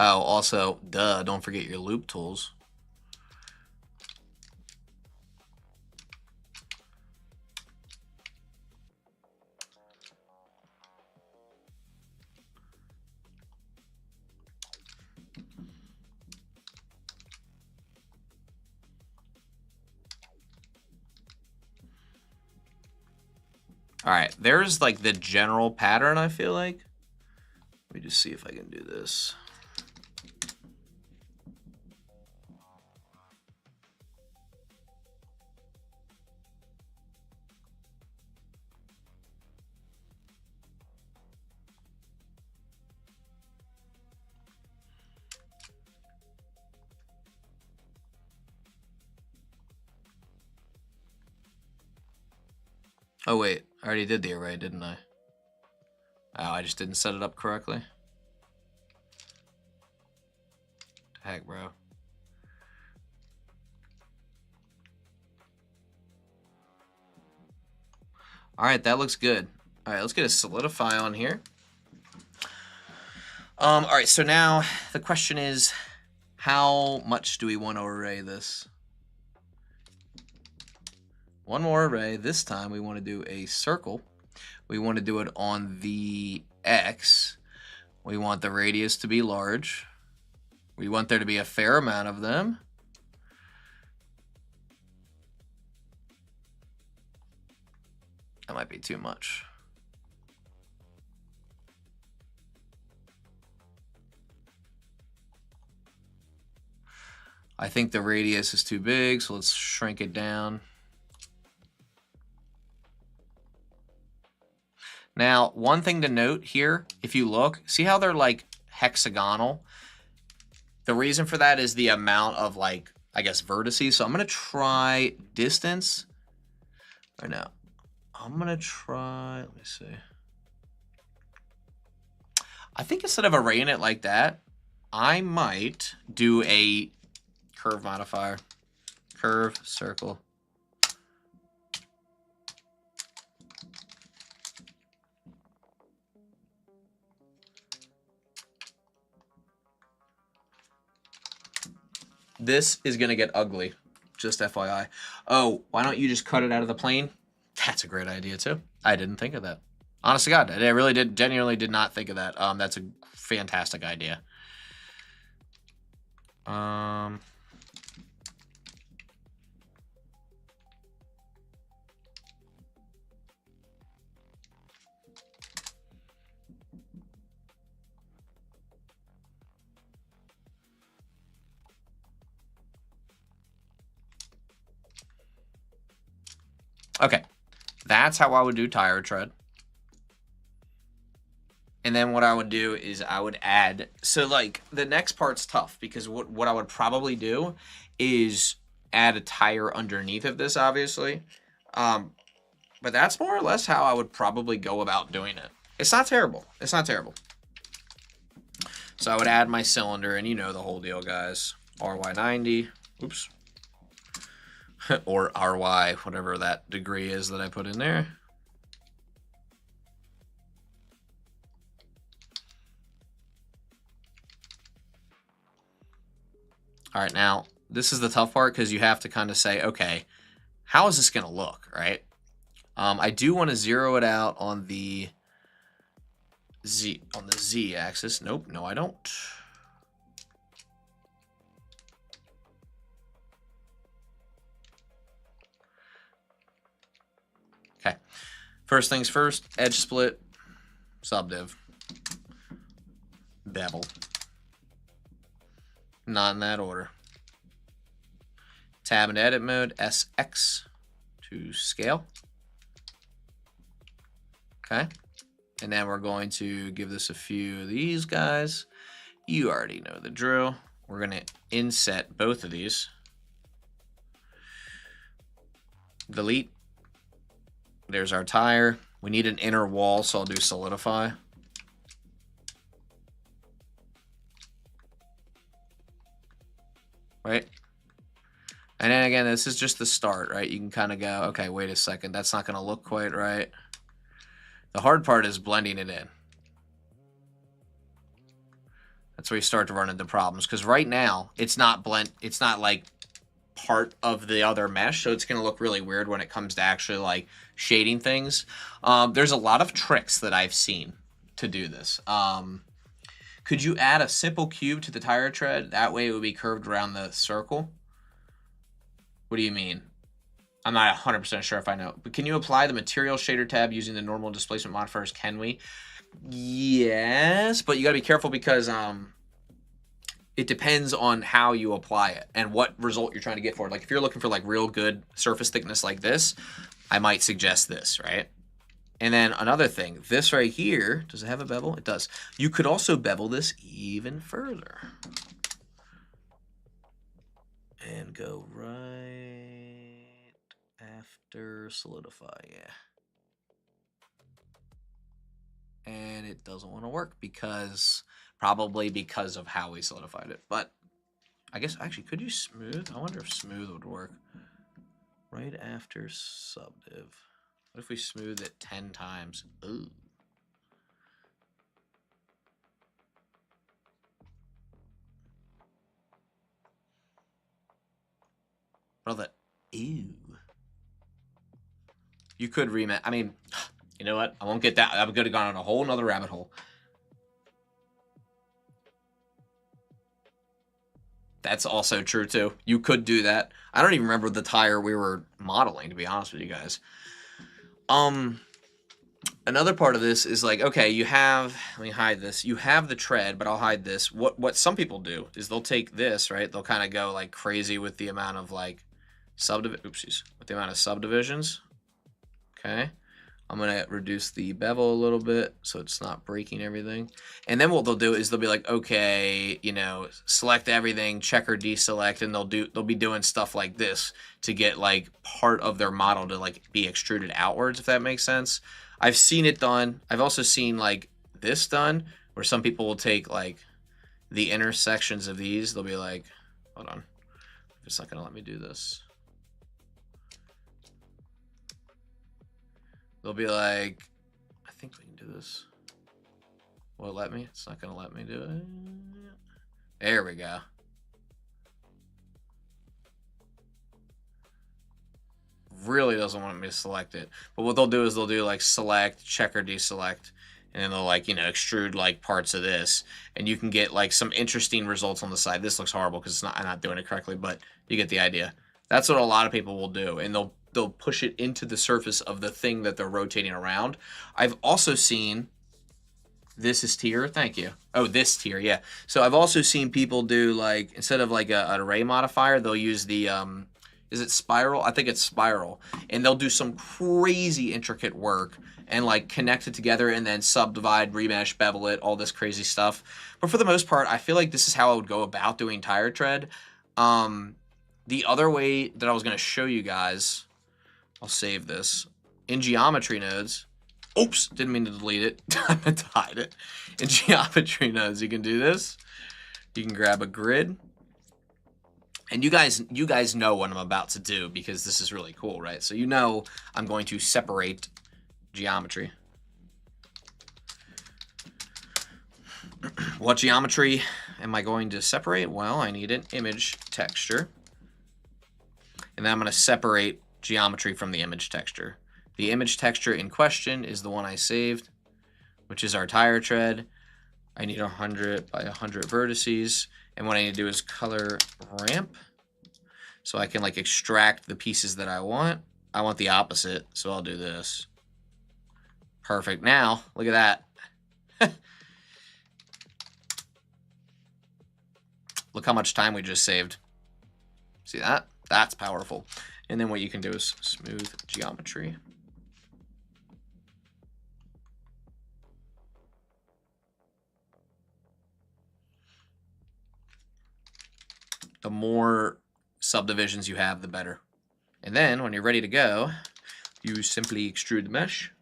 Oh, also, duh, don't forget your loop tools. All right, there's like the general pattern, I feel like. Let me just see if I can do this. Oh, wait. I already did the array, didn't I? Oh, I just didn't set it up correctly. Heck, bro. All right, that looks good. All right, let's get a solidify on here. All right, so now the question is, how much do we want to array this? One more array. This time we want to do a circle. We want to do it on the X. We want the radius to be large. We want there to be a fair amount of them. That might be too much. I think the radius is too big, so let's shrink it down. Now, one thing to note here, if you look, see how they're like hexagonal? The reason for that is the amount of like, I guess, vertices. So I'm going to try distance. Or no, I'm going to try, let me see. I think instead of arraying it like that, I might do a curve modifier. Curve, circle. This is going to get ugly, just FYI. Oh, why don't you just cut it out of the plane? That's a great idea, too. I didn't think of that. Honest to God, I really did, genuinely did not think of that. That's a fantastic idea. Okay, that's how I would do tire tread. And then what I would do is I would add, so like the next part's tough because what I would probably do is add a tire underneath of this, obviously. But that's more or less how I would probably go about doing it. It's not terrible. It's not terrible. So I would add my cylinder, and you know the whole deal, guys. RY90. Oops. Or RY, whatever that degree is that I put in there. All right, now, this is the tough part because you have to kind of say, okay, how is this going to look, right? I do want to zero it out on the Z axis. Nope, no, I don't. Okay, first things first, edge split, subdiv, bevel. Not in that order. Tab and edit mode, SX to scale. Okay, and then we're going to give this a few of these guys. You already know the drill. We're going to inset both of these. Delete. There's our tire. We need an inner wall, so I'll do solidify. Right? And then again, this is just the start, right? You can kind of go, okay, wait a second. That's not going to look quite right. The hard part is blending it in. That's where you start to run into problems. Because right now, it's not like part of the other mesh, so it's going to look really weird when it comes to actually like shading things. There's a lot of tricks that I've seen to do this. Could you add a simple cube to the tire tread? That way it would be curved around the circle. What do you mean? I'm not 100% sure if I know. But can you apply the material shader tab using the normal displacement modifiers? Can we? Yes, but you got to be careful because it depends on how you apply it and what result you're trying to get for it. Like if you're looking for like real good surface thickness like this, I might suggest this, right? And then another thing, this right here, does it have a bevel? It does. You could also bevel this even further. And go right after solidify, yeah. and it doesn't want to work probably because of how we solidified it. But I guess actually, could you smooth? I wonder if smooth would work. Right after subdiv. What if we smooth it 10 times? Ooh. Brother, ew. You could remake. I mean, you know what? I won't get that. I'm gonna go on a whole nother rabbit hole. That's also true too. You could do that. I don't even remember the tire we were modeling, to be honest with you guys. Another part of this is like, okay, you have, let me hide this. You have the tread, but I'll hide this. What some people do is they'll take this, right? They'll kind of go like crazy with the amount of like with the amount of subdivisions. Okay. I'm going to reduce the bevel a little bit so it's not breaking everything. And then what they'll do is they'll be like, okay, you know, select everything, check or deselect, and they'll be doing stuff like this to get like part of their model to like be extruded outwards, if that makes sense. I've seen it done. I've also seen like this done where some people will take like the intersections of these. They'll be like, hold on, it's not going to let me do this. They'll be like, I think we can do this. Will it let me? It's not going to let me do it. There we go. Really doesn't want me to select it. But what they'll do is they'll do like select, check or deselect. And then they'll like, you know, extrude like parts of this. And you can get like some interesting results on the side. This looks horrible because I'm not doing it correctly, but you get the idea. That's what a lot of people will do. And they'll push it into the surface of the thing that they're rotating around. I've also seen, this is tier, thank you. Oh, this tier, yeah. So I've also seen people do like, instead of like an array modifier, they'll use the, is it spiral? I think it's spiral. And they'll do some crazy intricate work and like connect it together and then subdivide, remesh, bevel it, all this crazy stuff. But for the most part, I feel like this is how I would go about doing tire tread. The other way that I was going to show you guys, I'll save this. In geometry nodes, oops, didn't mean to delete it. I meant to hide it. In geometry nodes, you can do this. You can grab a grid. And you guys know what I'm about to do because this is really cool, right? So you know I'm going to separate geometry. What geometry am I going to separate? Well, I need an image texture. And then I'm going to separate geometry from the image texture. The image texture in question is the one I saved, which is our tire tread. I need 100 by 100 vertices. And what I need to do is color ramp so I can like extract the pieces that I want. I want the opposite, so I'll do this. Perfect. Now, look at that. Look how much time we just saved. See that? That's powerful. And then what you can do is smooth geometry. The more subdivisions you have, the better. And then when you're ready to go, you simply extrude the mesh.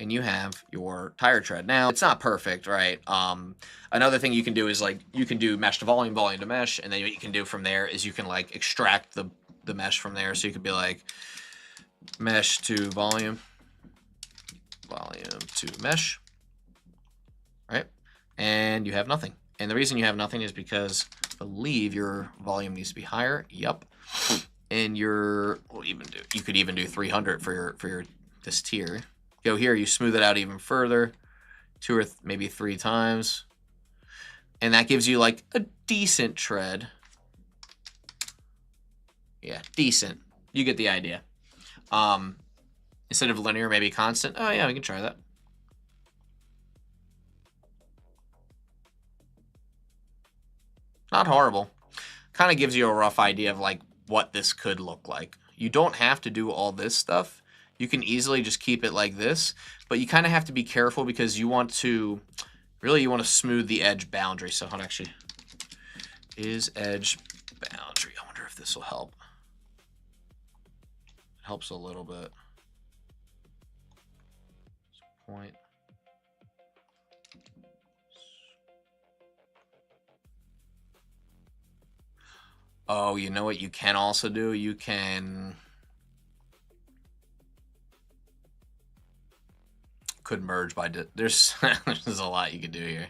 And you have your tire tread. Now, it's not perfect, right? Another thing you can do is like, you can do mesh to volume, volume to mesh, and then what you can do from there is you can like extract the mesh from there. So you could be like mesh to volume, volume to mesh, right? And you have nothing. And the reason you have nothing is because I believe your volume needs to be higher. Yep. And you could even do 300 for your this tier. Go here, you smooth it out even further, 2 or maybe 3 times. And that gives you like a decent tread. Yeah, decent. You get the idea. Instead of linear, maybe constant. Oh yeah, we can try that. Not horrible. Kind of gives you a rough idea of like what this could look like. You don't have to do all this stuff. You can easily just keep it like this, but you kind of have to be careful because you want to smooth the edge boundary. So hold on, actually, is edge boundary. I wonder if this will help. It helps a little bit. point. Oh, you know what you can also do? You can... Could merge by... There's a lot you could do here.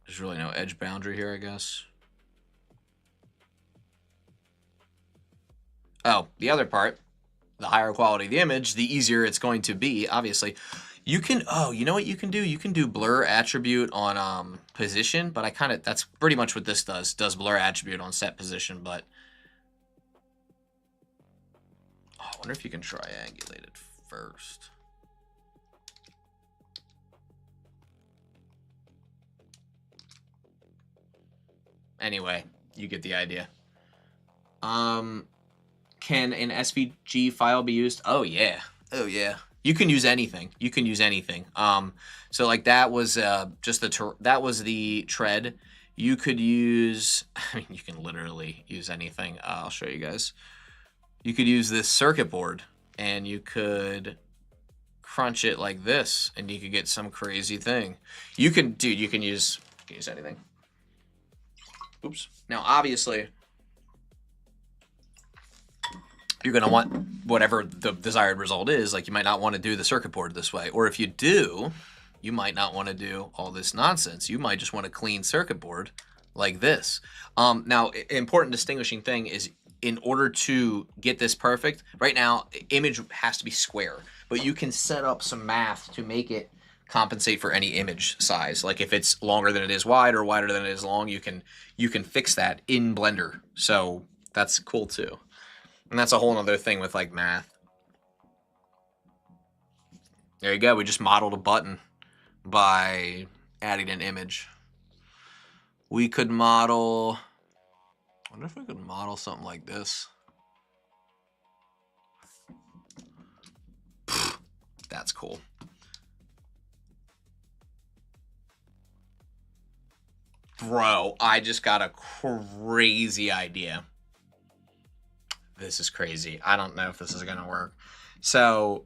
There's really no edge boundary here, I guess. Oh, the other part, the higher quality of the image, the easier it's going to be, obviously. You can, oh, you know what you can do? You can do blur attribute on position, but that's pretty much what this does blur attribute on set position, but oh, I wonder if you can triangulate it first. Anyway, you get the idea. Can an SVG file be used? Oh yeah. Oh yeah. You can use anything. You can use anything. So like that was just that was the tread. You could use, I mean, you can literally use anything. I'll show you guys. You could use this circuit board and you could crunch it like this and you could get some crazy thing. You can, dude, you can use anything. Oops. Now, obviously, you're going to want whatever the desired result is. Like, you might not want to do the circuit board this way. Or if you do, you might not want to do all this nonsense. You might just want a clean circuit board like this. Now, an important distinguishing thing is in order to get this perfect, right now, image has to be square. But you can set up some math to make it compensate for any image size. Like if it's longer than it is wide or wider than it is long, you can fix that in Blender. So that's cool too. And that's a whole other thing with like math. There you go. We just modeled a button by adding an image. We could model, I wonder if we could model something like this. That's cool. Bro, I just got a crazy idea. This is crazy. I don't know if this is gonna work. So,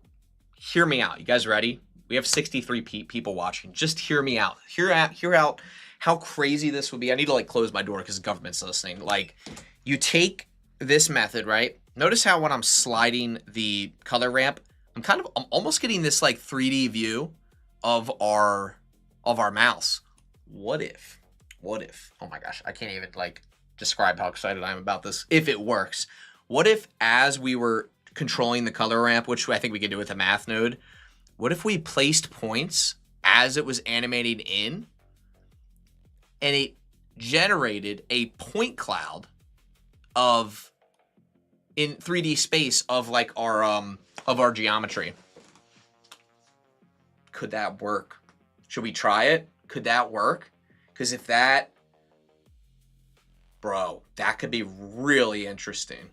hear me out. You guys ready? We have 63 people watching. Just hear me out. Hear out how crazy this would be. I need to like close my door because the government's listening. Like, you take this method, right? Notice how when I'm sliding the color ramp, I'm almost getting this like 3D view of our mouse. What if, oh my gosh, I can't even like describe how excited I am about this. If it works, what if as we were controlling the color ramp, which I think we could do with a math node, what if we placed points as it was animating in and it generated a point cloud in 3D space of like our geometry? Could that work? Should we try it? Could that work? Because if that, bro, that could be really interesting.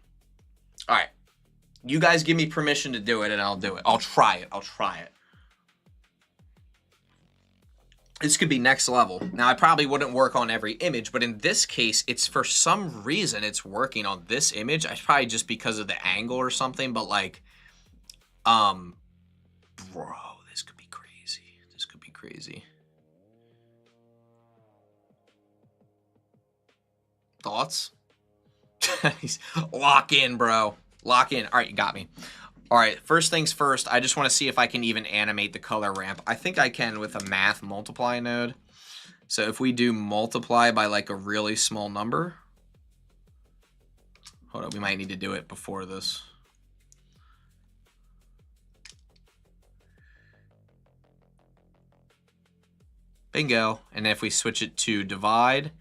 All right. You guys give me permission to do it and I'll do it. I'll try it. This could be next level. Now, I probably wouldn't work on every image, but in this case, it's for some reason it's working on this image. It's probably just because of the angle or something, but like, bro, this could be crazy. This could be crazy. Thoughts? Lock in, bro. Lock in. All right, you got me. All right, first things first, I just want to see if I can even animate the color ramp. I think I can with a math multiply node. So if we do multiply by like a really small number. Hold up, we might need to do it before this. Bingo. And if we switch it to divide.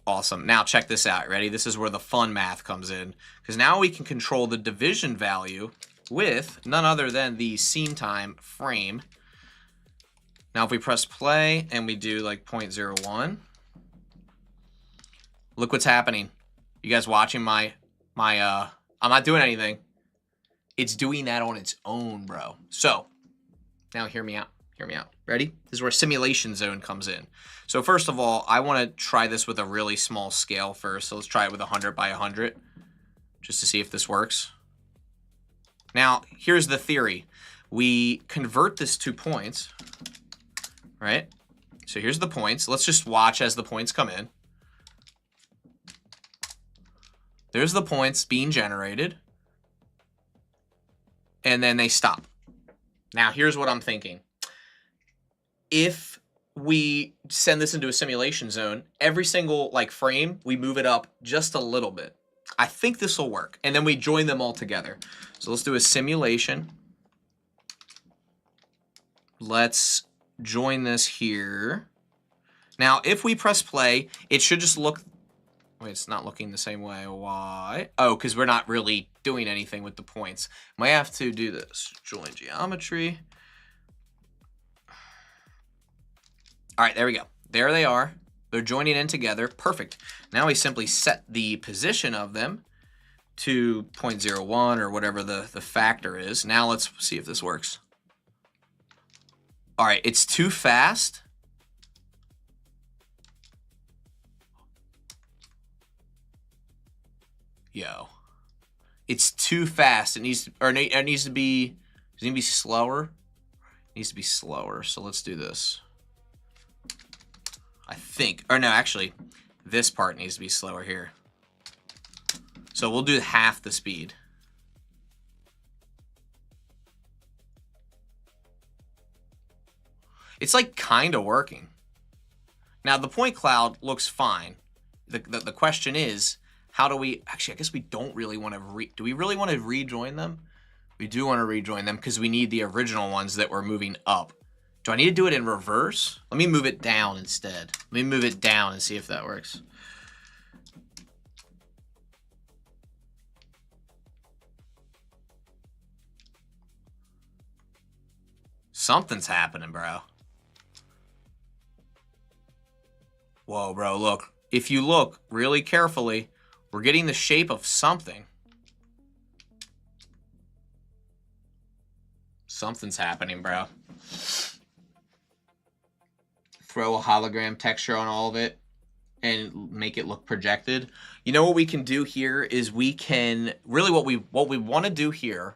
Awesome. Now check this out. Ready? This is where the fun math comes in. Because now we can control the division value with none other than the scene time frame. Now if we press play and we do like 0.01, look what's happening. You guys watching I'm not doing anything. It's doing that on its own, bro. So now hear me out. Hear me out. Ready? This is where simulation zone comes in. So first of all, I want to try this with a really small scale first. So let's try it with 100 by 100 just to see if this works. Now, here's the theory. We convert this to points, right? So here's the points. Let's just watch as the points come in. There's the points being generated. And then they stop. Now, here's what I'm thinking. If we send this into a simulation zone, every single like frame, we move it up just a little bit. I think this will work. And then we join them all together. So let's do a simulation. Let's join this here. Now, if we press play, it should just look... Wait, it's not looking the same way. Why? Oh, because we're not really doing anything with the points. Might have to do this. Join geometry. All right, there we go. There they are. They're joining in together. Perfect. Now we simply set the position of them to 0.01 or whatever the factor is. Now let's see if this works. All right, it's too fast. Yo, it's too fast. It needs to, or it needs to be. Does it need to be slower? It needs to be slower. So let's do this. I think, or no, actually, this part needs to be slower here. So we'll do half the speed. It's like kind of working. Now the point cloud looks fine. The question is, how do we, actually, I guess we don't really want to, do we really want to rejoin them? We do want to rejoin them because we need the original ones that were moving up. Do I need to do it in reverse? Let me move it down instead. Let me move it down and see if that works. Something's happening, bro. Whoa, bro, look. If you look really carefully, we're getting the shape of something. Something's happening, bro. Throw a hologram texture on all of it and make it look projected. You know what we can do here is we can, really what we want to do here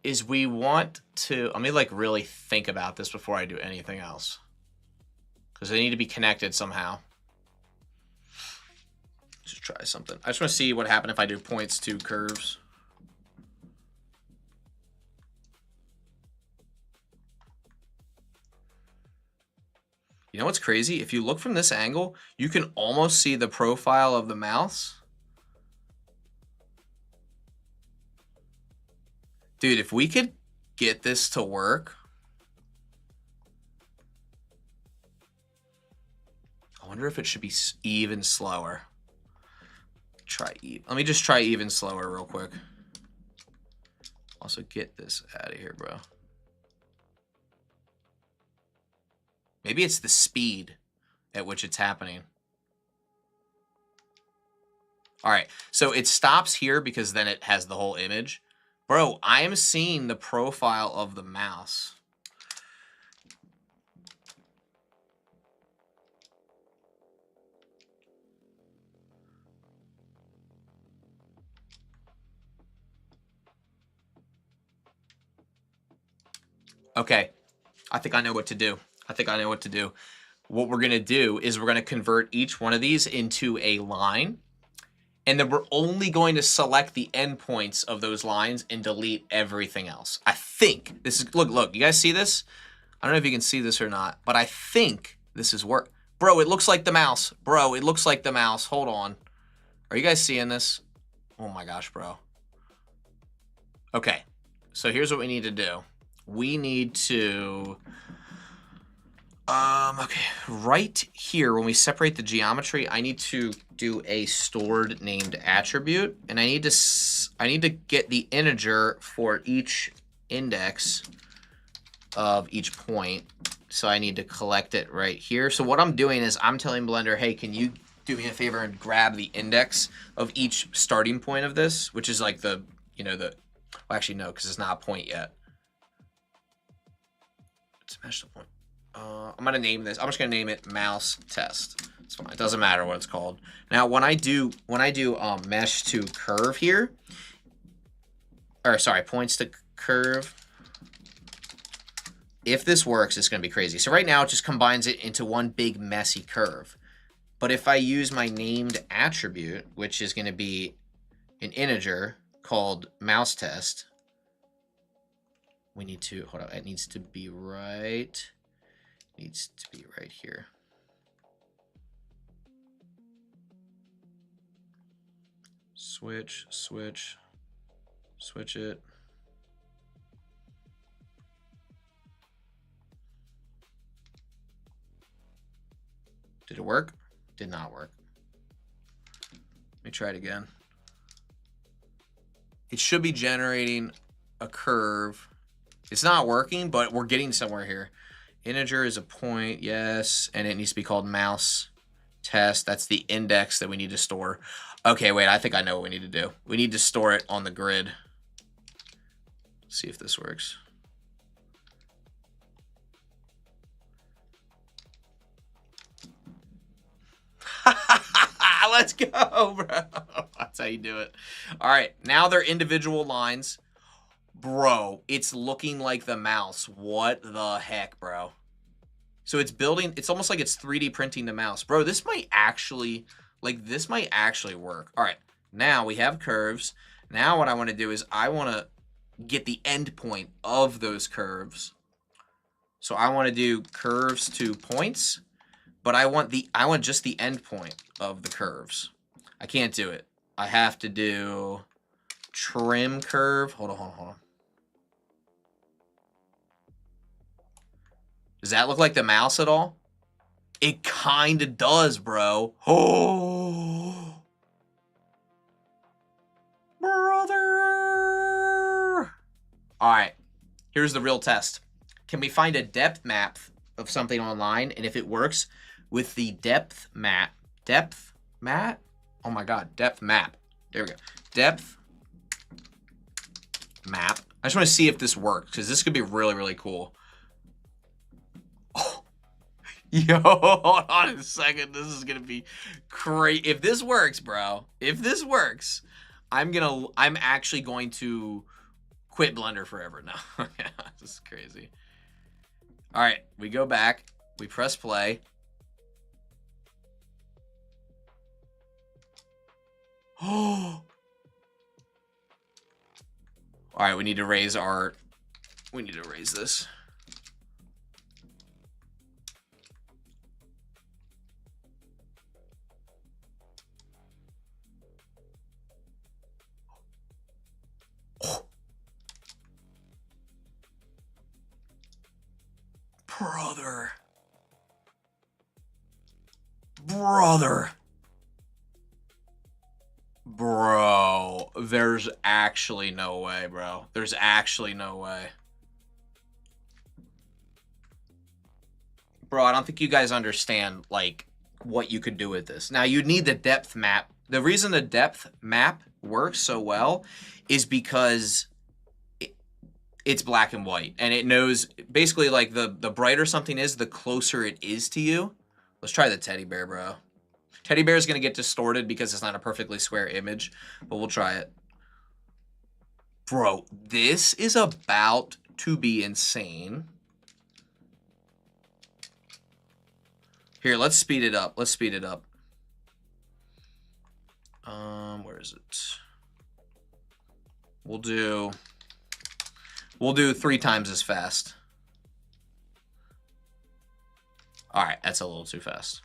is we want to, let me like really think about this before I do anything else. Because they need to be connected somehow. Just try something. I just want to see what happened if I do points to curves. You know what's crazy? If you look from this angle, you can almost see the profile of the mouse. Dude, if we could get this to work. I wonder if it should be even slower. Let me just try even slower real quick. Also get this out of here, bro. Maybe it's the speed at which it's happening. All right, so it stops here because then it has the whole image. Bro, I am seeing the profile of the mouse. Okay, I think I know what to do. What we're going to do is we're going to convert each one of these into a line. And then we're only going to select the endpoints of those lines and delete everything else. I think this is, look, you guys see this? I don't know if you can see this or not, but I think this is work. Bro, it looks like the mouse. Bro, it looks like the mouse. Hold on. Are you guys seeing this? Oh my gosh, bro. Okay, so here's what we need to do. We need to, okay, right here, when we separate the geometry, I need to do a stored named attribute, and I need to get the integer for each index of each point. So I need to collect it right here. So what I'm doing is I'm telling Blender, hey, can you do me a favor and grab the index of each starting point of this, which is like the, you know, the, well, actually no, because it's not a point yet. Smash the point. I'm gonna name this. I'm just gonna name it mouse test. It's fine. It doesn't matter what it's called. Now, when I do mesh to curve here, or sorry, points to curve. If this works, it's going to be crazy. So right now, it just combines it into one big messy curve. But if I use my named attribute, which is going to be an integer called mouse test, we need to, hold on, it needs to be right, needs to be right here. Switch, switch, switch it. Did it work? Did not work. Let me try it again. It should be generating a curve. It's not working, but we're getting somewhere here. Integer is a point, yes, and it needs to be called mouse test. That's the index that we need to store. Okay, wait, I think I know what we need to do. We need to store it on the grid. Let's see if this works. Let's go, bro. That's how you do it. All right, now they're individual lines. Bro, it's looking like the mouse. What the heck, bro? So it's building, it's almost like it's 3D printing the mouse. Bro, this might actually, this might actually work. All right, now we have curves. Now what I want to do is I want to get the end point of those curves. So I want to do curves to points. But I want just the end point of the curves. I can't do it. I have to do trim curve. Hold on. Does that look like the mouse at all? It kind of does, bro. Oh, brother. All right, here's the real test. Can we find a depth map of something online? And if it works, with the depth map, oh my God, depth map. There we go. Depth map. I just want to see if this works because this could be really, really cool. Oh, yo, hold on a second. This is going to be crazy. If this works, bro, if this works, I'm actually going to quit Blender forever now. This is crazy. All right, we go back, we press play. Oh. All right, we need to raise this. Oh. Brother. Bro, there's actually no way, bro. There's actually no way. Bro, I don't think you guys understand, what you could do with this. Now, you need the depth map. The reason the depth map works so well is because it's black and white. And it knows, basically, the brighter something is, the closer it is to you. Let's try the teddy bear, bro. Teddy bear is going to get distorted because it's not a perfectly square image, but we'll try it. Bro, this is about to be insane. Here, let's speed it up. Let's speed it up. Where is it? We'll do 3 times as fast. All right, that's a little too fast.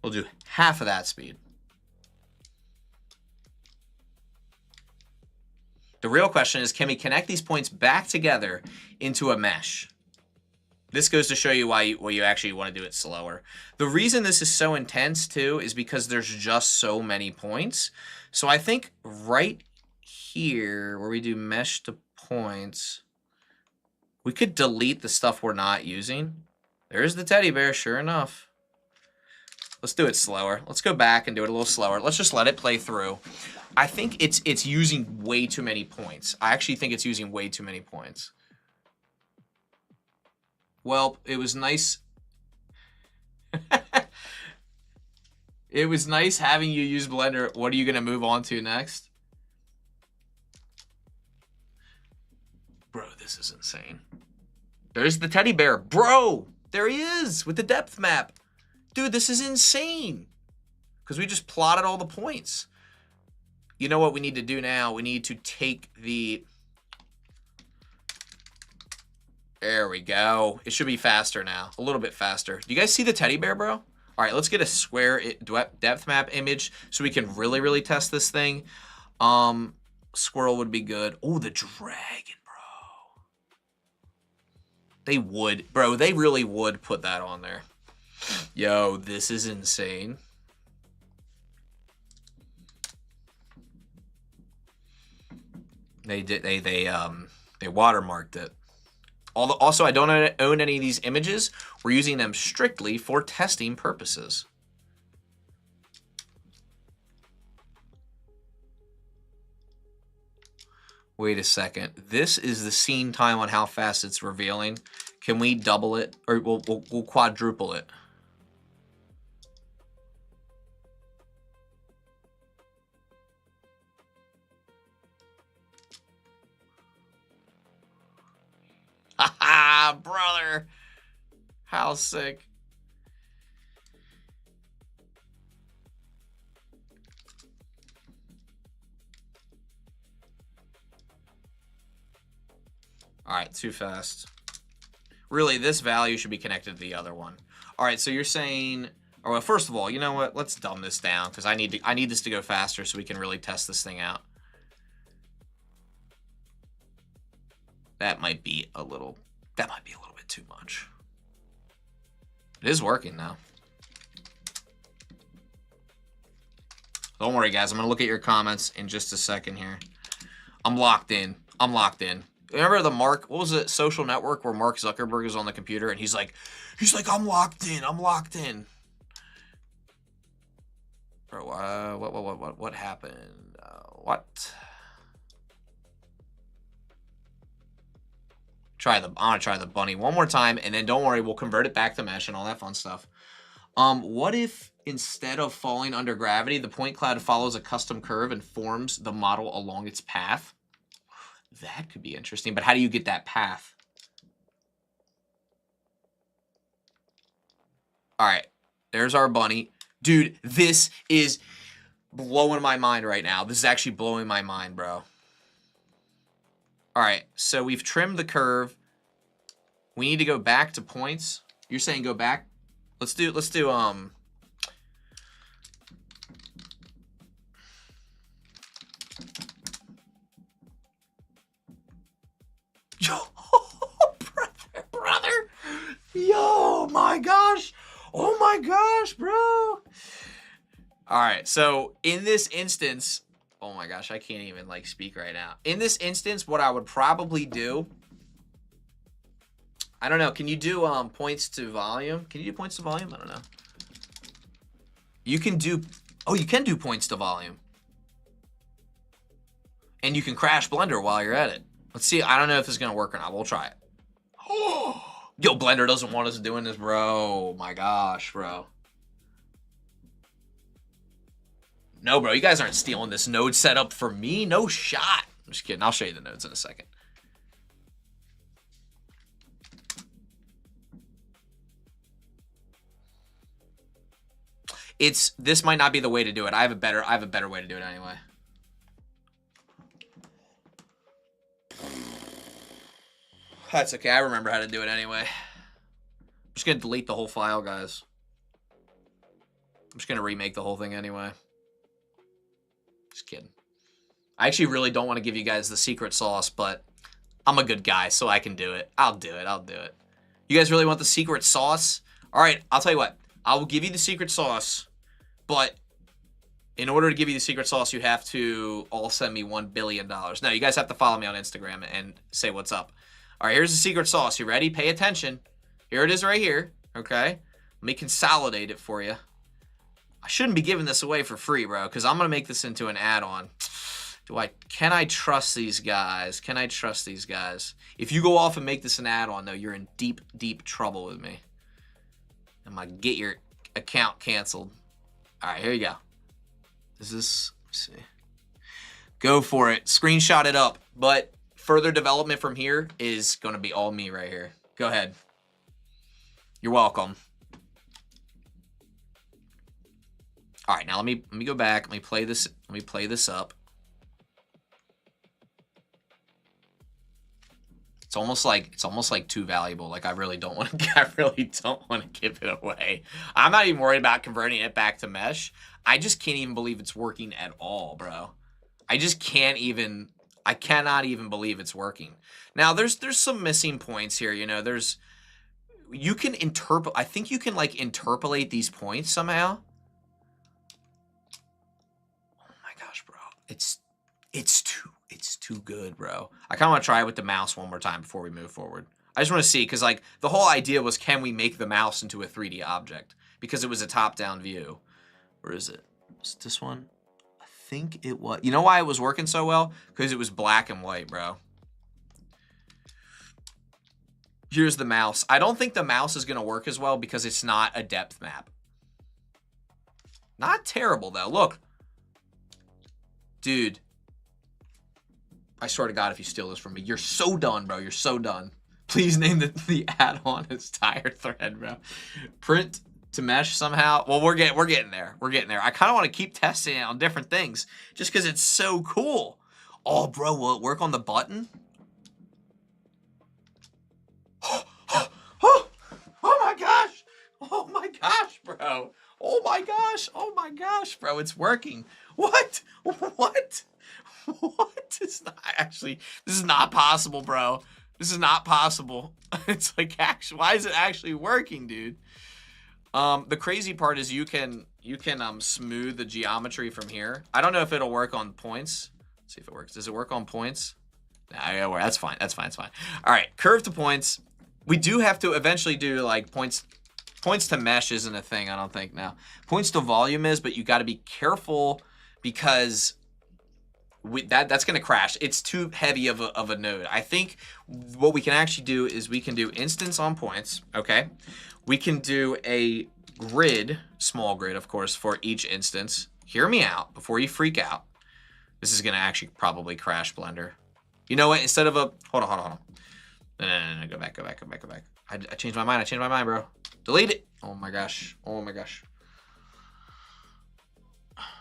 We'll do half of that speed. The real question is, can we connect these points back together into a mesh? This goes to show you why you actually want to do it slower. The reason this is so intense, too, is because there's just so many points. So I think right here, where we do mesh to points, we could delete the stuff we're not using. There's the teddy bear, sure enough. Let's do it slower. Let's go back and do it a little slower. Let's just let it play through. I think it's using way too many points. I actually think it's using way too many points. Well, it was nice. It was nice having you use Blender. What are you going to move on to next? this is insane. There's the teddy bear. Bro, there he is with the depth map. Dude, this is insane. Because we just plotted all the points. You know what we need to do now? We need to take the... There we go. It should be faster now. A little bit faster. Do you guys see the teddy bear, bro? All right, let's get a square depth map image so we can really, really test this thing. Squirrel would be good. Oh, the dragon, bro. They would. Bro, they really would put that on there. Yo, this is insane. They watermarked it. Also, I don't own any of these images. We're using them strictly for testing purposes. Wait a second. This is the scene time on how fast it's revealing. Can we double it? Or we'll quadruple it. Haha, brother. How sick. All right, too fast. Really, this value should be connected to the other one. All right, so you're saying, or well, first of all, you know what? Let's dumb this down because I need this to go faster so we can really test this thing out. That might be a little bit too much. It is working now. Don't worry, guys. I'm going to look at your comments in just a second here. I'm locked in. I'm locked in. Remember the what was it, Social Network, where Mark Zuckerberg is on the computer and he's like, I'm locked in. I'm locked in. Bro, what happened? What? I want to try the bunny one more time, and then don't worry, we'll convert it back to mesh and all that fun stuff. What if instead of falling under gravity, the point cloud follows a custom curve and forms the model along its path? That could be interesting, but how do you get that path? All right, there's our bunny. Dude, this is blowing my mind right now. This is actually blowing my mind, bro. All right, so we've trimmed the curve. We need to go back to points. You're saying go back? Let's do Yo, brother. Yo, my gosh. Oh my gosh, bro. All right, so in this instance, oh my gosh, I can't even like speak right now. In this instance, what I would probably do, I don't know. Can you do points to volume? Can you do points to volume? I don't know. You can do, oh, you can do points to volume. And you can crash Blender while you're at it. Let's see. I don't know if this is going to work or not. We'll try it. Yo, Blender doesn't want us doing this, bro. Oh my gosh, bro. No, bro, you guys aren't stealing this node setup for me. No shot. I'm just kidding. I'll show you the nodes in a second. This might not be the way to do it. I have a better way to do it anyway. That's okay. I remember how to do it anyway. I'm just gonna delete the whole file, guys. I'm just gonna remake the whole thing anyway. Just kidding. I actually really don't want to give you guys the secret sauce, but I'm a good guy, so I can do it. I'll do it. I'll do it. You guys really want the secret sauce? All right, I'll tell you what. I will give you the secret sauce, but in order to give you the secret sauce, you have to all send me $1 billion. No, you guys have to follow me on Instagram and say what's up. All right, here's the secret sauce. You ready? Pay attention. Here it is right here, okay? Let me consolidate it for you. I shouldn't be giving this away for free, bro, because I'm going to make this into an add-on. Can I trust these guys? Can I trust these guys? If you go off and make this an add-on, though, you're in deep, deep trouble with me. I'm going to get your account canceled. All right, here you go. Let's see. Go for it. Screenshot it up. But further development from here is going to be all me right here. Go ahead. You're welcome. All right, now let me go back. Let me play this. Let me play this up. It's almost like too valuable. Like I really don't want to give it away. I'm not even worried about converting it back to mesh. I just can't even believe it's working at all, bro. I just can't even. I cannot even believe it's working. Now there's some missing points here. You know, you can interpolate. I think you can like interpolate these points somehow. Oh my gosh, bro. It's too good, bro. I kind of want to try it with the mouse one more time before we move forward. I just want to see, because like the whole idea was, can we make the mouse into a 3D object? Because it was a top-down view. Where is it? Was it this one? I think it was. You know why it was working so well? Because it was black and white, bro. Here's the mouse. I don't think the mouse is going to work as well because it's not a depth map. Not terrible, though. Look. Dude. I swear to God, if you steal this from me, you're so done, bro. You're so done. Please name the add-on as tire thread, bro. Print to mesh somehow. Well, we're getting there. We're getting there. I kind of want to keep testing it on different things just because it's so cool. Oh, bro, will it work on the button? Oh my gosh. Oh my gosh, bro. Oh my gosh. Oh my gosh, bro. It's working. What? What? What? It's not actually. This is not possible, bro. This is not possible. It's like, actually, why is it actually working, dude? The crazy part is you can smooth the geometry from here. I don't know if it'll work on points. Let's see if it works. Does it work on points? Nah, that's fine. That's fine. It's fine. All right, curve to points. We do have to eventually do like points. Points to mesh isn't a thing, I don't think now. Points to volume is, but you got to be careful because that's going to crash. It's too heavy of a node. I think what we can actually do is we can do instance on points, okay? We can do a grid, small grid, of course, for each instance. Hear me out before you freak out. This is going to actually probably crash Blender. You know what? Instead of a... Hold on. No. Go back. I changed my mind, bro. Delete it. Oh my gosh.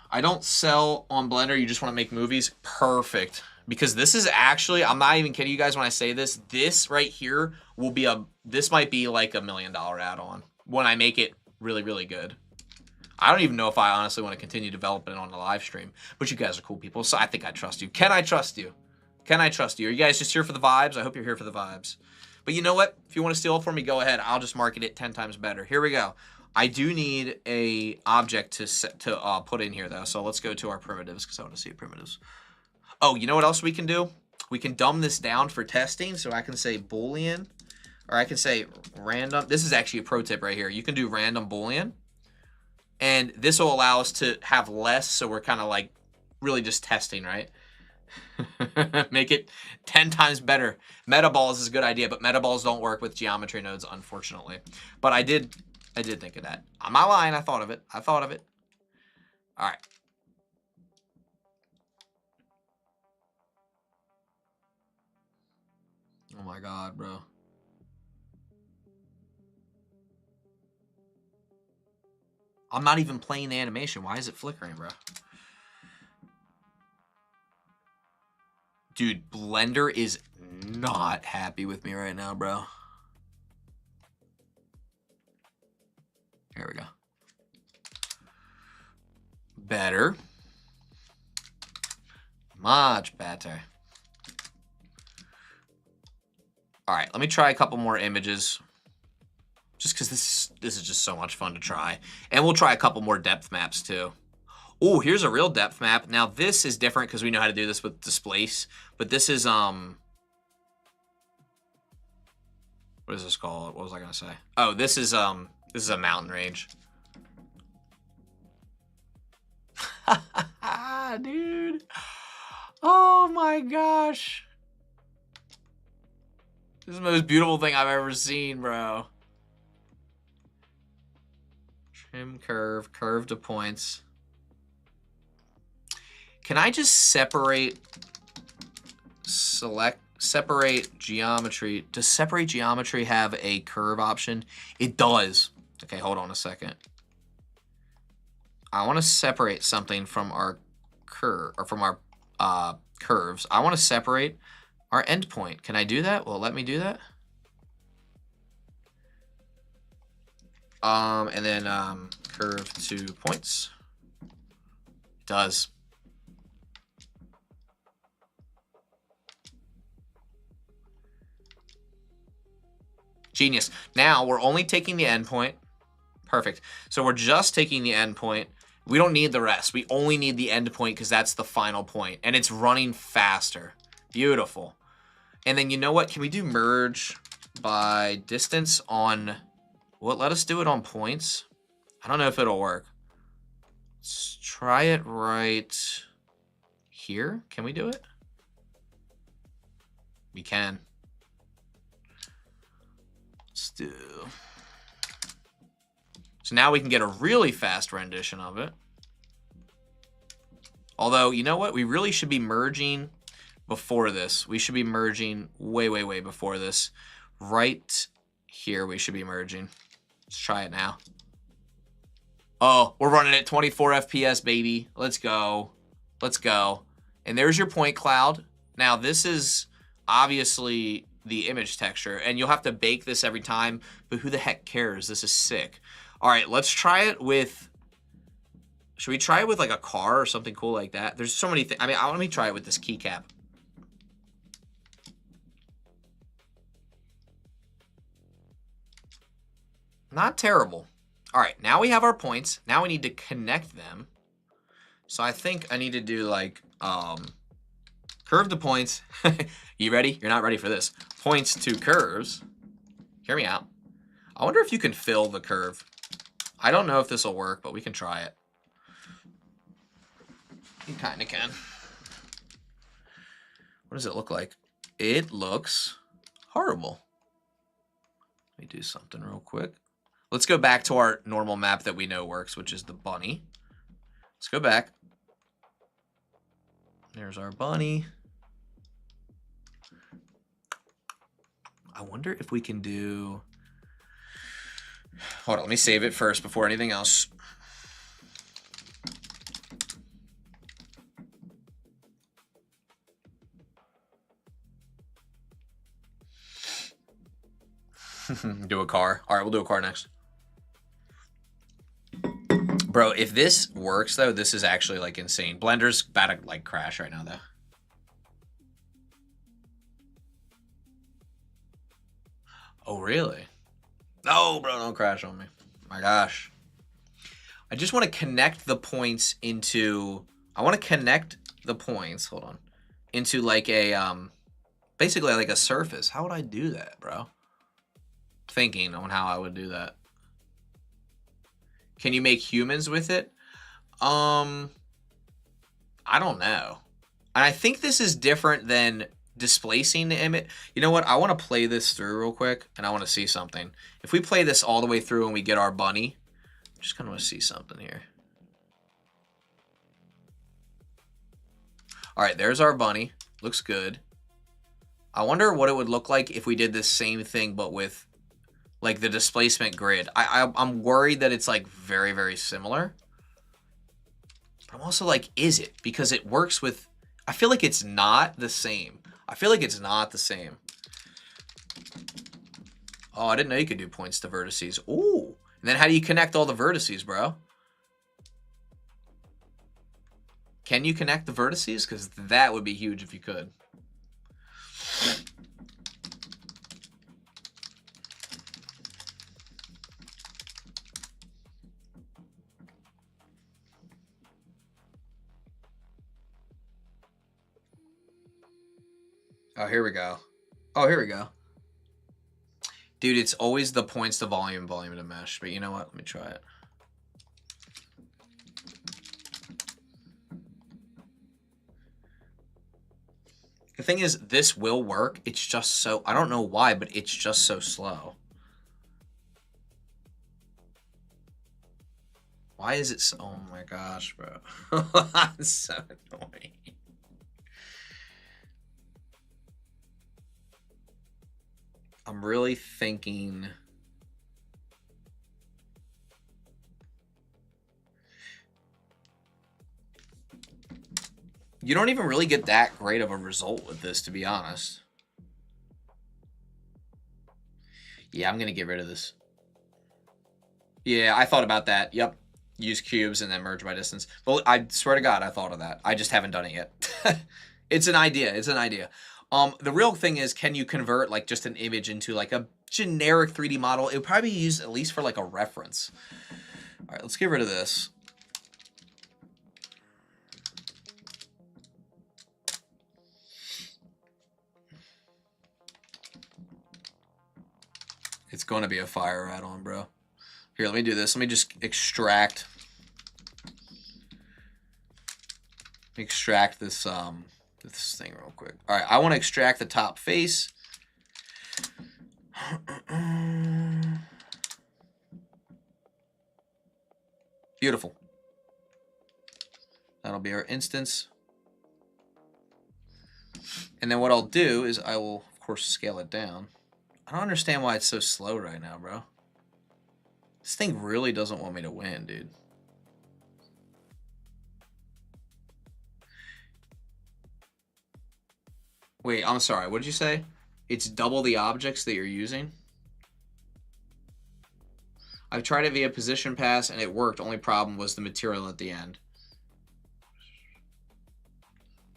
I don't sell on Blender. You just want to make movies. Perfect. Because this is actually, I'm not even kidding you guys when I say this. This right here will be this might be like $1 million add-on when I make it really, really good. I don't even know if I honestly want to continue developing it on the live stream. But you guys are cool people, so I think I trust you. Can I trust you? Can I trust you? Are you guys just here for the vibes? I hope you're here for the vibes. But you know what? If you want to steal it from me, go ahead. I'll just market it 10 times better. Here we go. I do need a object to put in here, though. So let's go to our primitives because I want to see primitives. Oh, you know what else we can do? We can dumb this down for testing. So I can say Boolean, or I can say random. This is actually a pro tip right here. You can do random Boolean. And this will allow us to have less. So we're kind of like really just testing, right? Make it 10 times better. Metaballs is a good idea, but metaballs don't work with geometry nodes, unfortunately. But I did think of that. I'm not lying. I thought of it. All right. Oh my God, bro. I'm not even playing the animation. Why is it flickering, bro? Dude, Blender is not happy with me right now, bro. Here we go. Better. Much better. All right, let me try a couple more images. Just because this is just so much fun to try. And we'll try a couple more depth maps too. Oh, here's a real depth map. Now this is different because we know how to do this with displace. But this is what is this called? What was I gonna say? Oh, this is a mountain range. Dude. Oh my gosh. This is the most beautiful thing I've ever seen, bro. Trim curve, curve to points. Can I just separate, select separate geometry. Does separate geometry have a curve option? It does. Okay, hold on a second. I want to separate something from our curve, or from our curves. I want to separate our endpoint. Can I do that? Well, let me do that. And then curve to points. It does. Genius. Now we're only taking the endpoint. Perfect. So we're just taking the endpoint. We don't need the rest. We only need the endpoint because that's the final point. And it's running faster. Beautiful. And then you know what? Can we do merge by distance on... Well, let us do it on points. I don't know if it'll work. Let's try it right here. Can we do it? We can. Let's do... So now we can get a really fast rendition of it. Although, you know what? We really should be merging before this. We should be merging way, way, way before this. Right here we should be merging. Let's try it now. Oh, we're running at 24 FPS, baby. Let's go. Let's go. And there's your point cloud. Now, this is obviously the image texture, and you'll have to bake this every time, but who the heck cares? This is sick. All right, let's try it with... Should we try it with like a car or something cool like that? There's so many things. I mean, let me try it with this keycap. Not terrible. All right, now we have our points. Now we need to connect them. So I think I need to do like curve to points. You ready? You're not ready for this. Points to curves. Hear me out. I wonder if you can fill the curve. I don't know if this will work, but we can try it. You kind of can. What does it look like? It looks horrible. Let me do something real quick. Let's go back to our normal map that we know works, which is the bunny. Let's go back. There's our bunny. I wonder if we can do... Hold on, let me save it first before anything else. Do a car. All right, we'll do a car next. Bro, if this works, though, this is actually, like, insane. Blender's about to, like, crash right now, though. Oh, really? No, bro, don't crash on me. My gosh. I just want to connect the points into... I want to connect the points, hold on, into, like, a, basically, like, a surface. How would I do that, bro? Thinking on how I would do that. Can you make humans with it? I don't know. And I think this is different than displacing the image. You know what? I want to play this through real quick, and I want to see something. If we play this all the way through and we get our bunny, I just kind of want to see something here. All right, there's our bunny. Looks good. I wonder what it would look like if we did this same thing, but with like the displacement grid. I'm worried that it's like very, very similar. But I'm also like, is it? Because it works with, I feel like it's not the same. I feel like it's not the same. Oh, I didn't know you could do points to vertices. Ooh. And then how do you connect all the vertices, bro? Can you connect the vertices? Because that would be huge if you could. Oh, here we go. Oh, here we go. Dude, it's always the points to volume, volume to mesh. But you know what? Let me try it. The thing is, this will work. It's just so... I don't know why, but it's just so slow. Why is it so... Oh my gosh, bro. That's so annoying. I'm really thinking... You don't even really get that great of a result with this, to be honest. Yeah, I'm going to get rid of this. Yeah, I thought about that. Yep. Use cubes and then merge by distance. Well, I swear to God, I thought of that. I just haven't done it yet. It's an idea. It's an idea. The real thing is, can you convert like just an image into like a generic 3D model? It would probably be used at least for like a reference. All right, let's get rid of this. It's going to be a fire add-on, bro. Here, let me do this. Let me just extract this this thing real quick. All right, I want to extract the top face. Beautiful. That'll be our instance. And then what I'll do is I will, of course, scale it down. I don't understand why it's so slow right now, bro. This thing really doesn't want me to win, dude. Wait, I'm sorry. What did you say? It's double the objects that you're using? I've tried it via position pass and it worked. Only problem was the material at the end.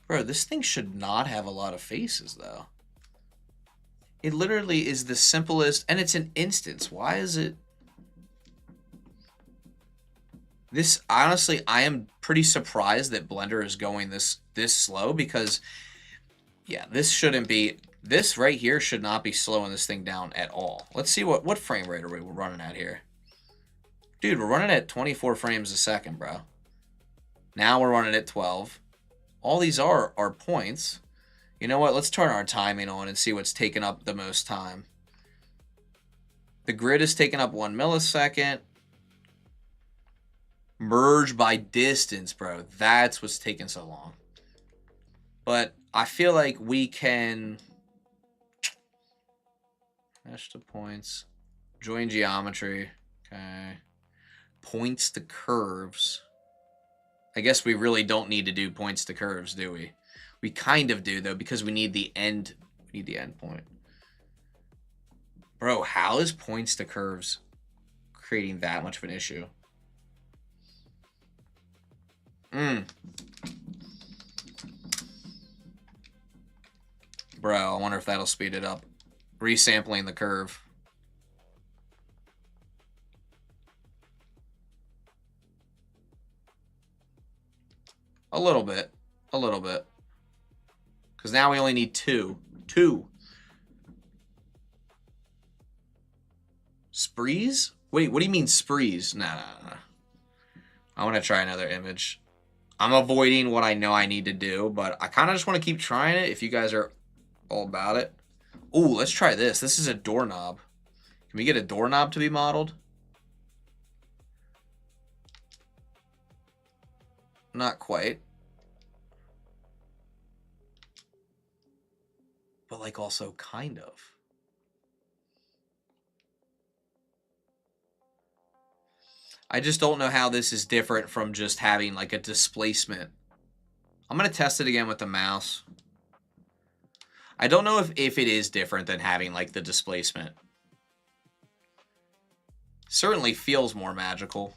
Bro, this thing should not have a lot of faces, though. It literally is the simplest, and it's an instance. Why is it... This, honestly, I am pretty surprised that Blender is going this slow because, yeah, this shouldn't be... This right here should not be slowing this thing down at all. Let's see what frame rate are we running at here. Dude, we're running at 24 frames a second, bro. Now we're running at 12. All these are points. You know what? Let's turn our timing on and see what's taking up the most time. The grid is taking up 1 millisecond. Merge by distance, bro. That's what's taking so long. But I feel like we can... Mesh to points. Join geometry. Okay. Points to curves. I guess we really don't need to do points to curves, do we? We kind of do, though, because we need the end. We need the end point. Bro, how is points to curves creating that much of an issue? Bro, I wonder if that'll speed it up. Resampling the curve. A little bit. A little bit. Because now we only need two. Sprees? Wait, what do you mean sprees? Nah. I want to try another image. I'm avoiding what I know I need to do, but I kind of just want to keep trying it if you guys are all about it. Ooh, let's try this. This is a doorknob. Can we get a doorknob to be modeled? Not quite. But like also kind of. I just don't know how this is different from just having like a displacement. I'm going to test it again with the mouse. I don't know if it is different than having like the displacement. Certainly feels more magical.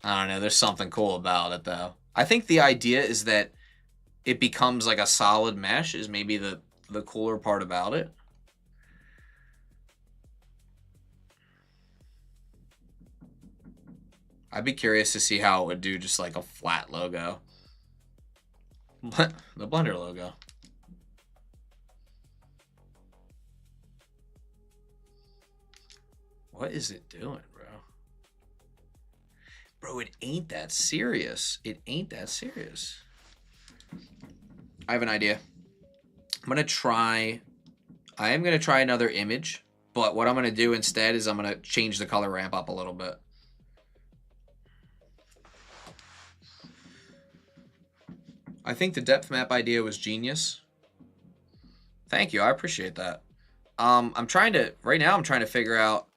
I don't know. There's something cool about it, though. I think the idea is that it becomes like a solid mesh is maybe the cooler part about it. I'd be curious to see how it would do just like a flat logo. The Blender logo. What is it doing, bro? Bro, it ain't that serious. It ain't that serious. I have an idea. I am going to try another image, but what I'm going to do instead is I'm going to change the color ramp up a little bit. I think the depth map idea was genius. Thank you. I appreciate that. I'm trying to, right now I'm trying to figure out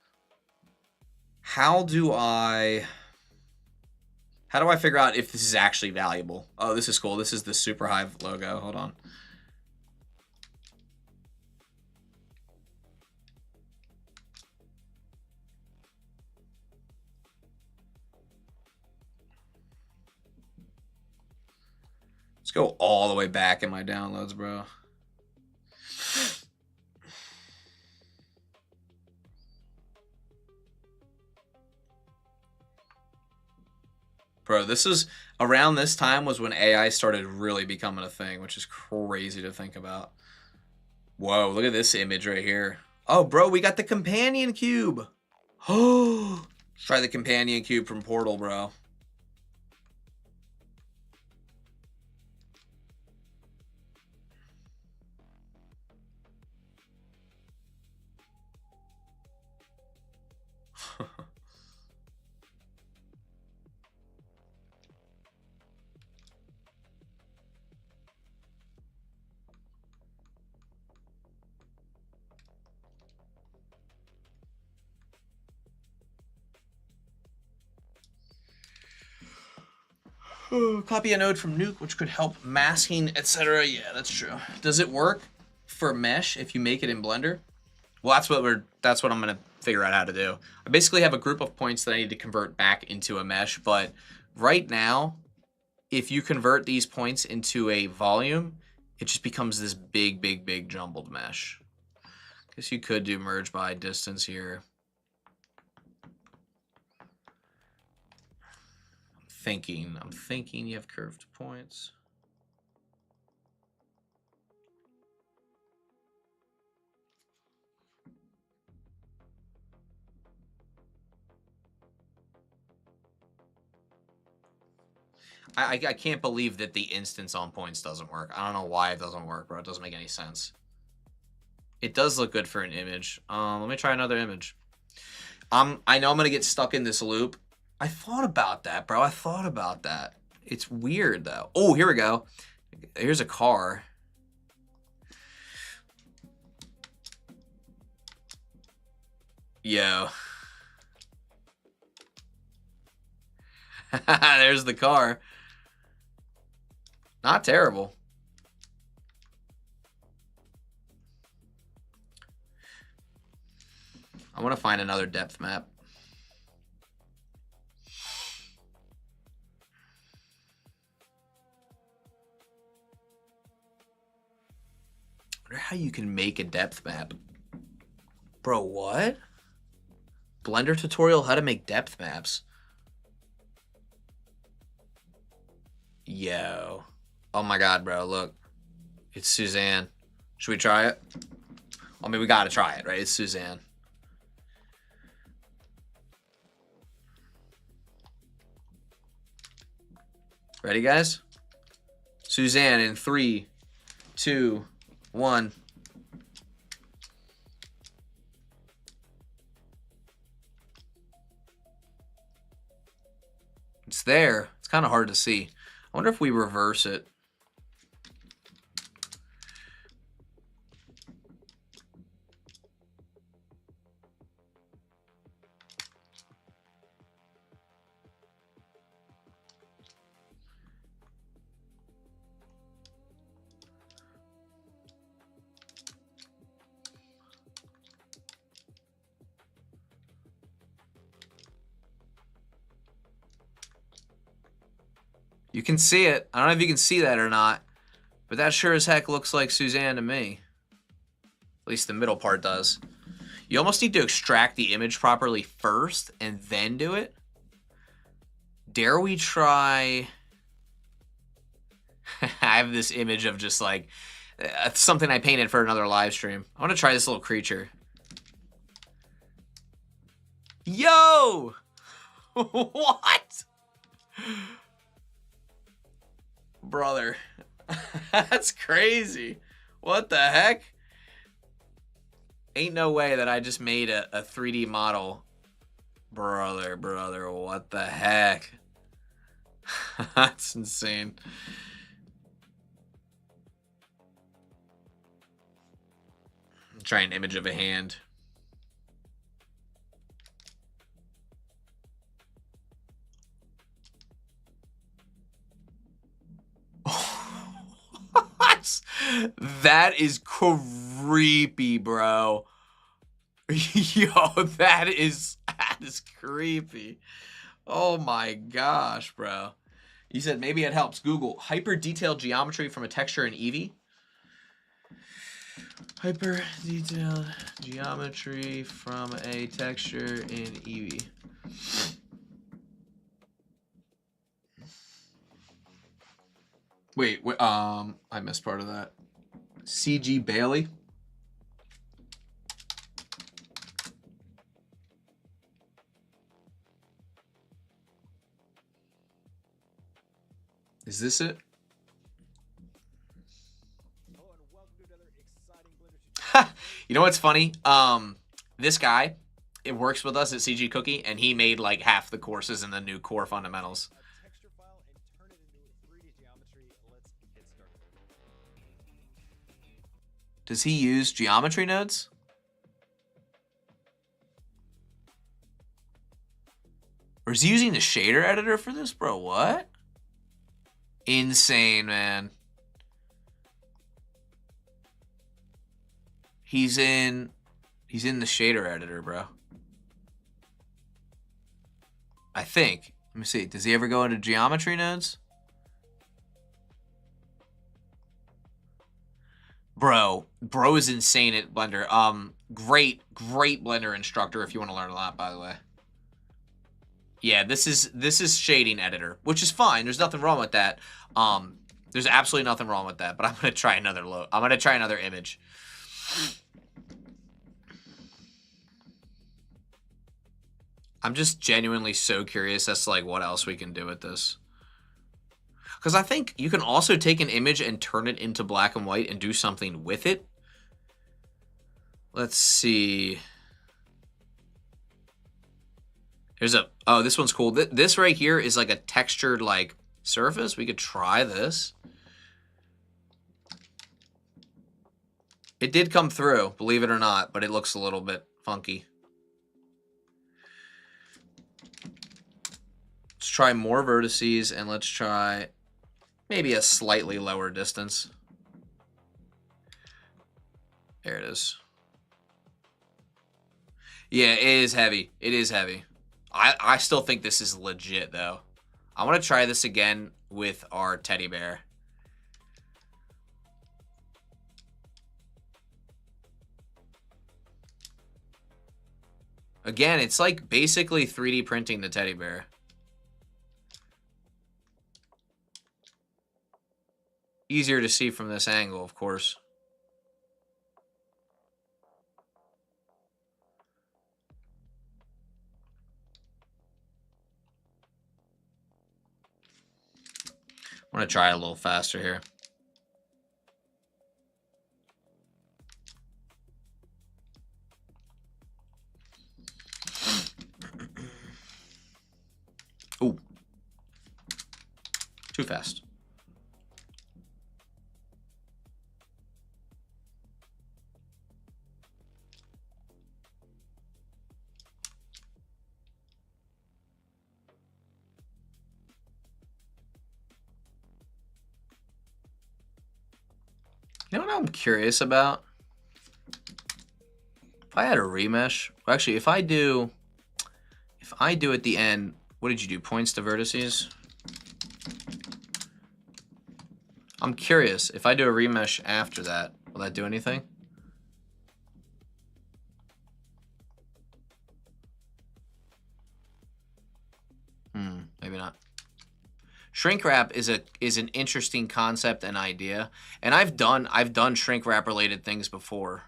how do I figure out if this is actually valuable? Oh, this is cool. This is the Super Hive logo. Hold on. Let's go all the way back in my downloads, bro. Bro, this is around this time was when AI started really becoming a thing, which is crazy to think about. Whoa, look at this image right here. Oh, bro, we got the companion cube. Oh, let's try the companion cube from Portal, bro. Copy a node from Nuke, which could help masking, etc. Yeah, that's true. Does it work for mesh if you make it in Blender? Well, that's what I'm gonna figure out how to do. I basically have a group of points that I need to convert back into a mesh, but right now, if you convert these points into a volume, it just becomes this big jumbled mesh. Guess you could do merge by distance here. I'm thinking you have curved points. I can't believe that the instance on points doesn't work. I don't know why it doesn't work, bro. It doesn't make any sense. It does look good for an image. Let me try another image. I know I'm gonna get stuck in this loop. I thought about that, bro. I thought about that. It's weird though. Oh, here we go. Here's a car. Yo. There's the car. Not terrible. I want to find another depth map. I wonder how you can make a depth map. Bro, what? Blender tutorial how to make depth maps. Yo. Oh my god, bro, look. It's Suzanne. Should we try it? I mean, we gotta try it, right? It's Suzanne. Ready, guys? Suzanne in 3, 2, 1. It's there. It's kind of hard to see. I wonder if we reverse it. You can see it. I don't know if you can see that or not, but that sure as heck looks like Suzanne to me. At least the middle part does. You almost need to extract the image properly first and then do it. Dare we try... I have this image of just like something I painted for another live stream. I want to try this little creature. Yo! What? Brother. That's crazy. What the heck? Ain't no way that I just made a 3D model. Brother, what the heck? That's insane. Try an image of a hand. That is creepy, bro. Yo, that is creepy. Oh my gosh, bro. You said maybe it helps. Google hyper detailed geometry from a texture in Eevee. Hyper detailed geometry from a texture in Eevee. Wait, I missed part of that. CG Bailey. Is this it? You know what's funny? This guy, it works with us at CG Cookie, and he made like half the courses in the new core fundamentals. Does he use geometry nodes? Or is he using the shader editor for this, bro? What? Insane, man. He's in the shader editor, bro. I think. Let me see. Does he ever go into geometry nodes? Bro is insane at Blender. Great Blender instructor if you want to learn a lot, by the way. Yeah, this is shading editor, which is fine. There's nothing wrong with that. There's absolutely nothing wrong with that. But I'm gonna try another I'm gonna try another image. I'm just genuinely so curious as to like what else we can do with this. Because I think you can also take an image and turn it into black and white and do something with it. Let's see. Here's a, oh, this one's cool. This right here is like a textured like surface. We could try this. It did come through, believe it or not, but it looks a little bit funky. Let's try more vertices and let's try maybe a slightly lower distance. There it is. Yeah, it is heavy. It is heavy. I still think this is legit, though. I want to try this again with our teddy bear. Again, it's like basically 3D printing the teddy bear. Easier to see from this angle, of course. I'm going to try a little faster here. Ooh. Too fast. You know what I'm curious about? If I had a remesh, well, actually, if I do at the end, what did you do? Points to vertices? I'm curious, if I do a remesh after that, will that do anything? Maybe not. Shrink wrap is an interesting concept and idea, and I've done shrink wrap related things before.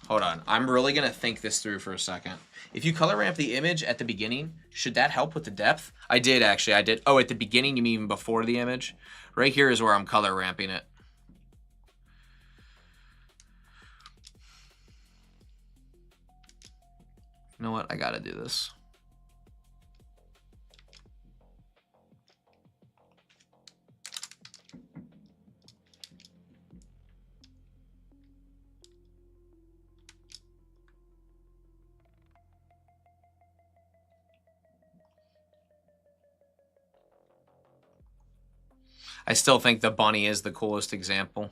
Hold on, I'm really gonna think this through for a second. If you color ramp the image at the beginning, should that help with the depth? I did actually, I did. Oh, at the beginning, you mean even before the image? Right here is where I'm color ramping it. You know what? I gotta do this. I still think the bunny is the coolest example.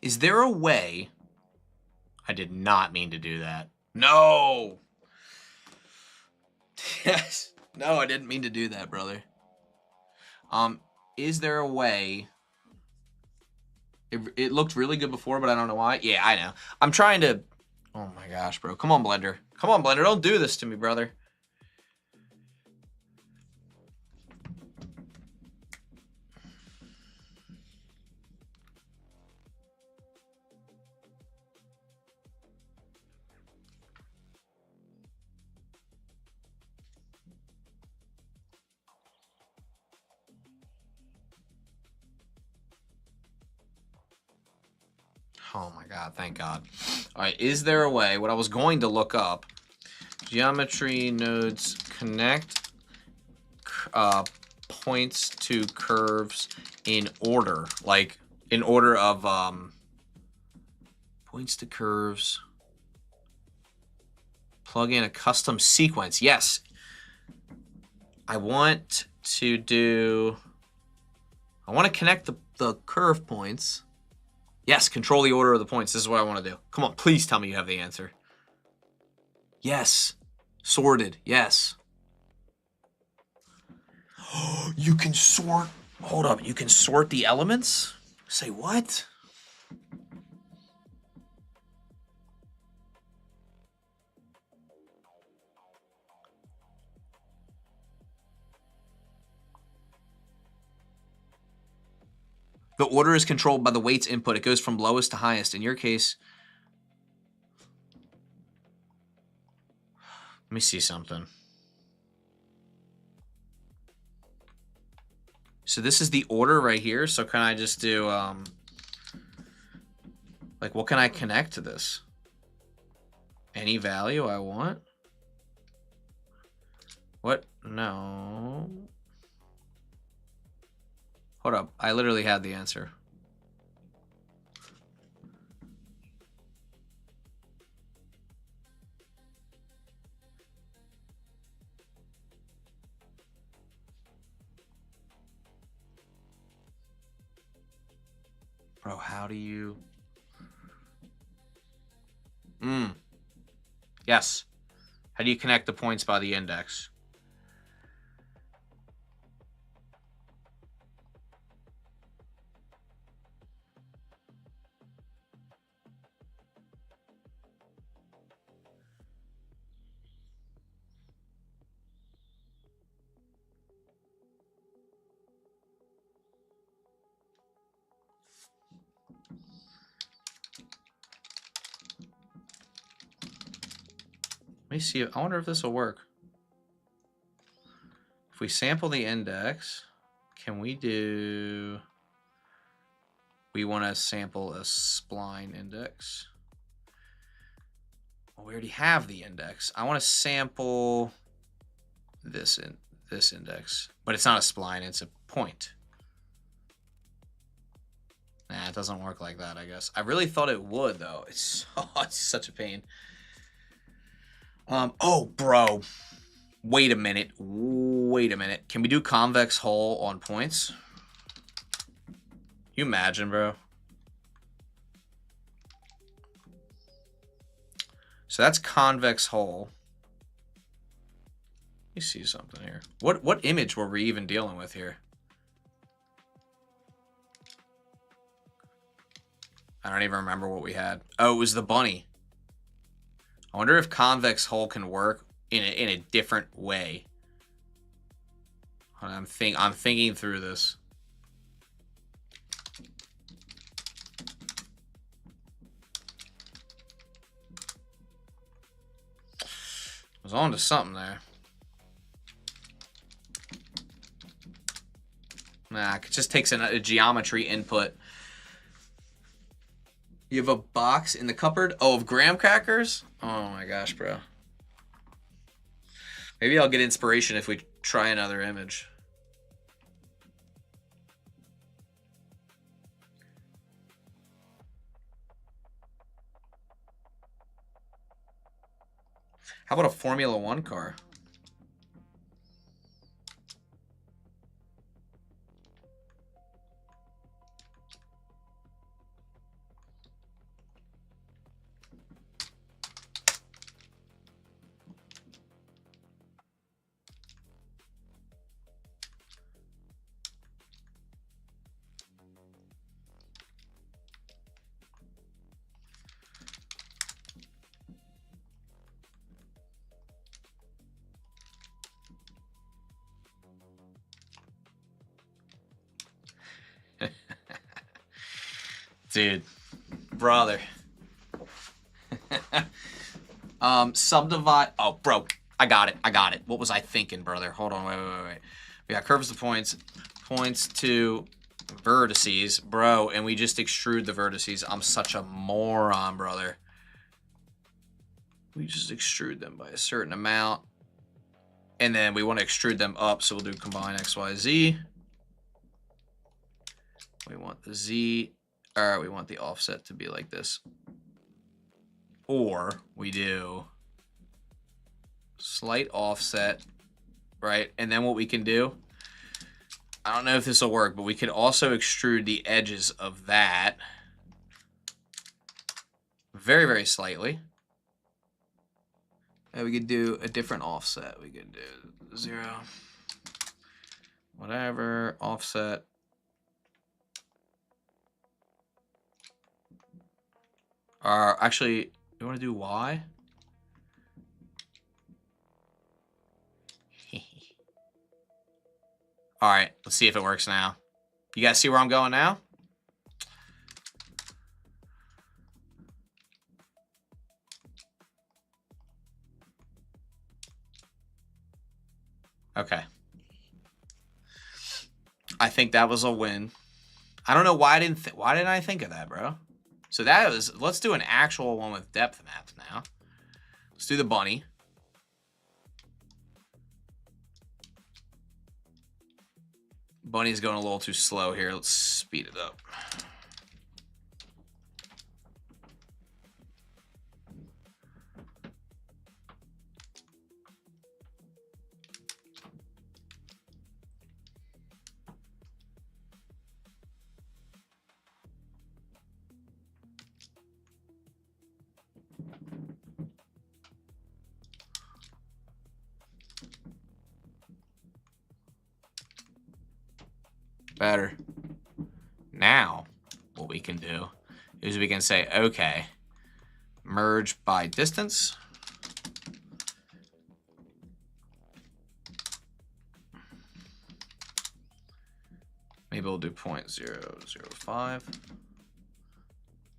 Is there a way... I did not mean to do that. No! Yes. No, I didn't mean to do that, brother. Is there a way... It looked really good before, but I don't know why. Yeah, I know. I'm trying to... Oh my gosh, bro. Come on, Blender. Come on, Blender. Don't do this to me, brother. Oh my god, thank god. Alright, is there a way, what I was going to look up, geometry nodes connect points to curves in order. Like, in order of points to curves. Plug in a custom sequence. Yes. I want to connect the curve points. Yes, control the order of the points. This is what I want to do. Come on, please tell me you have the answer. Yes. Sorted. Yes. You can sort... Hold up. You can sort the elements? Say what? The order is controlled by the weight's input. It goes from lowest to highest. In your case... Let me see something. So this is the order right here. So can I just do, like, what can I connect to this? Any value I want? What? No. Hold up. I literally had the answer. Bro, how do you... Yes. How do you connect the points by the index? Let me see. I wonder if this will work. If we sample the index, can we do... We want to sample a spline index. Well, we already have the index. I want to sample this index, but it's not a spline, it's a point. Nah, it doesn't work like that, I guess. I really thought it would, though. It's such a pain. Oh, bro. Wait a minute. Wait a minute. Can we do convex hull on points? Can you imagine, bro? So that's convex hull. Let me see something here. What image were we even dealing with here? I don't even remember what we had. Oh, it was the bunny. I wonder if convex hull can work in a different way. I'm thinking through this. I was on to something there. Nah, it just takes a geometry input. You have a box in the cupboard? Oh, of graham crackers? Oh my gosh, bro. Maybe I'll get inspiration if we try another image. How about a Formula One car? Dude, brother. Subdivide. Oh, bro, I got it. What was I thinking, brother? Hold on, wait. We got curves to points to vertices, bro, and we just extrude the vertices. I'm such a moron, brother. We just extrude them by a certain amount, and then we want to extrude them up, so we'll do combine X, Y, Z. We want the Z. All right, we want the offset to be like this. Or we do slight offset, right? And then what we can do, I don't know if this will work, but we could also extrude the edges of that very, very slightly. And we could do a different offset. We could do 0, whatever, offset. Actually, you want to do Y? All right, let's see if it works now. You guys see where I'm going now? Okay. I think that was a win. I don't know why didn't I think of that, bro? So that was, let's do an actual one with depth maps now. Let's do the bunny. Bunny's going a little too slow here. Let's speed it up. Better. Now, what we can do is we can say, okay, merge by distance. Maybe we'll do 0.005.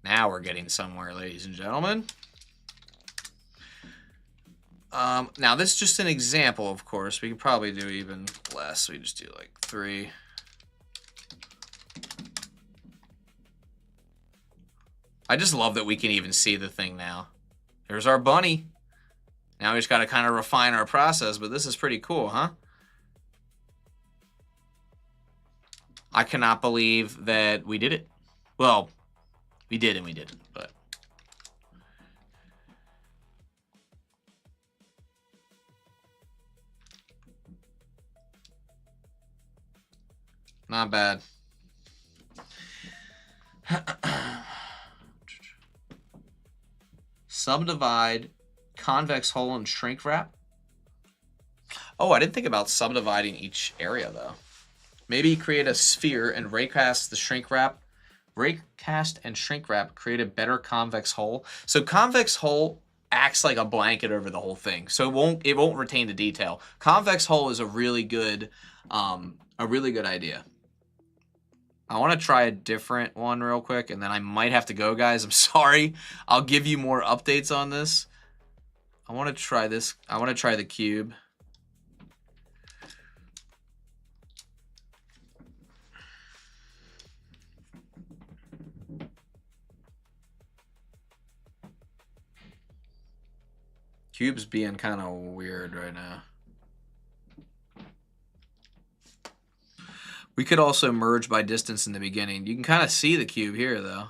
Now we're getting somewhere, ladies and gentlemen. Now this is just an example, of course. We could probably do even less. We just do like 3. I just love that we can even see the thing now. Here's our bunny. Now we just got to kind of refine our process, but this is pretty cool, huh? I cannot believe that we did it. Well, we did and we didn't, but. Not bad. Subdivide, convex hull, and shrink wrap. Oh, I didn't think about subdividing each area, though. Maybe create a sphere and raycast the shrink wrap. Raycast and shrink wrap create a better convex hull. So convex hull acts like a blanket over the whole thing, so it won't retain the detail. Convex hull is a really good idea. I want to try a different one real quick, and then I might have to go, guys. I'm sorry. I'll give you more updates on this. I want to try this. I want to try the cube. Cube's being kind of weird right now. We could also merge by distance in the beginning. You can kind of see the cube here, though.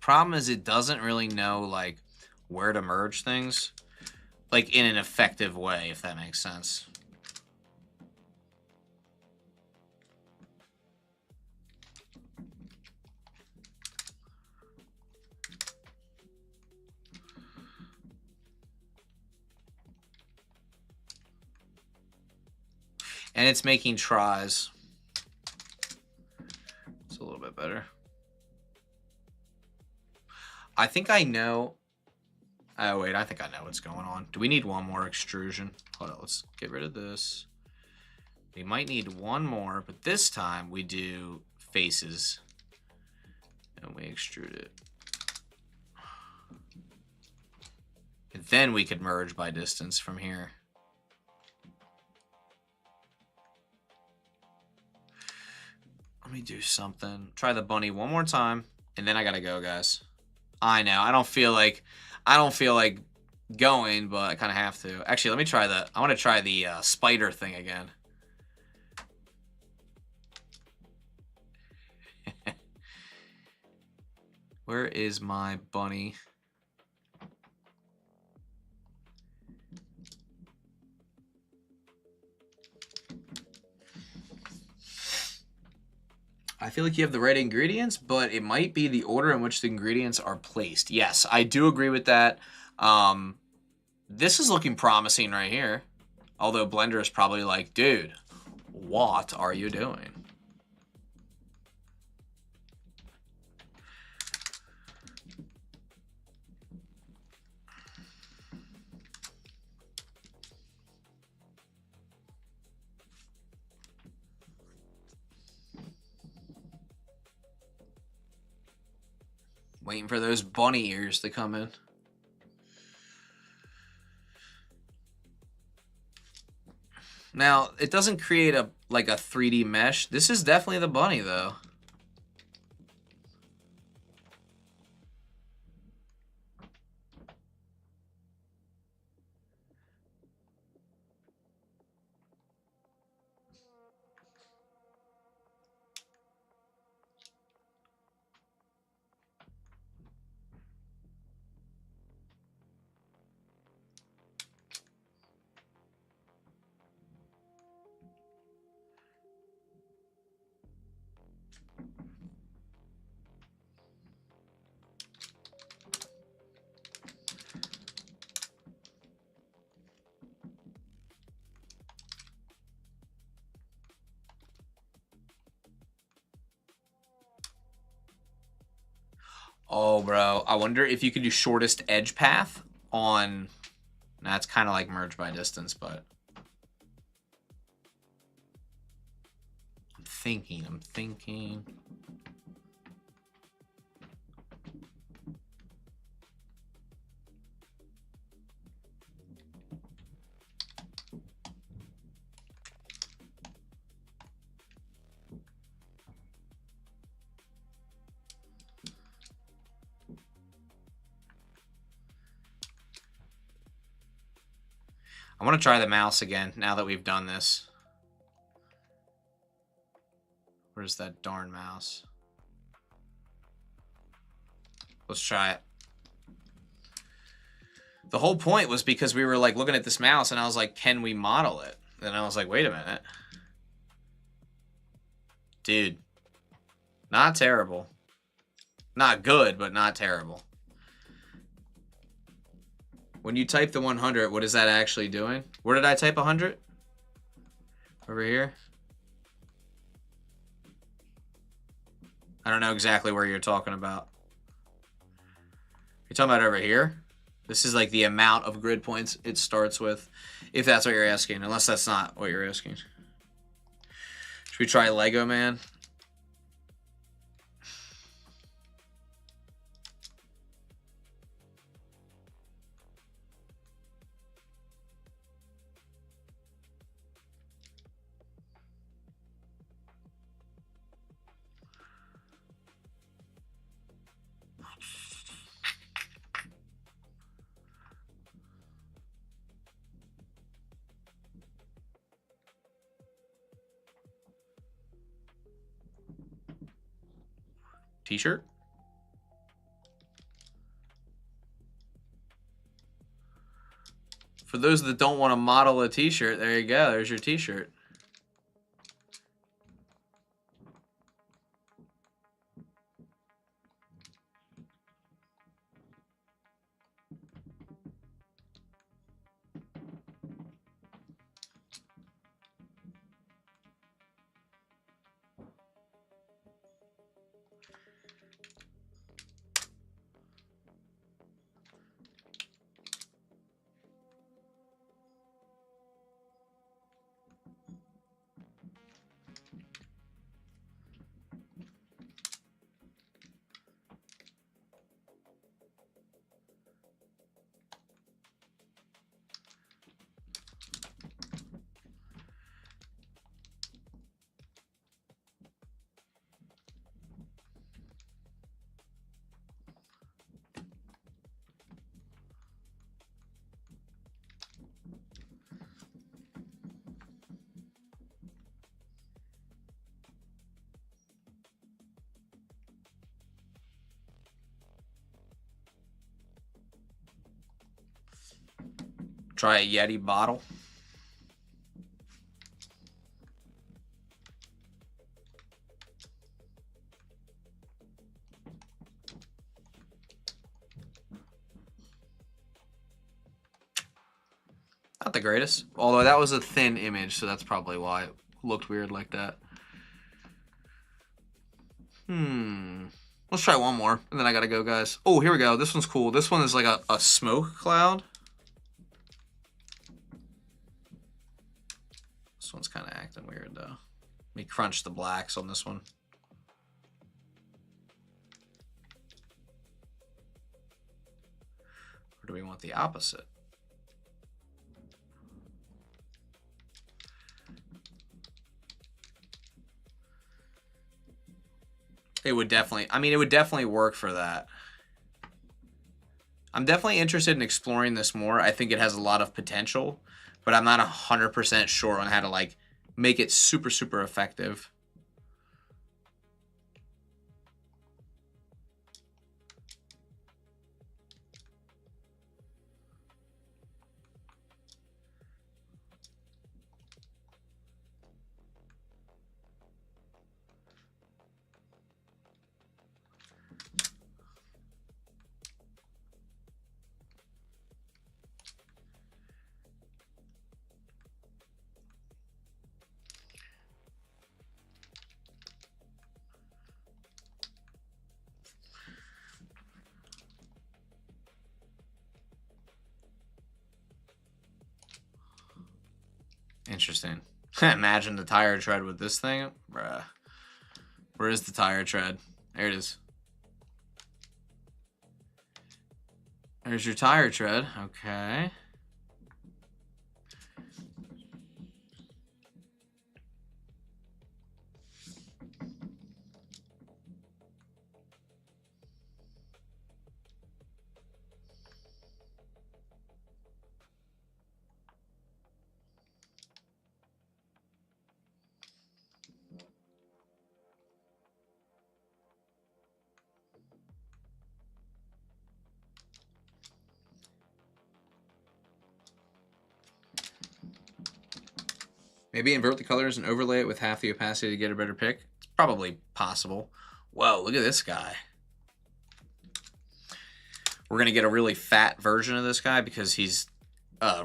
Problem is, it doesn't really know like where to merge things, like in an effective way, if that makes sense. And it's making tries. It's a little bit better. I think I know. Oh, wait. I think I know what's going on. Do we need one more extrusion? Hold on. Let's get rid of this. We might need one more, but this time we do faces. And we extrude it. And then we could merge by distance from here. Let me do something. Try the bunny one more time, and then I gotta go, guys. I know. I don't feel like going, but I kind of have to. Actually, let me try the. I want to try the spider thing again. Where is my bunny? I feel like you have the right ingredients, but it might be the order in which the ingredients are placed. Yes, I do agree with that. This is looking promising right here. Although Blender is probably like, dude, what are you doing? Waiting for those bunny ears to come in. Now, it doesn't create a 3D mesh. This is definitely the bunny, though. Oh, bro. I wonder if you could do shortest edge path on... That's kind of like merge by distance, but... thinking. I want to try the mouse again now that we've done this. Where's that darn mouse? Let's try it. The whole point was because we were like looking at this mouse and I was like, can we model it? Then I was like, wait a minute. Dude. Not terrible. Not good, but not terrible. When you type the 100, what is that actually doing? Where did I type 100? Over here? I don't know exactly where you're talking about. You're talking about over here? This is like the amount of grid points it starts with, if that's what you're asking, unless that's not what you're asking. Should we try Lego Man? T-shirt? For those that don't want to model a t-shirt, there you go. There's your t-shirt. Try a Yeti bottle. Not the greatest. Although that was a thin image, so that's probably why it looked weird like that. Let's try one more, and then I gotta go, guys. Oh, here we go. This one's cool. This one is like a smoke cloud. This one's kind of acting weird, though. Let me crunch the blacks on this one. Or do we want the opposite? It would definitely, I mean, it would definitely work for that. I'm definitely interested in exploring this more. I think it has a lot of potential, but I'm not 100% sure on how to like make it super, super effective. Interesting. Imagine the tire tread with this thing. Bruh. Where is the tire tread? There it is. There's your tire tread. Okay. Maybe invert the colors and overlay it with half the opacity to get a better pick. It's probably possible. Whoa, look at this guy. We're going to get a really fat version of this guy because he's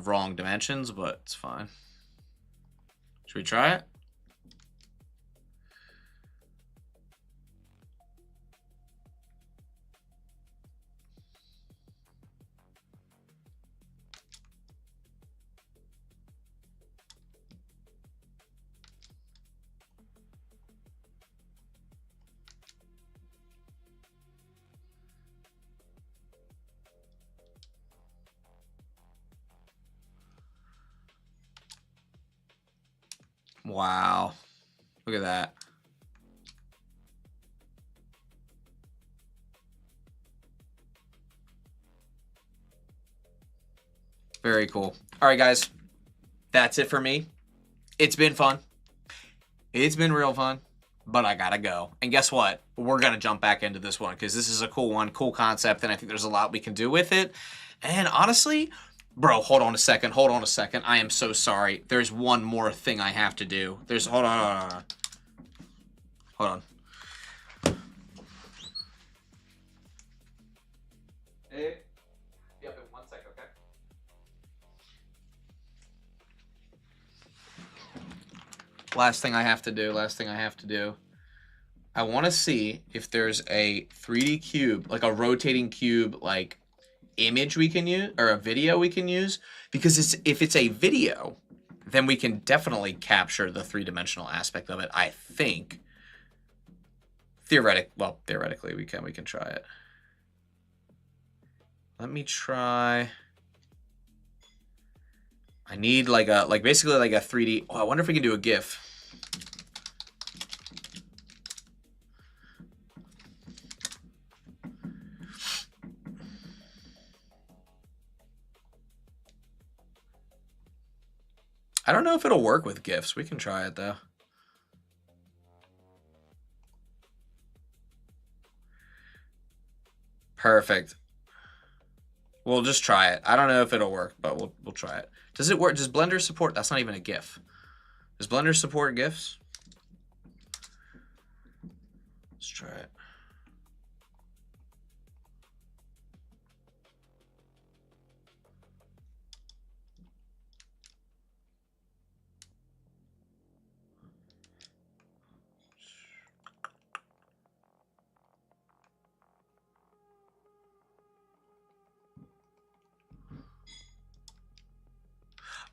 wrong dimensions, but it's fine. Should we try it? Wow. Look at that. Very cool. All right, guys. That's it for me. It's been fun. It's been real fun, but I gotta go. And guess what? We're gonna jump back into this one because this is a cool one, cool concept, and I think there's a lot we can do with it. And honestly, bro, hold on a second. Hold on a second. I am so sorry. There's one more thing I have to do. Hold on. Hold on. Hey. Yep, in 1 second, okay? Last thing I have to do. I want to see if there's a 3D cube, like a rotating cube, like image we can use, or a video we can use, because if it's a video, then we can definitely capture the three-dimensional aspect of it, I think. Theoretically we can try it. Let me try. I need basically like a 3D. Oh, I wonder if we can do a GIF. I don't know if it'll work with GIFs. We can try it though. Perfect. We'll just try it. I don't know if it'll work, but we'll try it. Does it work? Does Blender support? That's not even a GIF. Does Blender support GIFs? Let's try it.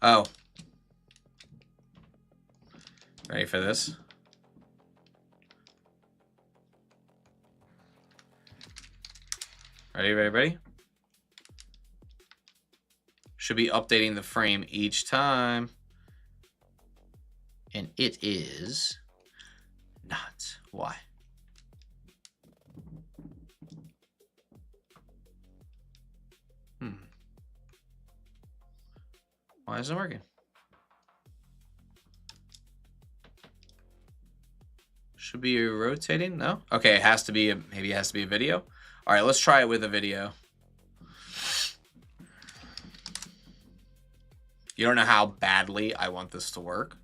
Oh. Ready for this? Ready? Should be updating the frame each time. And it is not. Why? Why isn't it working? Should be rotating? No? Okay, it has to be maybe it has to be a video. All right, let's try it with a video. You don't know how badly I want this to work.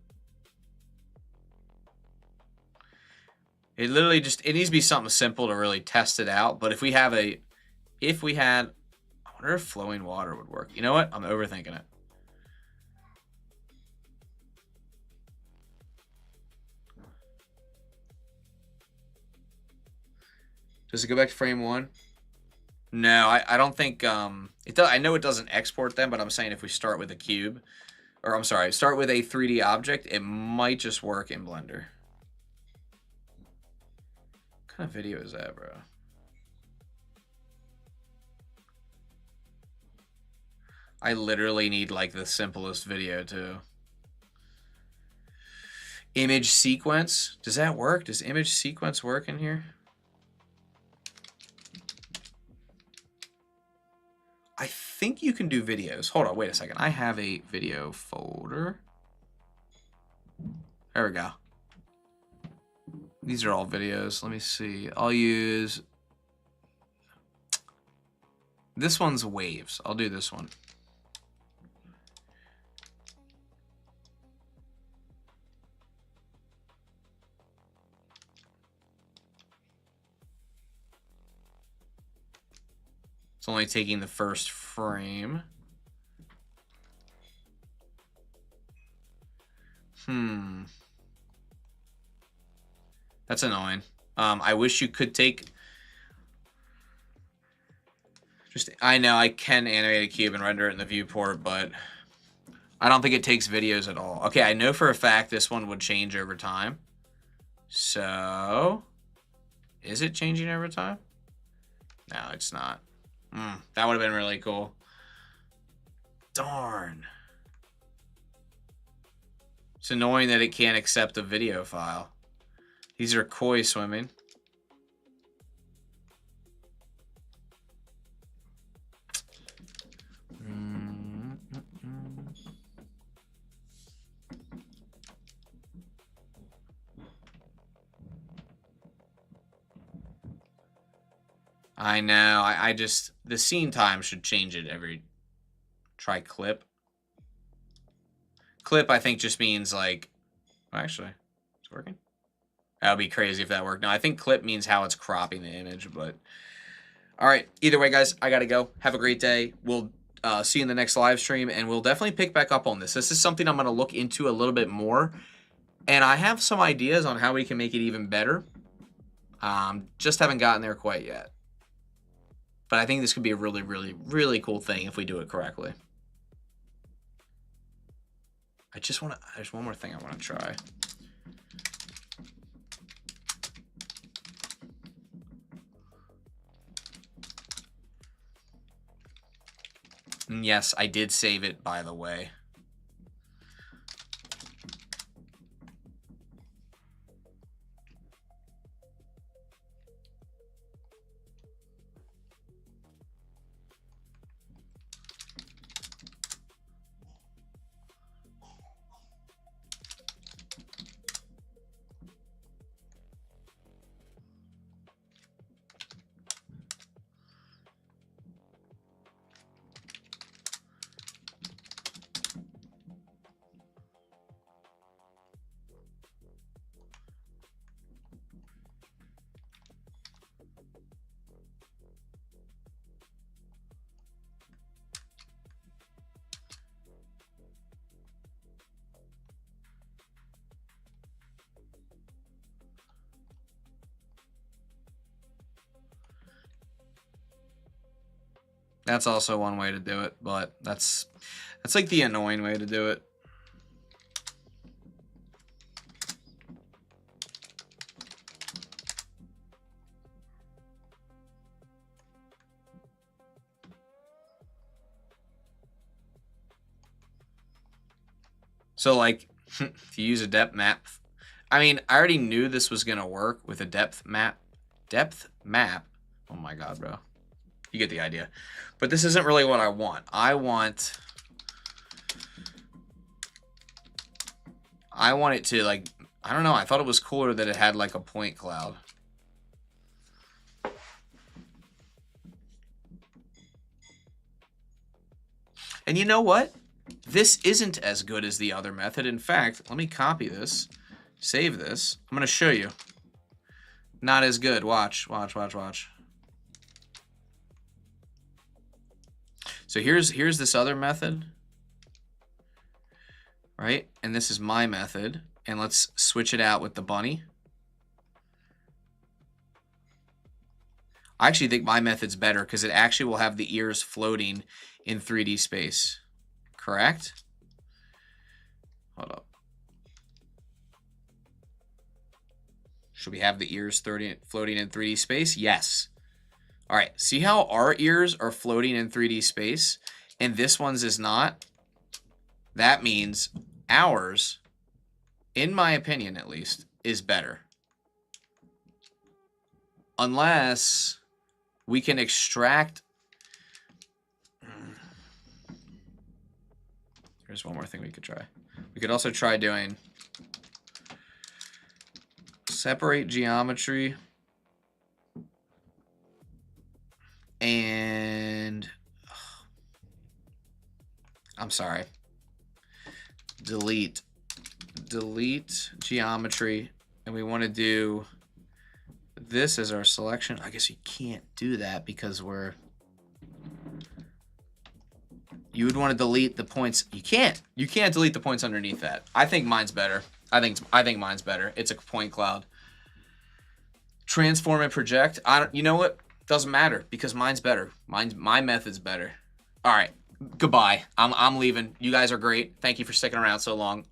It literally it needs to be something simple to really test it out. But if we had, I wonder if flowing water would work. You know what? I'm overthinking it. Does it go back to frame 1? No, I don't think it does. I know it doesn't export them, but I'm saying if we start with a cube, or I'm sorry, start with a 3D object. It might just work in Blender. What kind of video is that, bro? I literally need like the simplest video too. Image sequence. Does that work? Does image sequence work in here? I think you can do videos. Hold on, wait a second. I have a video folder. There we go. These are all videos. Let me see. I'll use... This one's waves. I'll do this one. It's only taking the first frame. That's annoying. I wish you could take... I know I can animate a cube and render it in the viewport, but I don't think it takes videos at all. Okay, I know for a fact this one would change over time. So, is it changing over time? No, it's not. That would have been really cool. Darn. It's annoying that it can't accept a video file. These are koi swimming. I know. I just... The scene time should change it every... Try clip. Clip, I think, just means like... Oh, actually, it's working. That would be crazy if that worked. No, I think clip means how it's cropping the image, but... Alright, either way, guys, I gotta go. Have a great day. We'll see you in the next live stream, and we'll definitely pick back up on this. This is something I'm going to look into a little bit more, and I have some ideas on how we can make it even better. Just haven't gotten there quite yet. But I think this could be a really, really, really cool thing if we do it correctly. There's one more thing I want to try. And yes, I did save it, by the way. That's also one way to do it, but that's like the annoying way to do it. So like, if you use a depth map, I mean, I already knew this was going to work with a depth map. Depth map. Oh my God, bro. You get the idea. But this isn't really what I want. I want it to like, I don't know. I thought it was cooler that it had like a point cloud. And you know what? This isn't as good as the other method. In fact, let me copy this, save this. I'm going to show you. Not as good. Watch, watch, watch, watch. So here's this other method, right? And this is my method. And let's switch it out with the bunny. I actually think my method's better because it actually will have the ears floating in 3D space. Correct? Hold up. Should we have the ears floating in 3D space? Yes. All right. See how our ears are floating in 3D space and this one's is not? That means ours, in my opinion at least, is better. Unless we can extract. Here's one more thing we could try. We could also try doing separate geometry and I'm sorry. Delete geometry, and we want to do this as our selection. I guess you can't do that because you would want to delete the points. You can't delete the points underneath that. I think mine's better. I think mine's better. It's a point cloud. Transform and project. You know what? Doesn't matter because mine's better. My method's better. All right. Goodbye. I'm leaving. You guys are great. Thank you for sticking around so long.